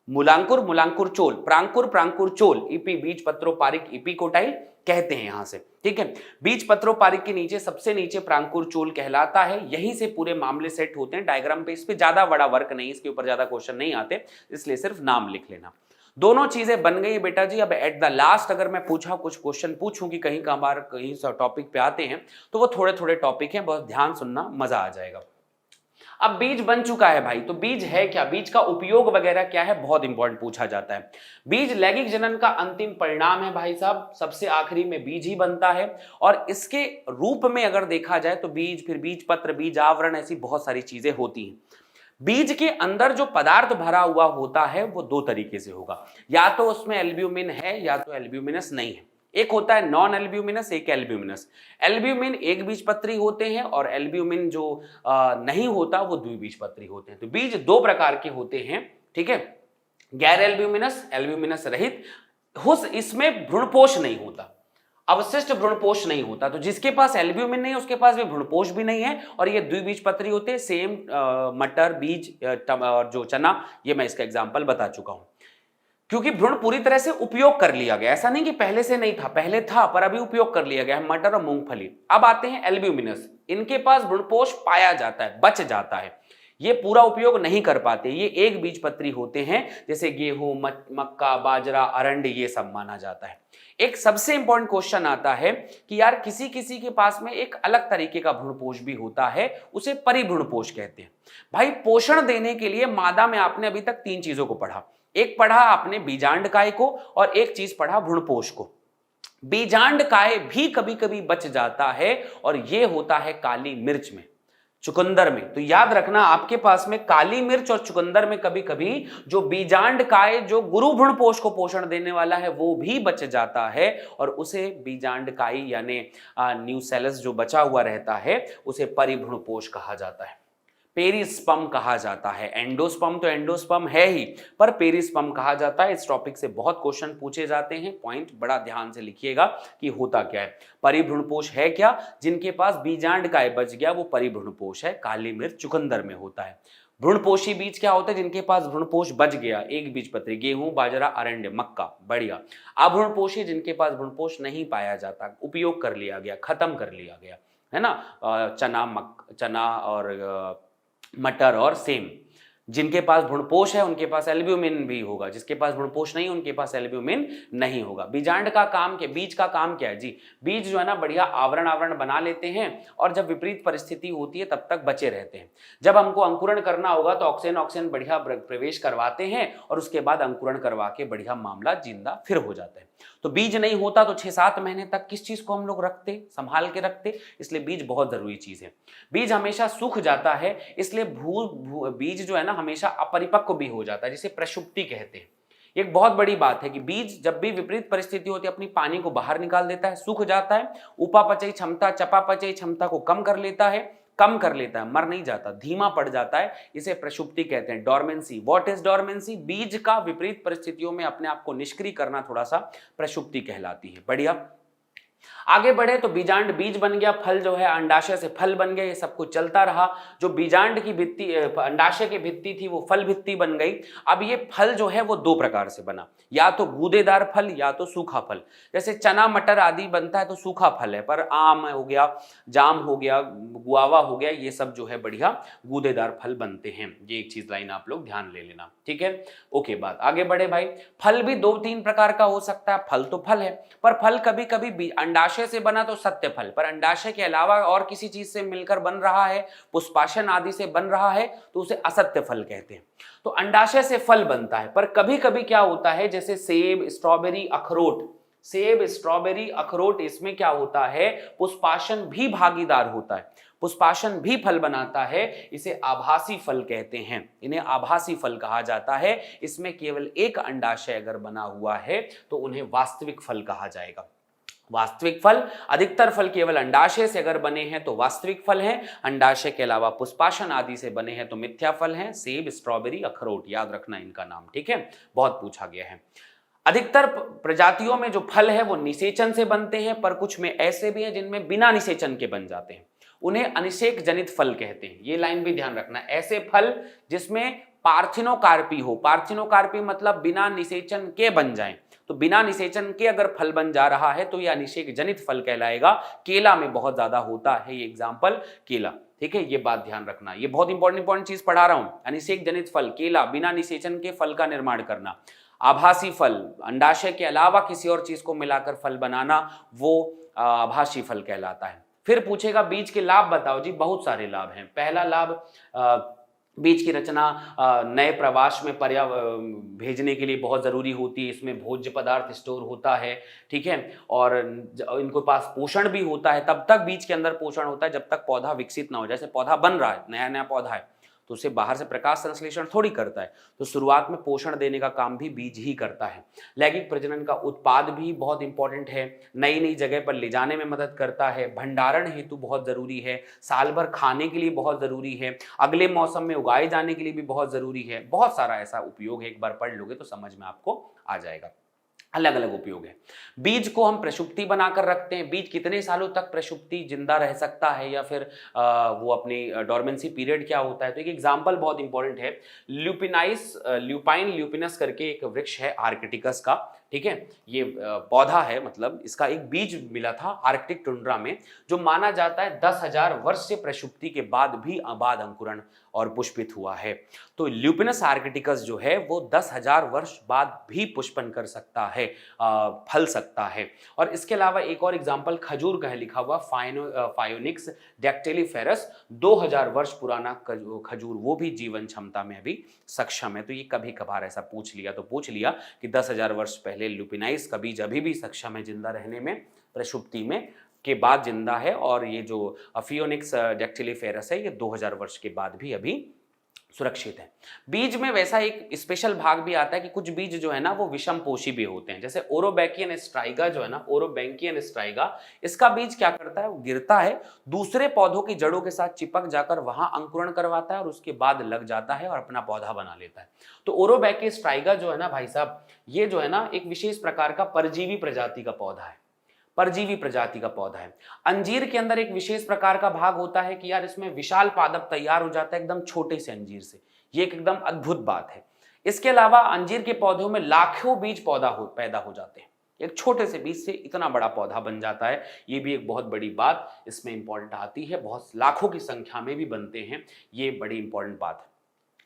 मूलांकुर, मूलांकुर चोल, प्रांकुर, प्रांकुर चोल, इपी बीजपत्रोपारिक इपिकोटाइल कहते हैं यहां से। ठीक है, बीजपत्रोपारिक के नीचे सबसे नीचे प्रांकुर चोल कहलाता है। यहीं से पूरे मामले सेट होते हैं। डायग्राम पे इस पे ज्यादा बड़ा वर्क नहीं, इसके ऊपर ज्यादा क्वेश्चन नहीं आते, इसलिए सिर्फ नाम लिख लेना। दोनों चीजें बन गई बेटा जी। अब एट द लास्ट अगर मैं पूछा कुछ क्वेश्चन पूछूं कि कहीं का बार कहीं टॉपिक पे आते हैं, तो वो थोड़े थोड़े टॉपिक हैं, बहुत ध्यान सुनना, मजा आ जाएगा। अब बीज बन चुका है भाई, तो बीज है क्या, बीज का उपयोग वगैरह क्या है, बहुत इंपॉर्टेंट पूछा जाता है। बीज लैंगिक जनन का अंतिम परिणाम है भाई साहब। सबसे आखिरी में बीज ही बनता है, और इसके रूप में अगर देखा जाए तो बीज, फिर बीज पत्र, बीज आवरण, ऐसी बहुत सारी चीजें होती हैं। बीज के अंदर जो पदार्थ भरा हुआ होता है वो 2 तरीके से होगा, या तो उसमें एल्ब्यूमिन है या तो एल्ब्यूमिनस नहीं है। एक होता है नॉन एल्ब्यूमिनस, एक एल्ब्यूमिनस। एल्ब्यूमिन एक बीजपत्री होते हैं और एल्ब्यूमिन जो नहीं होता वो द्विबीजपत्री होते हैं। तो बीज 2 प्रकार के होते हैं। ठीक है, गैर एल्ब्यूमिनस, एल्ब्यूमिनस रहित, इसमें भ्रूणपोष नहीं होता, अवशिष्ट भ्रूणपोष नहीं होता। तो जिसके पास एल्ब्यूमिन नहीं है उसके पास भी भ्रूणपोष भी नहीं है, और ये द्विबीजपत्री होते हैं। सेम मटर, बीज और जो चना, ये मैं इसका एग्जाम्पल बता चुका हूं। क्योंकि भ्रूण पूरी तरह से उपयोग कर लिया गया, ऐसा नहीं कि पहले से नहीं था, पहले था पर अभी उपयोग कर लिया गया है, मटर और मूंगफली। अब आते हैं एल्ब्यूमिनस, इनके पास भ्रूणपोष पाया जाता है, बच जाता है, ये पूरा उपयोग नहीं कर पाते। ये एक बीजपत्री होते हैं, जैसे गेहूं, मक्का, बाजरा, अरंड, ये सब माना जाता है। एक सबसे इंपॉर्टेंट क्वेश्चन आता है कि यार किसी किसी के पास में एक अलग तरीके का भ्रूणपोष भी होता है, उसे परिभ्रूणपोष कहते हैं। भाई पोषण देने के लिए मादा में आपने अभी तक 3 चीजों को पढ़ा। एक पढ़ा आपने बीजांडकाय को, और एक चीज पढ़ा भ्रूणपोष को। बीजांडकाय भी कभी कभी बच जाता है, और ये होता है काली मिर्च में, चुकंदर में। तो याद रखना आपके पास में काली मिर्च और चुकंदर में कभी कभी जो बीजांडकाय, जो गुरु भ्रूणपोष को पोषण देने वाला है, वो भी बच जाता है, और उसे बीजांडकाई यानी न्यूसेलस जो बचा हुआ रहता है, उसे परिभ्रूणपोष कहा जाता है। पेरिस्पर्म कहा जाता है। एंडोस्पर्म तो एंडोस्पर्म है ही, पर पेरिस्पर्म कहा जाता है। इस टॉपिक से बहुत क्वेश्चन पूछे जाते हैं, पॉइंट बड़ा ध्यान से लिखिएगा कि होता क्या है। परिभ्रूणपोष है क्या? जिनके पास बीजांड काय बच गया वो परिभ्रूणपोष है। काली मिर्च चुकंदर में होता है। भ्रूणपोषी बीज क्या होता है? जिनके पास भ्रूणपोष बच गया, एक बीजपत्री, गेहूं, बाजरा, अरंड, मक्का, बढ़िया। अभ्रूणपोषी जिनके पास भ्रूणपोष नहीं पाया जाता, उपयोग कर लिया गया, खत्म कर लिया गया, है ना। चना और मटर और सेम। जिनके पास भ्रूणपोष है उनके पास एल्ब्यूमिन भी होगा, जिसके पास भ्रूणपोष नहीं उनके पास एल्ब्यूमिन नहीं होगा। बीजांड का काम क्या, बीज का काम क्या है जी? बीज जो है ना बढ़िया आवरण बना लेते हैं और जब विपरीत परिस्थिति होती है तब तक बचे रहते हैं। जब हमको अंकुरण करना होगा तो ऑक्सीजन बढ़िया प्रवेश करवाते हैं और उसके बाद अंकुरण करवा के बढ़िया मामला जिंदा फिर हो जाता है। तो बीज नहीं होता तो 6-7 महीने तक किस चीज को हम लोग रखते, संभाल के रखते, इसलिए बीज बहुत जरूरी चीज है। बीज हमेशा सूख जाता है, इसलिए बीज जो है ना हमेशा अपरिपक्व भी हो जाता है, जिसे प्रक्षुब्धि कहते हैं। एक बहुत बड़ी बात है कि बीज जब भी विपरीत परिस्थिति होती है अपनी पानी को बाहर निकाल देता है, सूख जाता है, उपापचयी क्षमता, चपापचयी क्षमता को कम कर लेता है, मर नहीं जाता, धीमा पड़ जाता है, इसे प्रक्षुब्धि कहते हैं, डोरमेंसी। What is dormancy? बीज का विपरीत परिस्थितियों में अपने आप को निष्क्रिय करना थोड़ा सा प्रक्षुब्धि कहलाती है। बढ़िया, आगे बढ़े तो बीजांड बीज बन गया, फल जो है अंडाशय से फल बन गया, ये सब कुछ चलता रहा। जो बीजांड की भित्ति, अंडाशय की भित्ति थी वो फल भित्ति बन गई। अब ये फल जो है वो दो प्रकार से बना, या तो गूदेदार फल या तो सूखा फल। जैसे चना मटर आदि बनता है तो सूखा फल है, पर आम हो गया, जाम हो गया, गुआवा हो गया, ये सब जो है बढ़िया गूदेदार फल बनते हैं। ये एक चीज लाइन आप लोग ध्यान ले लेना, ठीक है। ओके, बात आगे बढ़े भाई। फल भी 2-3 प्रकार का हो सकता है। फल तो फल है, पर फल कभी कभी अंडाशय से बना तो सत्य फल, पर अंडाशय के अलावा और किसी चीज से मिलकर बन रहा है, पुष्पाशन आदि से बन रहा है, तो उसे असत्य फल कहते हैं। तो अंडाशय से फल बनता है, पर कभी कभी क्या होता है, जैसे सेब, स्ट्रॉबेरी, अखरोट, इसमें क्या होता है, पुष्पाशन भी भागीदार होता है, पुष्पाशन भी फल बनाता है, इसे आभासी फल कहते हैं, इन्हें आभासी फल कहा जाता है। इसमें केवल एक अंडाशय अगर बना हुआ है तो उन्हें वास्तविक फल कहा जाएगा। वास्तविक फल, अधिकतर फल केवल अंडाशय से अगर बने हैं तो वास्तविक फल हैं, अंडाशय के अलावा पुष्पाशन आदि से बने हैं तो मिथ्या फल हैं। सेब, स्ट्रॉबेरी, अखरोट, याद रखना इनका नाम, ठीक है, बहुत पूछा गया है। अधिकतर प्रजातियों में जो फल है वो निषेचन से बनते हैं, पर कुछ में ऐसे भी हैं जिनमें बिना निषेचन के बन जाते हैं, उन्हें अनिषेक जनित फल कहते हैं। ये लाइन भी ध्यान रखना, ऐसे फल जिसमें पार्थिनोकार्पी हो, पार्थिनोकार्पी मतलब बिना निषेचन के बन जाएं, तो बिना निषेचन के अगर फल बन जा रहा है तो यह अनिषेक जनित फल कहलाएगा। केला में बहुत ज्यादा होता है ये एग्जाम्पल, केला, ठीक है, ये बात ध्यान रखना, ये बहुत इंपॉर्टेंट चीज पढ़ा रहा हूं। अनिषेक जनित फल, केला, बिना निषेचन के फल का निर्माण करना। आभासी फल, अंडाशय के अलावा किसी और चीज को मिलाकर फल बनाना, वो आभासी फल कहलाता है। फिर पूछेगा बीज के लाभ बताओ जी, बहुत सारे लाभ हैं। पहला लाभ, बीज की रचना नए प्रवास में भेजने के लिए बहुत जरूरी होती है, इसमें भोज्य पदार्थ स्टोर होता है, ठीक है, और इनको पास पोषण भी होता है। तब तक बीज के अंदर पोषण होता है जब तक पौधा विकसित ना हो। जैसे पौधा बन रहा है, नया नया पौधा है, तो उसे बाहर से प्रकाश संश्लेषण थोड़ी करता है, तो शुरुआत में पोषण देने का काम भी बीज ही करता है। लैंगिक प्रजनन का उत्पाद भी बहुत इंपॉर्टेंट है, नई नई जगह पर ले जाने में मदद करता है, भंडारण हेतु बहुत जरूरी है, साल भर खाने के लिए बहुत जरूरी है, अगले मौसम में उगाए जाने के लिए भी बहुत जरूरी है। बहुत सारा ऐसा उपयोग है, एक बार पढ़ लोगे तो समझ में आपको आ जाएगा। अलग अलग उपयोग है। बीज को हम प्रक्षुब्धि बनाकर रखते हैं। बीज कितने सालों तक प्रक्षुब्धि जिंदा रह सकता है, या फिर वो अपनी डोरमेंसी पीरियड क्या होता है, तो एक एग्जांपल बहुत इंपॉर्टेंट है। ल्यूपाइन ल्यूपिनस करके एक वृक्ष है आर्कटिकस का, ठीक है, ये पौधा है, मतलब इसका एक बीज मिला था आर्कटिक टुंड्रा में, जो माना जाता है 10,000 वर्ष से प्रक्षुब्धि के बाद भी आबाद अंकुरण और पुष्पित हुआ है। तो ल्यूपिनस आर्कटिकस जो है वो 10,000 वर्ष बाद भी पुष्पन कर सकता है, फल सकता है। और इसके अलावा एक और एग्जांपल खजूर का है लिखा हुआ, फायोनिक्स डैक्टिलीफेरस, 2000 वर्ष पुराना खजूर, वो भी जीवन क्षमता में अभी सक्षम है। तो ये कभी कभार ऐसा पूछ लिया कि 10,000 वर्ष पहले ल्यूपिनाइस का बीज अभी भी सक्षम है जिंदा रहने में, प्रक्षुब्धि में के बाद जिंदा है, और ये जो फियोनिक्स डैक्टिलीफेरस है ये 2000 वर्ष के बाद भी अभी सुरक्षित है। बीज में वैसा एक स्पेशल भाग भी आता है कि कुछ बीज जो है ना वो विषमपोषी भी होते हैं, जैसे ओरोबैकियन स्ट्राइगा जो है ना, ओरोबैंकियन स्ट्राइगा, इसका बीज क्या करता है, वो गिरता है, दूसरे पौधों की जड़ों के साथ चिपक जाकर वहां अंकुरण करवाता है और उसके बाद लग जाता है और अपना पौधा बना लेता है। तो ओरोबैकियन स्ट्राइगा जो है ना भाई साहब, ये जो है ना एक विशेष प्रकार का परजीवी प्रजाति का पौधा है, परजीवी प्रजाति का पौधा है। अंजीर के अंदर एक विशेष प्रकार का भाग होता है कि यार इसमें विशाल पादप तैयार हो जाता है एकदम छोटे से अंजीर से, ये एक एकदम अद्भुत बात है। इसके अलावा अंजीर के पौधों में लाखों बीज पैदा हो जाते हैं, एक छोटे से बीज से इतना बड़ा पौधा बन जाता है, ये भी एक बहुत बड़ी बात इसमें इंपॉर्टेंट आती है, बहुत लाखों की संख्या में भी बनते हैं, ये बड़ी इंपॉर्टेंट बात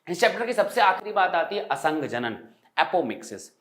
है। इस चैप्टर की सबसे आखिरी बात आती है असंग जनन, एपोमिक्सिस।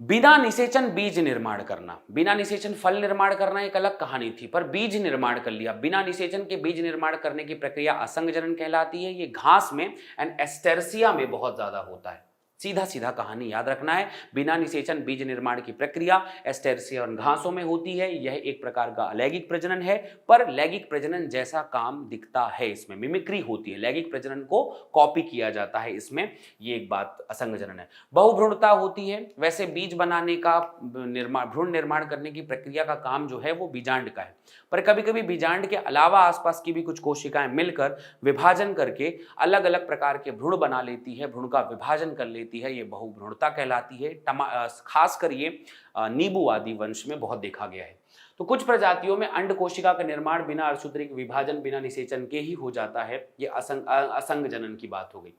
बिना निषेचन बीज निर्माण करना, बिना निषेचन फल निर्माण करना एक अलग कहानी थी, पर बीज निर्माण कर लिया, बिना निषेचन के बीज निर्माण करने की प्रक्रिया असंग जनन कहलाती है। ये घास में एंड एस्टेरसिया में बहुत ज्यादा होता है, सीधा सीधा कहानी याद रखना है। बिना निषेचन बीज निर्माण की प्रक्रिया एस्टेरसिया और घासों में होती है। यह एक प्रकार का अलैंगिक प्रजनन है, पर लैंगिक प्रजनन जैसा काम दिखता है, इसमें मिमिक्री होती है, लैंगिक प्रजनन को कॉपी किया जाता है इसमें, ये एक बात असंग जनन है। बहुभ्रूणता होती है, वैसे बीज बनाने का निर्माण, भ्रूण निर्माण करने की प्रक्रिया का काम जो है वो बीजांड का है, पर कभी कभी बीजांड के अलावा आसपास की भी कुछ कोशिकाएं मिलकर विभाजन करके अलग अलग प्रकार के भ्रूण बना लेती है, भ्रूण का विभाजन कर लेती है, ये बहुभ्रूणता कहलाती है। खासकर ये नींबू आदि वंश में बहुत देखा गया है। तो कुछ प्रजातियों में अंड कोशिका का निर्माण बिना अर्धसूत्रिक विभाजन, बिना निषेचन के ही हो जाता है, ये असंग जनन की बात हो गई,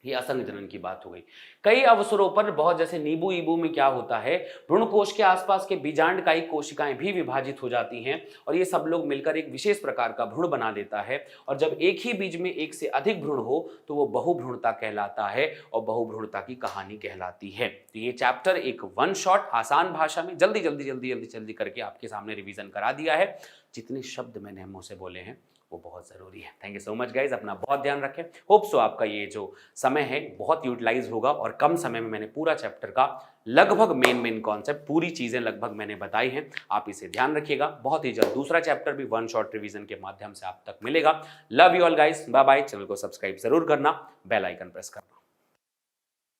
ये असंग जनन की बात हो गई। कई अवसरों पर बहुत, जैसे नींबू ईबू में क्या होता है, भ्रूण कोश के आसपास के बीजांडकायी कोशिकाएं भी विभाजित हो जाती हैं और ये सब लोग मिलकर एक विशेष प्रकार का भ्रूण बना देता है, और जब एक ही बीज में एक से अधिक भ्रूण हो तो वो बहुभ्रूणता कहलाता है और बहुभ्रूणता की कहानी कहलाती है। तो ये चैप्टर एक वन शॉट आसान भाषा में जल्दी जल्दी जल्दी जल्दी जल्दी करके आपके सामने रिवीजन करा दिया है। जितने शब्द मैंने मुंह से बोले हैं वो बहुत जरूरी है। Thank you so much guys, अपना बहुत ध्यान रखें। होप सो आपका ये जो समय है बहुत यूटिलाइज होगा और कम समय में मैंने पूरा चैप्टर का लगभग मेन कॉन्सेप्ट, पूरी चीजें लगभग मैंने बताई हैं, आप इसे ध्यान रखिएगा। बहुत ही जल्द दूसरा चैप्टर भी वन शॉट रिवीजन के माध्यम से आप तक मिलेगा। Love you all guys, bye bye. Channel को सब्सक्राइब जरूर करना, बेल आइकन प्रेस करना।